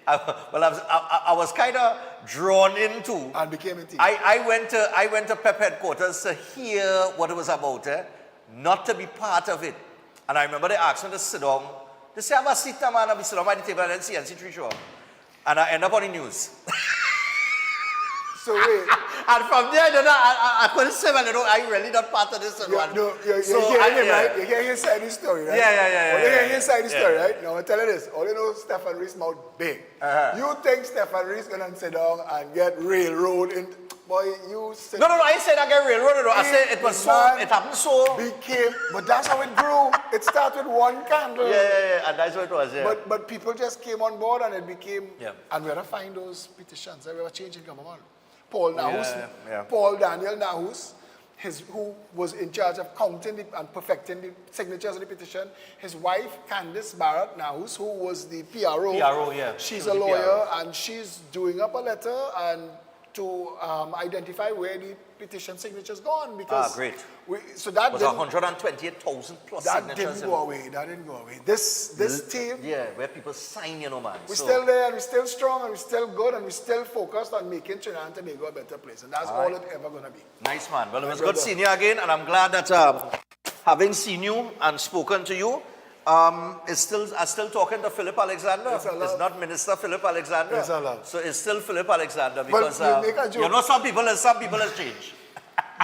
S9: I was kind of drawn into.
S16: And became integral.
S9: I went to PEP headquarters to hear what it was about, not to be part of it. And I remember they asked me to sit down. They said, "Have a seat, man." I sit down by the table and then see NC3 show. And I end up on the news.
S16: So wait.
S9: And from there, I couldn't say, well, I'm really not part of this.
S16: You're hearing him, right? You're hearing inside the story, right?
S9: Yeah.
S16: You're hearing inside the story, right? Now, I'm telling you this. All you know, Stephen Rees mouth big. You think Stephen Rees going to sit down and get railroad in... Boy, you said...
S9: No, I said I get railroaded. I said it was so... It happened so...
S16: But that's how it grew. It started with one candle.
S9: Yeah. And that's what it was, yeah.
S16: But people just came on board and it became...
S9: Yeah.
S16: And we had to find those petitions. We were changing government. Paul Nahus, Paul Daniel Nahus, who was in charge of counting and perfecting the signatures of the petition. His wife, Candice Barrett Nahus, who was the PRO. She's a lawyer, and she's doing up a letter and to identify where the petition signatures gone. Because
S9: great.
S16: So that
S9: was 128,000 plus
S16: that
S9: signatures.
S16: That didn't go away. This team...
S9: Yeah, where people sign, man.
S16: We're still there, and we're still strong, and we're still good, and we're still focused on making Trinidad and Tobago a better place. And that's all it's ever going to be.
S9: Nice, man. Well, it was good seeing you again, and I'm glad that having seen you and spoken to you, I'm still talking to Philip Alexander. It's not Minister Philip Alexander. So it's still Philip Alexander because some people has changed.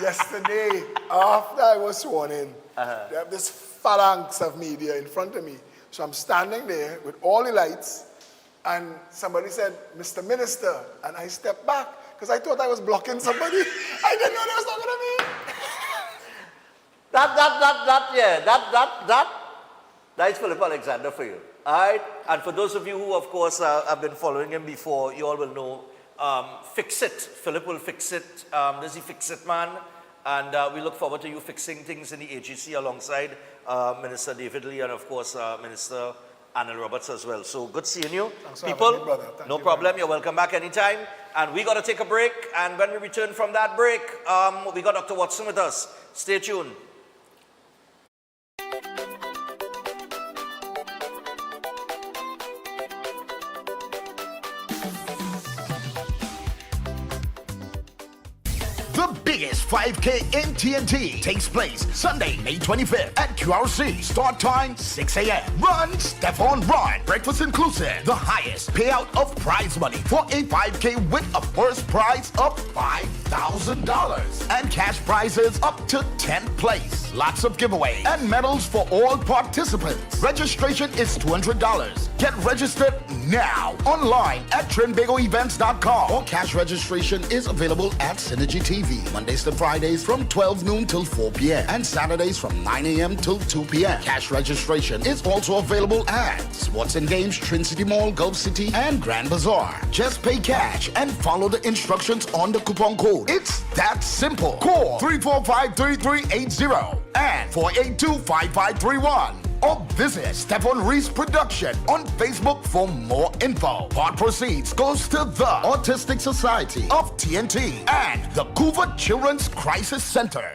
S16: Yesterday, after I was sworn in, they have this phalanx of media in front of me. So I'm standing there with all the lights, And somebody said, Mr. Minister, and I stepped back because I thought I was blocking somebody. I didn't know that was talking to me.
S3: That's Philip Alexander for you. All right? And for those of you who, of course, have been following him before, you all will know, fix it. Philip will fix it. There's the Fix It man. And we look forward to you fixing things in the AGC alongside Minister David Lee and, of course, Minister Anil Roberts as well. So good seeing you.
S16: Thanks for
S3: people.
S16: having me, brother. Thank
S3: No
S16: you
S3: problem.
S16: very much.
S3: You're welcome back anytime. And we got to take a break. And when we return from that break, we got Dr. Watson with us. Stay tuned.
S2: The biggest 5K in TNT takes place Sunday, May 25th at QRC. Start time 6 a.m. Run, Stefan, run. Breakfast inclusive. The highest payout of prize money for a 5K with a first prize of $5,000 and cash prizes up to 10th place. Lots of giveaways and medals for all participants. Registration is $200. Get registered now online at trinbagoevents.com or cash registration is available at Synergy TV Mondays to Fridays from 12 noon till 4 p.m. and Saturdays from 9 a.m. till 2 p.m. Cash registration is also available at Sports and Games, Trin City Mall, Gulf City, and Grand Bazaar. Just pay cash and follow the instructions on the coupon code. It's that simple. Call 345-3380 and 482-5531. Or visit Stefan Reese Production on Facebook for more info. Part proceeds goes to the Autistic Society of TNT and the Coover Children's Crisis Center.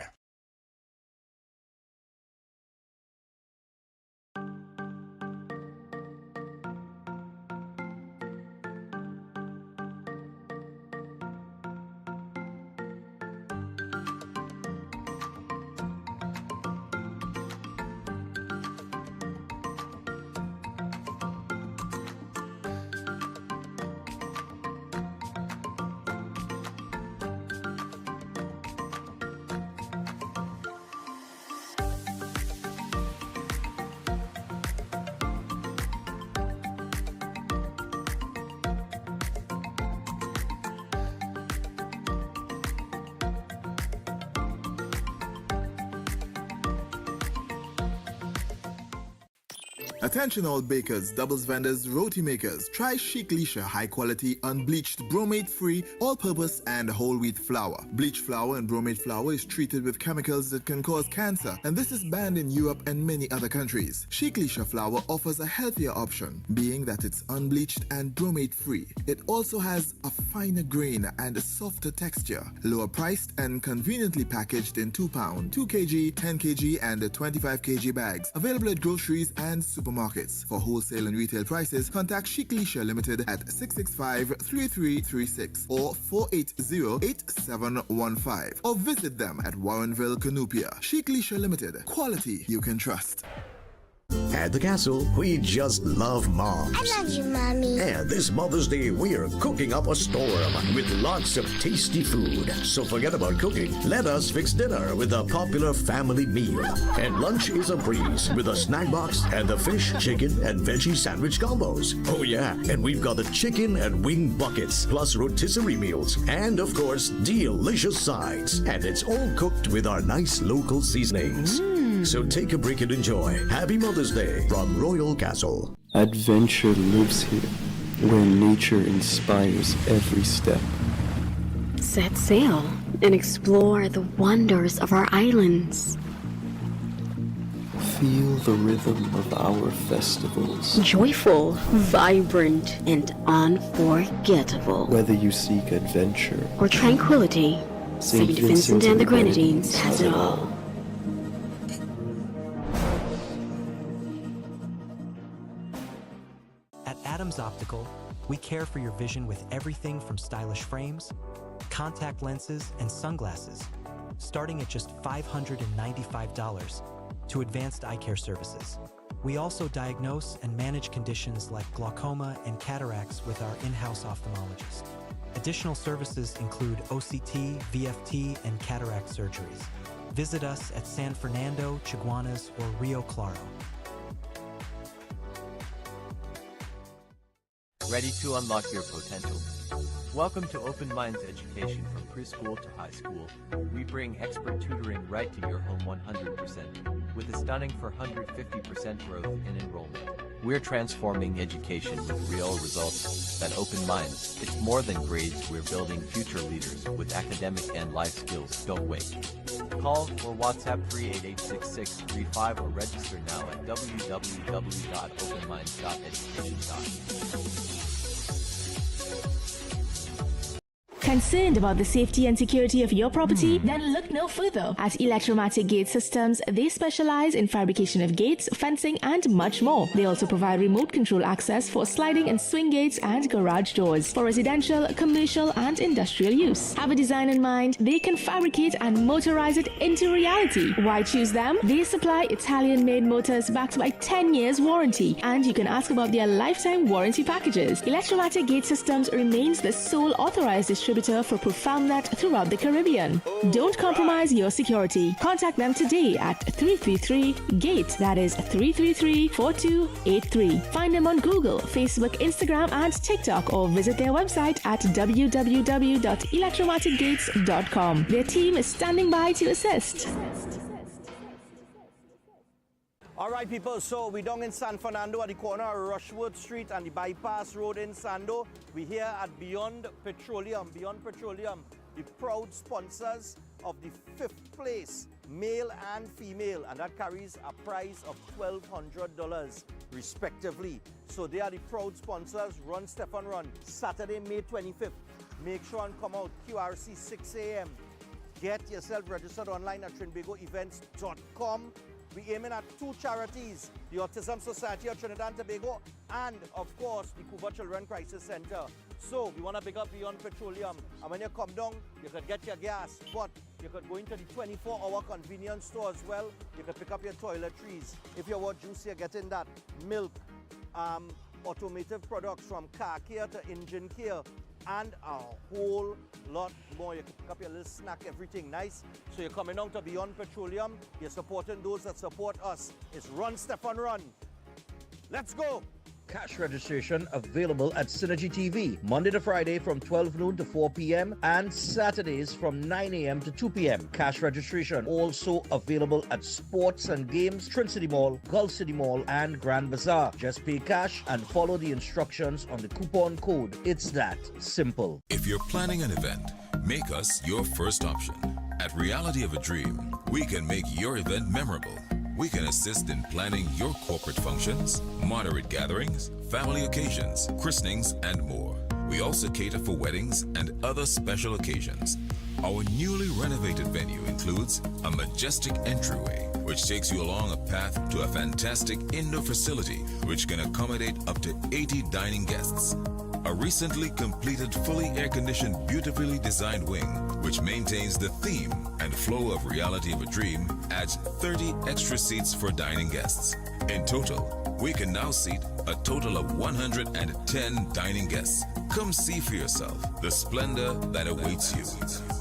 S17: Attention all bakers, doubles vendors, roti makers. Try Chic Lisha high quality, unbleached, bromate free, all purpose and whole wheat flour. Bleached flour and bromate flour is treated with chemicals that can cause cancer, and this is banned in Europe and many other countries. Chic Lisha flour offers a healthier option, being that it's unbleached and bromate free. It also has a finer grain and a softer texture, lower priced and conveniently packaged in 2 pound, 2 kg, 10 kg and 25 kg bags. Available at groceries and supermarkets. For wholesale and retail prices, contact Chic Lisha Limited at 665-3336 or 480-8715 or visit them at Warrenville, Canoopia. Chic Lisha Limited. Quality you can trust.
S11: At the castle, we just love moms.
S18: I love you, Mommy.
S11: And this Mother's Day, we are cooking up a storm with lots of tasty food. So forget about cooking. Let us fix dinner with a popular family meal. And lunch is a breeze with a snack box and the fish, chicken, and veggie sandwich combos. Oh yeah, and we've got the chicken and wing buckets, plus rotisserie meals, and of course, delicious sides. And it's all cooked with our nice local seasonings. So take a break and enjoy. Happy Mother's Day from Royal Castle.
S26: Adventure lives here, where nature inspires every step.
S27: Set sail and explore the wonders of our islands.
S26: Feel the rhythm of our festivals.
S27: Joyful, vibrant, and unforgettable.
S26: Whether you seek adventure
S27: or tranquility, St. Vincent and the Grenadines has it all.
S14: At Adams Optical, we care for your vision with everything from stylish frames, contact lenses, and sunglasses, starting at just $595, to advanced eye care services. We also diagnose and manage conditions like glaucoma and cataracts with our in-house ophthalmologist. Additional services include OCT, VFT, and cataract surgeries. Visit us at San Fernando, Chaguanas, or Rio Claro.
S4: Ready to unlock your potential? Welcome to Open Minds Education from preschool to high school. We bring expert tutoring right to your home 100%, with a stunning 450% growth in enrollment. We're transforming education with real results. At Open Minds, it's more than grades, we're building future leaders with academic and life skills. Don't wait. Call or WhatsApp 388-6635 or register now at www.openminds.education.com.
S18: Concerned about the safety and security of your property? Then look no further. At Electromatic Gate Systems, they specialize in fabrication of gates, fencing, and much more. They also provide remote control access for sliding and swing gates and garage doors for residential, commercial, and industrial use. Have a design in mind? They can fabricate and motorize it into reality. Why choose them? They supply Italian-made motors backed by 10 years warranty, and you can ask about their lifetime warranty packages. Electromatic Gate Systems remains the sole authorized distributor for ProfoundNet throughout the Caribbean. Don't compromise your security. Contact them today at 333-GATE. That is 333-4283. Find them on Google, Facebook, Instagram, and TikTok, or visit their website at www.electromaticgates.com. Their team is standing by to assist.
S9: All right, people, so we're down in San Fernando at the corner of Rushworth Street and the bypass road in Sando. We're here at Beyond Petroleum. Beyond Petroleum, the proud sponsors of the 5th place, male and female, and that carries a prize of $1,200 respectively. So they are the proud sponsors. Run Stefan Run, Saturday, May 25th. Make sure and come out, QRC 6 a.m. Get yourself registered online at trinbagoevents.com. We're aiming at 2 charities, the Autism Society of Trinidad and Tobago and, of course, the Cuba Children Crisis Center. So we want to pick up Beyond Petroleum. And when you come down, you could get your gas, but you could go into the 24-hour convenience store as well. You could pick up your toiletries. If you want juice, you're getting that. Milk, automotive products from car care to engine care, and a whole lot more. You can pick up your little snack, everything nice. So you're coming down to Beyond Petroleum. You're supporting those that support us. It's Run Stefan Run. Let's go.
S19: Cash registration available at Synergy TV, Monday to Friday from 12 noon to 4 p.m. and Saturdays from 9 a.m. to 2 p.m. Cash registration also available at Sports and Games, Trin City Mall, Gulf City Mall, and Grand Bazaar. Just pay cash and follow the instructions on the coupon code. It's that simple.
S20: If you're planning an event, make us your first option. At Reality of a Dream, we can make your event memorable. We can assist in planning your corporate functions, moderate gatherings, family occasions, christenings, and more. We also cater for weddings and other special occasions. Our newly renovated venue includes a majestic entryway, which takes you along a path to a fantastic indoor facility, which can accommodate up to 80 dining guests. A recently completed, fully air-conditioned, beautifully designed wing, which maintains the theme and flow of Reality of a Dream, adds 30 extra seats for dining guests. In total, we can now seat a total of 110 dining guests. Come see for yourself the splendor that awaits you.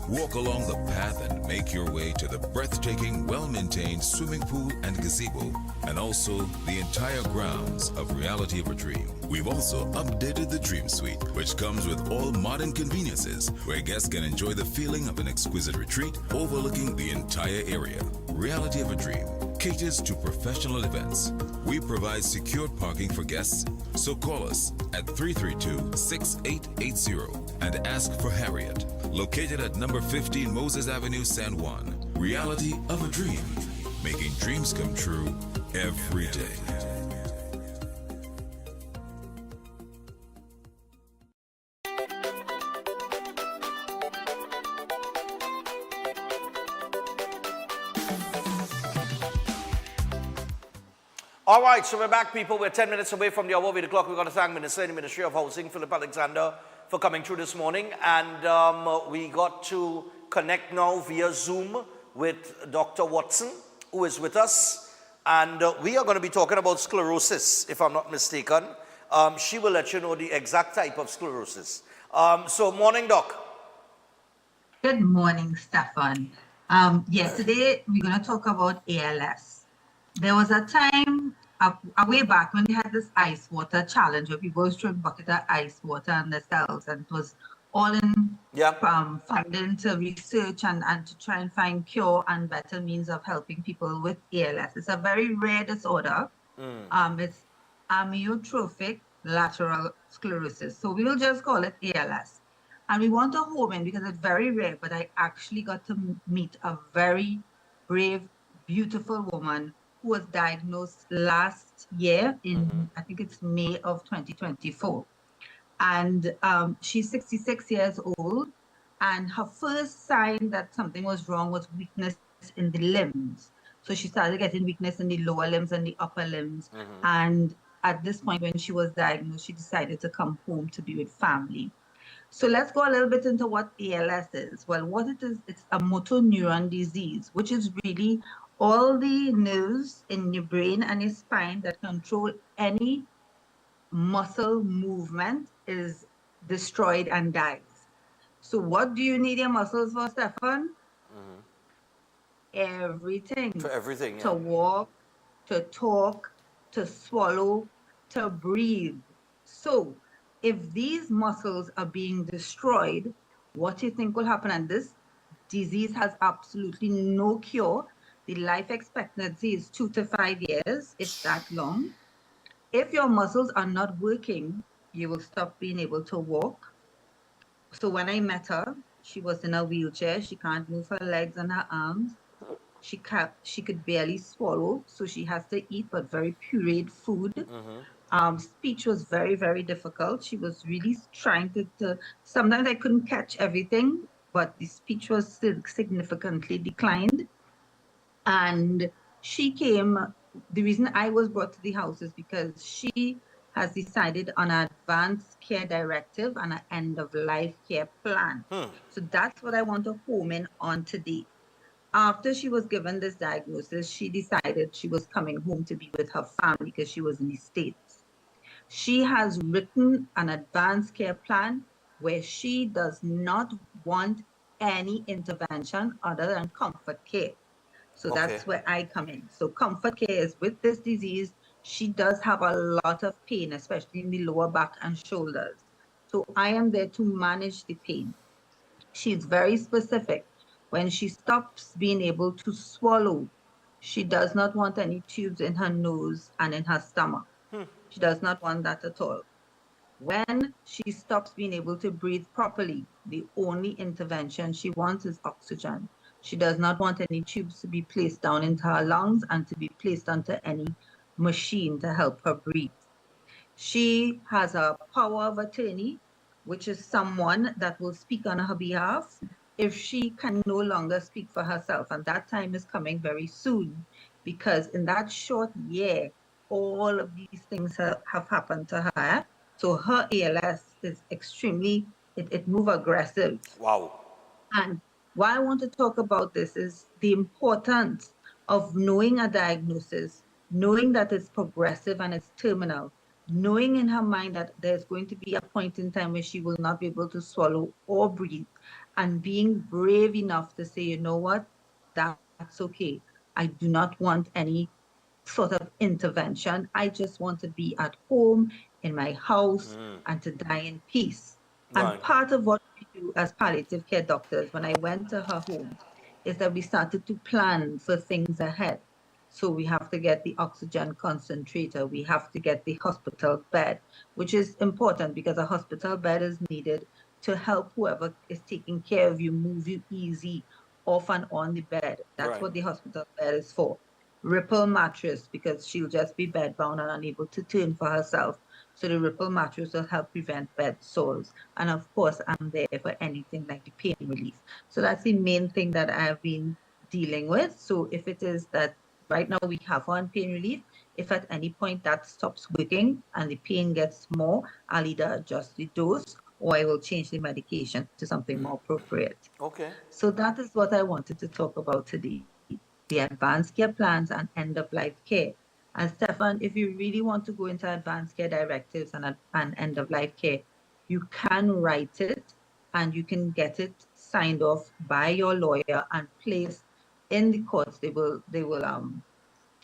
S20: Walk along the path and make your way to the breathtaking, well-maintained swimming pool and gazebo, and also the entire grounds of Reality of a Dream. We've also updated the Dream Suite, which comes with all modern conveniences, where guests can enjoy the feeling of an exquisite retreat overlooking the entire area. Reality of a Dream caters to professional events. We provide secured parking for guests, so call us at 332-6880 and ask for Harriet, located at number 15 Moses Avenue, San Juan. Reality of a Dream, making dreams come true every day.
S9: All right, so we're back, people. We're 10 minutes away from the hour of 8 o'clock. We've got to thank Minister in the Ministry of Housing, Philip Alexander, for coming through this morning. And we got to connect now via Zoom with Dr. Watson, who is with us. And we are going to be talking about sclerosis, if I'm not mistaken. She will let you know the exact type of sclerosis. So, morning, Doc.
S21: Good morning, Stefan. Yes, today we're going to talk about ALS. There was a time a way back when they had this ice water challenge where people was throwing bucket of ice water on themselves, and it was all in funding to research and to try and find cure and better means of helping people with ALS. It's a very rare disorder. It's amyotrophic lateral sclerosis. So we will just call it ALS. And we want to home in because it's very rare, but I actually got to meet a very brave, beautiful woman who was diagnosed last year in, I think it's May of 2024. And she's 66 years old, and her first sign that something was wrong was weakness in the limbs. So she started getting weakness in the lower limbs and the upper limbs. And at this point, when she was diagnosed, she decided to come home to be with family. So let's go a little bit into what ALS is. Well, what it is, it's a motor neuron disease, which is really all the nerves in your brain and your spine that control any muscle movement is destroyed and dies. So what do you need your muscles for, Stefan? Everything.
S3: For everything,
S21: To walk, to talk, to swallow, to breathe. So if these muscles are being destroyed, what do you think will happen? And this disease has absolutely no cure. The life expectancy is 2 to 5 years. It's that long. If your muscles are not working, you will stop being able to walk. So when I met her, she was in a wheelchair. She can't move her legs and her arms. She could barely swallow, so she has to eat but very pureed food. Speech was very, very difficult. She was really trying to sometimes I couldn't catch everything, but the speech was still significantly declined. And she came, the reason I was brought to the house is because she has decided on an advanced care directive and an end-of-life care plan. So that's what I want to home in on today. After she was given this diagnosis, she decided she was coming home to be with her family because she was in the States. She has written an advanced care plan where she does not want any intervention other than comfort care. So that's where I come in. So comfort care is with this disease. She does have a lot of pain, especially in the lower back and shoulders. So I am there to manage the pain. She's very specific. When she stops being able to swallow, she does not want any tubes in her nose and in her stomach. She does not want that at all. When she stops being able to breathe properly, the only intervention she wants is oxygen. She does not want any tubes to be placed down into her lungs and to be placed onto any machine to help her breathe. She has a power of attorney, which is someone that will speak on her behalf if she can no longer speak for herself. And that time is coming very soon, because in that short year, all of these things have happened to her. So her ALS is extremely, it moves aggressive.
S3: Wow.
S21: And why I want to talk about this is the importance of knowing a diagnosis, knowing that it's progressive and it's terminal, knowing in her mind that there's going to be a point in time where she will not be able to swallow or breathe, and being brave enough to say, you know what, that's okay. I do not want any sort of intervention. I just want to be at home in my house and to die in peace. And part of what we do as palliative care doctors, when I went to her home, is that we started to plan for things ahead. So we have to get the oxygen concentrator, we have to get the hospital bed, which is important because a hospital bed is needed to help whoever is taking care of you, move you easy off and on the bed. That's what the hospital bed is for. Ripple mattress, because she'll just be bedbound and unable to turn for herself. So the Ripple mattress will help prevent bed sores. And of course, I'm there for anything like the pain relief. So that's the main thing that I have been dealing with. So if it is that right now we have on pain relief, if at any point that stops working and the pain gets more, I'll either adjust the dose or I will change the medication to something more appropriate.
S3: Okay.
S21: So that is what I wanted to talk about today, the advanced care plans and end-of-life care. And Stefan, if you really want to go into advanced care directives and end-of-life care, you can write it and you can get it signed off by your lawyer and placed in the courts. They will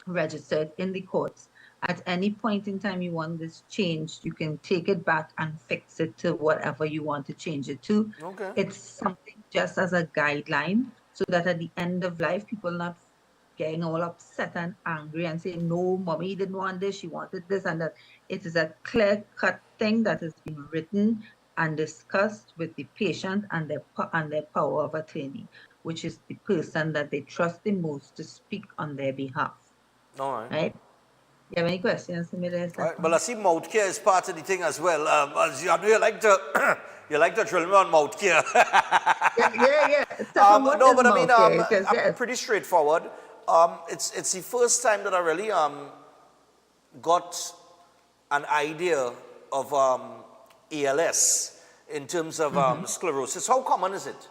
S21: register it in the courts. At any point in time you want this changed, you can take it back and fix it to whatever you want to change it to.
S3: Okay.
S21: It's something just as a guideline, so that at the end of life, people not getting all upset and angry and saying, no, mommy didn't want this, she wanted this, and that. It is a clear-cut thing that has been written and discussed with the patient and their power of attorney, which is the person that they trust the most to speak on their behalf.
S3: All right.
S21: Right? You have any questions for me there?
S3: All right. Well, I see mouth care is part of the thing as well. As you like to you like to drill me on mouth care.
S21: yeah.
S3: No, but I mean, pretty straightforward. It's the first time that I really got an idea of ALS in terms of sclerosis. How common is it?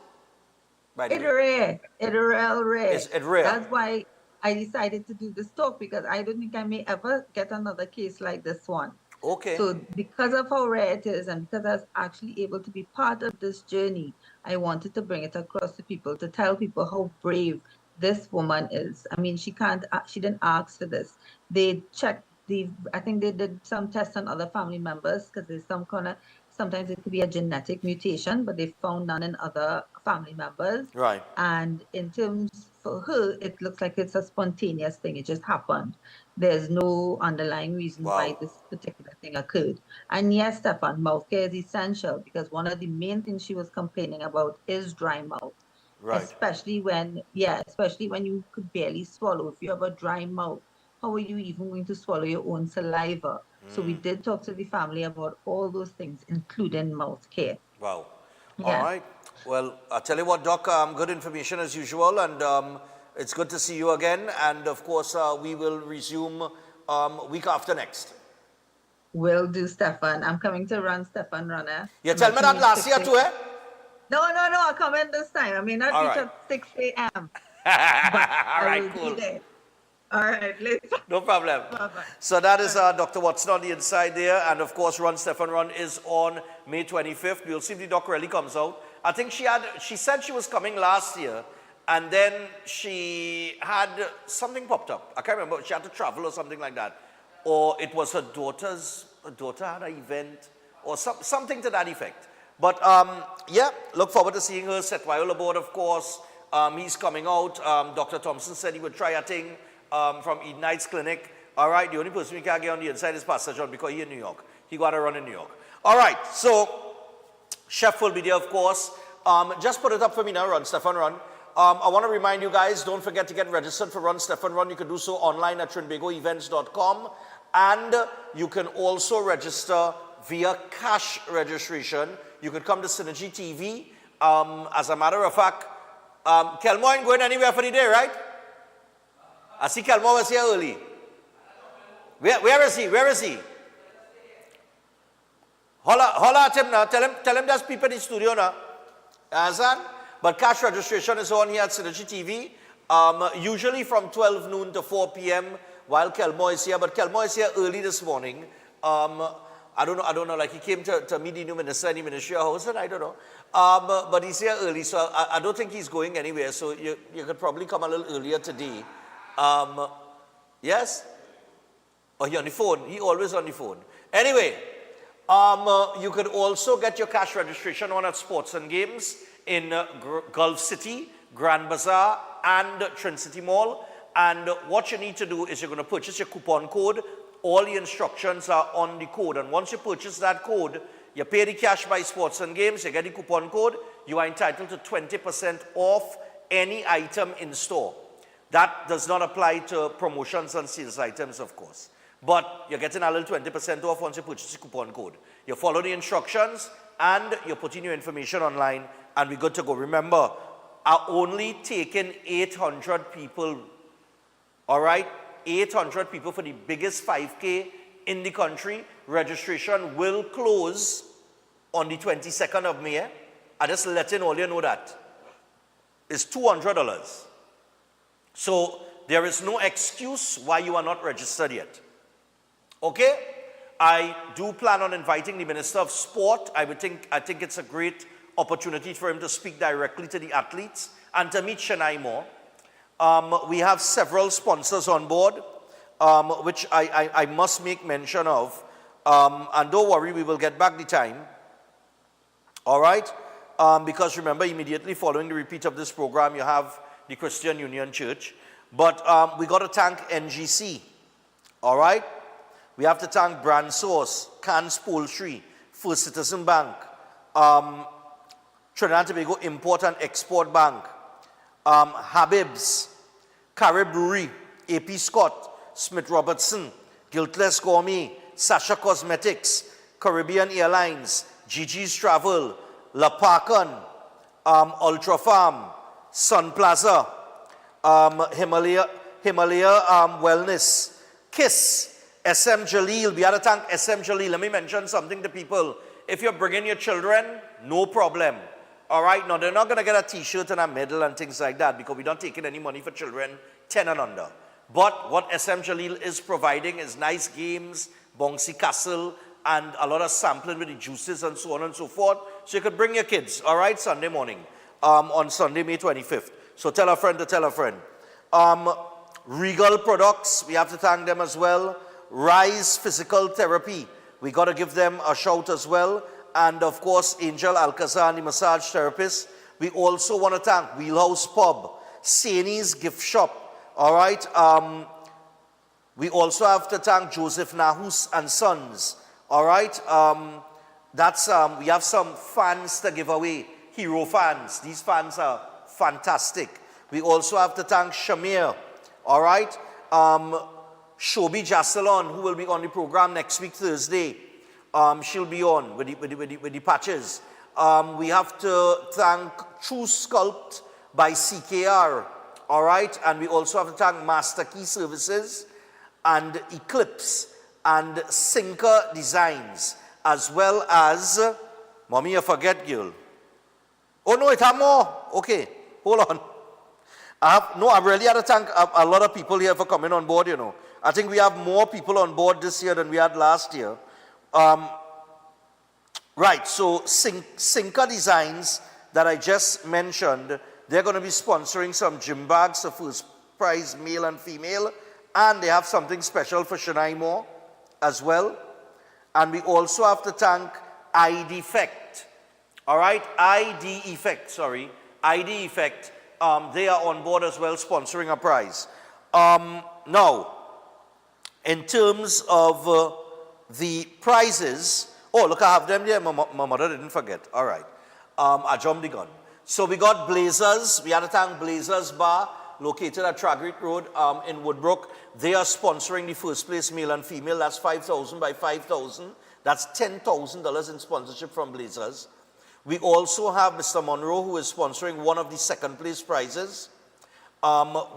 S21: It's rare. It's real rare.
S3: It's rare.
S21: That's why I decided to do this talk, because I don't think I may ever get another case like this one.
S3: Okay.
S21: So because of how rare it is, and because I was actually able to be part of this journey, I wanted to bring it across to people, to tell people how brave this woman is. I mean, she didn't ask for this. They checked I think they did some tests on other family members, because there's sometimes it could be a genetic mutation, but they found none in other family members.
S3: Right.
S21: And in terms for her, it looks like it's a spontaneous thing. It just happened. There's no underlying reason why this particular thing occurred. And yes, Stefan, mouth care is essential, because one of the main things she was complaining about is dry mouth.
S3: Right.
S21: Especially when you could barely swallow. If you have a dry mouth, how are you even going to swallow your own saliva? So we did talk to the family about all those things, including mouth care.
S3: Wow.
S21: Yeah.
S3: All right. Well, I'll tell you what, Doc, good information as usual, and it's good to see you again. And of course, we will resume week after next.
S21: Will do, Stefan. I'm coming to run Stefan Runner.
S3: You tell me that last year too, eh?
S21: No, I'll come in this time. I may not
S3: All
S21: reach
S3: right.
S21: at 6 a.m.
S3: All right, cool.
S21: All right, later.
S3: No problem.
S21: Bye-bye.
S3: So that is Dr. Watson on the inside there. And of course, Run Stefan Run is on May 25th. We'll see if the doc really comes out. I think she said she was coming last year, and then she had something popped up. I can't remember. She had to travel or something like that. Or it was her daughter had an event, or something to that effect. But yeah, look forward to seeing her. Seth Weil aboard, of course. He's coming out. Dr. Thompson said he would try a thing from Eden Heights Clinic. All right, the only person we can't get on the inside is Pastor John, because he's in New York. He got to run in New York. All right, so Chef will be there, of course. Just put it up for me now, Run Stefan Run. I want to remind you guys, don't forget to get registered for Run Stefan Run. You can do so online at trinbagoevents.com. And you can also register via cash registration. You could come to Synergy TV. As a matter of fact, Kelmo ain't going anywhere for the day, right? I see Kelmo was here early. Where is he? Where is he? Holla at him now. Tell him there's people in the studio now. Understand? But cash registration is on here at Synergy TV. Usually from 12 noon to 4 p.m. while Kelmo is here. But Kelmo is here early this morning. I don't know, like he came to meet the new minister in the Ministry of Housing, I don't know. But he's here early, so I don't think he's going anywhere. So you could probably come a little earlier today. Yes? Oh, he's on the phone. He always on the phone. Anyway, you could also get your cash registration on at Sports and Games in Gulf City, Grand Bazaar, and Trin City Mall. And what you need to do is you're going to purchase your coupon code. All the instructions are on the code. And once you purchase that code, you pay the cash by Sports and Games, you get the coupon code, you are entitled to 20% off any item in store. That does not apply to promotions and sales items, of course. But you're getting a little 20% off once you purchase the coupon code. You follow the instructions and you're putting your information online and we're good to go. Remember, are only taking 800 people, all right? 800 people for the biggest 5K in the country. Registration will close on the 22nd of May. I just letting all you know that. It's $200. So there is no excuse why you are not registered yet. Okay? I do plan on inviting the Minister of Sport. I think it's a great opportunity for him to speak directly to the athletes and to meet Chennai more. We have several sponsors on board. which I must make mention of. And don't worry, we will get back the time. All right? Because remember, immediately following the repeat of this program, you have the Christian Union Church. But we got to thank NGC. All right? We have to thank Brand Source, Cannes Poultry, First Citizen Bank, Trinidad and Tobago Import and Export Bank, Habib's, Carib Brewery, AP Scott, Smith Robertson, Guiltless Gourmet, Sasha Cosmetics, Caribbean Airlines, Gigi's Travel, La Parkan, Ultra Farm, Sun Plaza, Himalaya Wellness, KISS, SM Jalil. We had to thank SM Jalil. Let me mention something to people. If you're bringing your children, no problem. All right? Now, they're not going to get a T-shirt and a medal and things like that because we don't take in any money for children 10 and under. But what SM Jalil is providing is nice games, bouncy castle, and a lot of sampling with the juices and so on and so forth. So you could bring your kids, all right, Sunday morning, on Sunday, May 25th. So tell a friend to tell a friend. Regal Products, we have to thank them as well. Rise Physical Therapy, we got to give them a shout as well. And of course, Angel Alcazar, the massage therapist. We also want to thank Wheelhouse Pub, Sani's Gift Shop, all right. We also have to thank Joseph Nahus and Sons, all right. We have some fans to give away, Hero fans. These fans are fantastic. We also have to thank Shamir, all right. Shobi Jasalon, who will be on the program next week, Thursday. She'll be on with the patches. We have to thank True Sculpt by CKR, all right? And we also have to thank Master Key Services and Eclipse and Sinker Designs, as well as, Mommy, you forget, girl. Oh, no, it have more. Okay, hold on. I really had to thank a lot of people here for coming on board, you know. I think we have more people on board this year than we had last year. Right, so Sinker Designs that I just mentioned, they're going to be sponsoring some gym bags for first prize male and female, and they have something special for Shania Moore as well. And we also have to thank ID Effect. All right, ID Effect. They are on board as well, sponsoring a prize. Now, in terms of the prizes, oh, look, I have them there. My mother didn't forget. All right. I jumped the gun. So we got Blazers. We had to thank Blazers Bar, located at Tragrete Road in Woodbrook. They are sponsoring the first place male and female. That's 5,000 by 5,000. That's $10,000 in sponsorship from Blazers. We also have Mr. Monroe, who is sponsoring one of the second place prizes.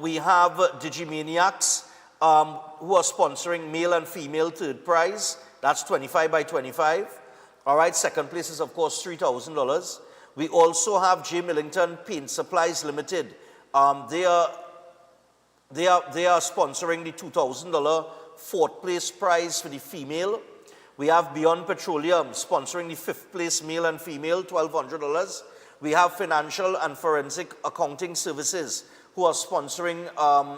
S3: We have Digimaniacs, who are sponsoring male and female third prize. That's 25 by 25. All right, second place is, of course, $3,000. We also have J. Millington Paint Supplies Limited. They are sponsoring the $2,000 fourth place prize for the female. We have Beyond Petroleum sponsoring the fifth place male and female, $1,200. We have Financial and Forensic Accounting Services, who are sponsoring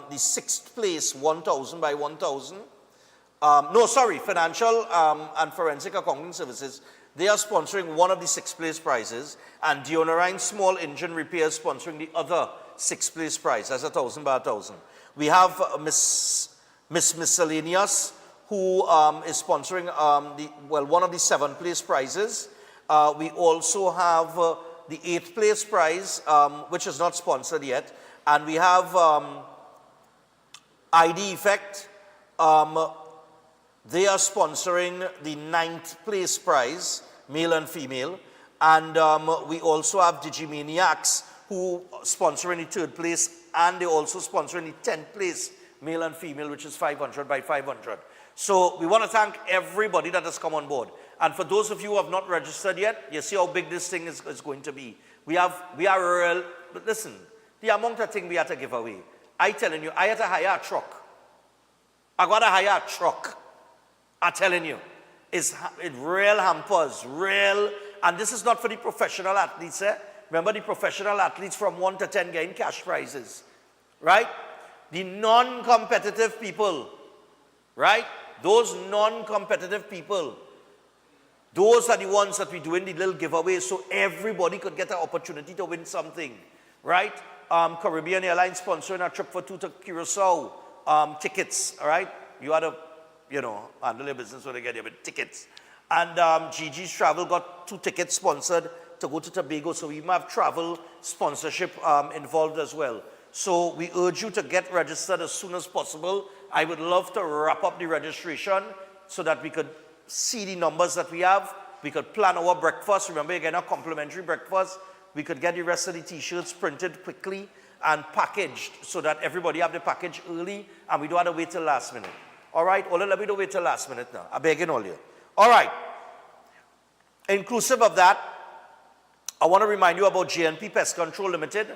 S3: the sixth place, 1,000 by 1,000. Financial and Forensic Accounting Services. They are sponsoring one of the sixth place prizes, and Deonorine Small Engine Repairs sponsoring the other sixth place prize. That's 1,000 by 1,000. We have Miss Miscellaneous, who is sponsoring one of the seventh place prizes. We also have the eighth place prize, which is not sponsored yet, and we have ID Effect. They are sponsoring the ninth place prize, male and female, and we also have Digimaniacs, who are sponsoring the third place, and they're also sponsoring the 10th place, male and female, which is 500 by 500. So we want to thank everybody that has come on board. And for those of you who have not registered yet, you see how big this thing is going to be. We are real, but listen, the amount of things we had to give away. I telling you, I had to hire a truck. I got to hire a truck. I'm telling you, it's real hampers, real, and this is not for the professional athletes. Remember, the professional athletes from 1 to 10 getting cash prizes, right? The non-competitive people, right? Those non-competitive people, those are the ones that we do in the little giveaways so everybody could get an opportunity to win something, right? Caribbean Airlines sponsoring a trip for 2 to Curacao, tickets, all right? You had to, handle your business when they get your tickets. And Gigi's Travel got 2 tickets sponsored to go to Tobago, so we have travel sponsorship involved as well. So we urge you to get registered as soon as possible. I would love to wrap up the registration so that we could see the numbers that we have. We could plan our breakfast. Remember, you're getting a complimentary breakfast. We could get the rest of the t-shirts printed quickly and packaged so that everybody have the package early and we don't have to wait till last minute. All right? All let me don't wait till last minute now. I'm begging all you. All right. Inclusive of that, I want to remind you about GNP Pest Control Limited.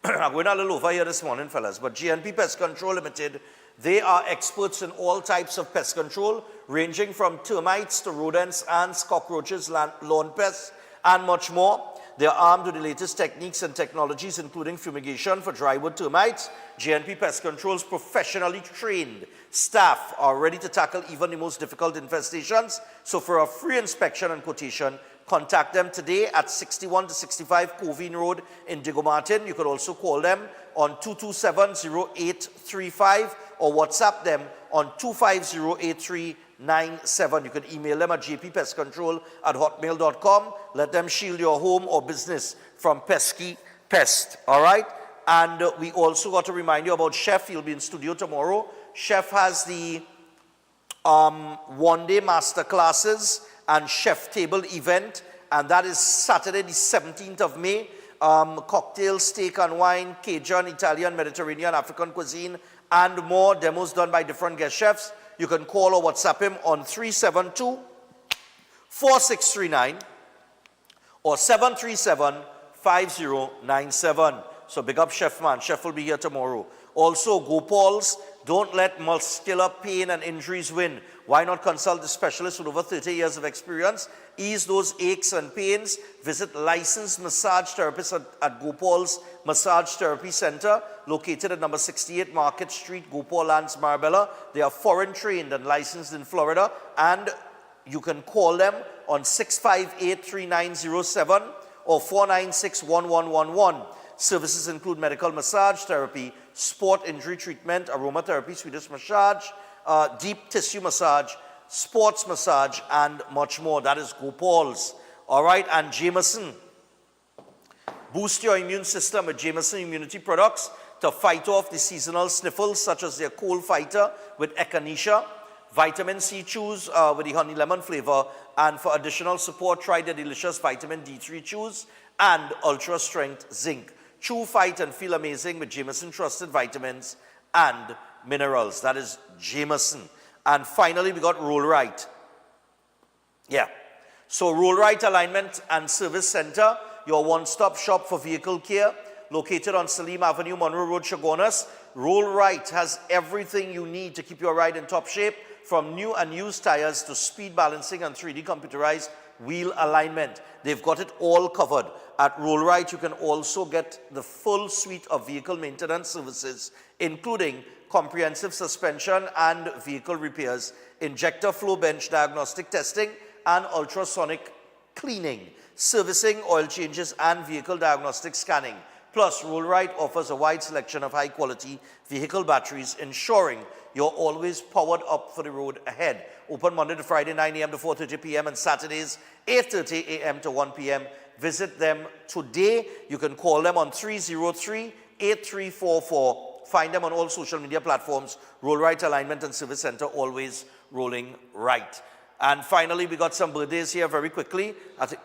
S3: I'm going a little over here this morning, fellas, but GNP Pest Control Limited, they are experts in all types of pest control, ranging from termites to rodents, ants, cockroaches, lawn pests, and much more. They are armed with the latest techniques and technologies, including fumigation for drywood termites. GNP Pest Control's professionally trained staff are ready to tackle even the most difficult infestations. So for a free inspection and quotation, contact them today at 61 to 65 Covine Road in Diego Martin. You could also call them on 227-0835 or WhatsApp them on 2508397. You can email them at jppestcontrol@hotmail.com. Let them shield your home or business from pesky pest, all right? And we also got to remind you about Chef. He'll be in studio tomorrow. Chef has the one-day master classes and chef table event, and that is Saturday the 17th of May. Cocktail, steak and wine, Cajun, Italian, Mediterranean, African cuisine, and more. Demos done by different guest chefs. You can call or WhatsApp him on 372-4639 or 737-5097. So big up Chef, man. Chef will be here tomorrow. Also, Gopal's, don't let muscular pain and injuries win. Why not consult a specialist with over 30 years of experience? Ease those aches and pains. Visit licensed massage therapists at Gopal's Massage Therapy Center, located at number 68 Market Street, Gopal Lands, Marbella. They are foreign trained and licensed in Florida, and you can call them on 658-3907 or 496-1111. Services include medical massage therapy, sport injury treatment, aromatherapy, Swedish massage, deep tissue massage, sports massage, and much more. That is Gopal's. All right, and Jameson. Boost your immune system with Jameson immunity products to fight off the seasonal sniffles, such as their cold fighter with Echinacea, vitamin C chews with the honey lemon flavor, and for additional support, try the delicious vitamin D3 chews and ultra strength zinc. Chew, fight, and feel amazing with Jameson trusted vitamins and minerals. That is Jameson. And finally, we got Roll Right. Yeah. So Roll Right Alignment and Service Center, your one-stop shop for vehicle care, located on Salim Avenue, Monroe Road, Chaguanas. Roll Right has everything you need to keep your ride in top shape, from new and used tires to speed balancing and 3D computerized wheel alignment. They've got it all covered. At Roll Right, you can also get the full suite of vehicle maintenance services, including comprehensive suspension and vehicle repairs, injector flow bench diagnostic testing, and ultrasonic cleaning, servicing, oil changes, and vehicle diagnostic scanning. Plus, Roll Right offers a wide selection of high-quality vehicle batteries, ensuring you're always powered up for the road ahead. Open Monday to Friday, 9 a.m. to 4:30 p.m. and Saturdays, 8:30 a.m. to 1 p.m. Visit them today. You can call them on 303-8344. Find them on all social media platforms. Roll Right Alignment and Service Center, always rolling right. And finally, we got some birthdays here very quickly. That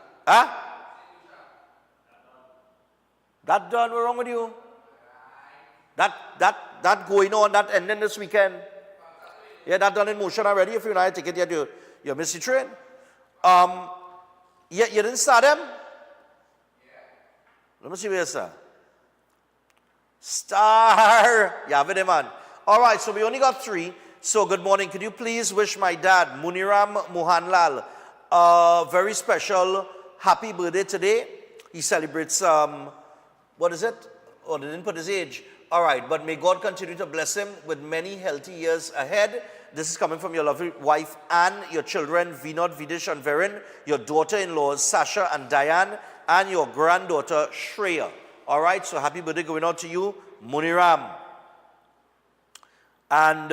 S3: done? What's wrong with you? That going on, that ending this weekend. Yeah, that done in motion already. If you're not a ticket yet, you missed the train. You didn't start them? Let me see where you are. Star. Yeah, with him, man. All right, so we only got 3. So good morning. Could you please wish my dad, Muniram Mohanlal, a very special happy birthday today. He celebrates, what is it? Oh, they didn't put his age. All right, but may God continue to bless him with many healthy years ahead. this is coming from your lovely wife Anne, your children Vinod, Vidish and Verin, your daughter-in-laws Sasha and Diane, and your granddaughter Shreya. All right, so happy birthday going out to you, Muniram. And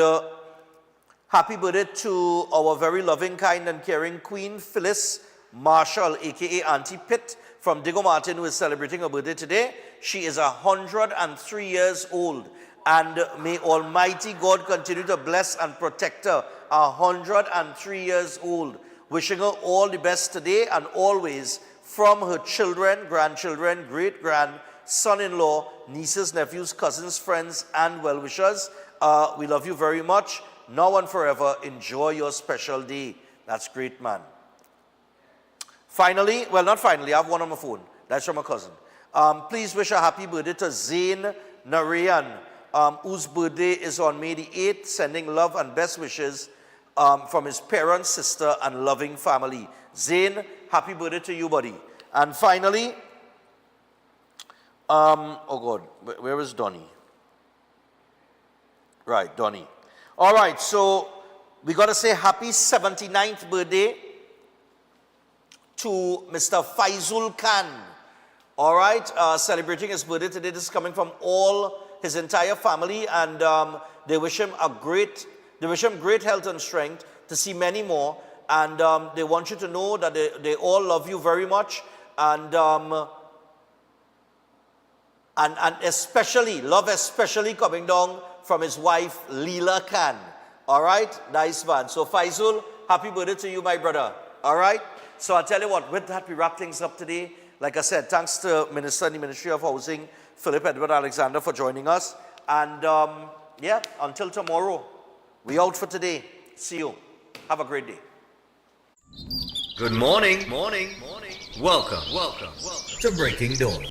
S3: happy birthday to our very loving, kind and caring Queen Phyllis Marshall, aka Auntie Pitt from Diego Martin, who is celebrating her birthday today. She is 103 years old. And may Almighty God continue to bless and protect her, 103 years old. Wishing her all the best today and always from her children, grandchildren, great-grand, son-in-law, nieces, nephews, cousins, friends, and well-wishers. We love you very much. Now and forever, enjoy your special day. That's great, man. Finally, well, not finally, I have one on my phone. That's from my cousin. Please wish a happy birthday to Zain Narayan, whose birthday is on May the 8th, sending love and best wishes from his parents, sister, and loving family. Zain, happy birthday to you, buddy. And finally, oh God, where is Donnie? Right, Donnie. All right, so we got to say happy 79th birthday to Mr. Faizul Khan. All right, celebrating his birthday today. This is coming from his entire family, and they wish him great health and strength to see many more. And they want you to know that they all love you very much, and especially coming down from his wife Leela Khan. All right, nice man. So Faizul, happy birthday to you, my brother. All right. So I'll tell you what. With that, we wrap things up today. Like I said, thanks to Minister in the Ministry of Housing, Philip Edward Alexander, for joining us. And yeah, until tomorrow, we out for today. See you. Have a great day.
S5: Good morning. Welcome to Breaking Dawn.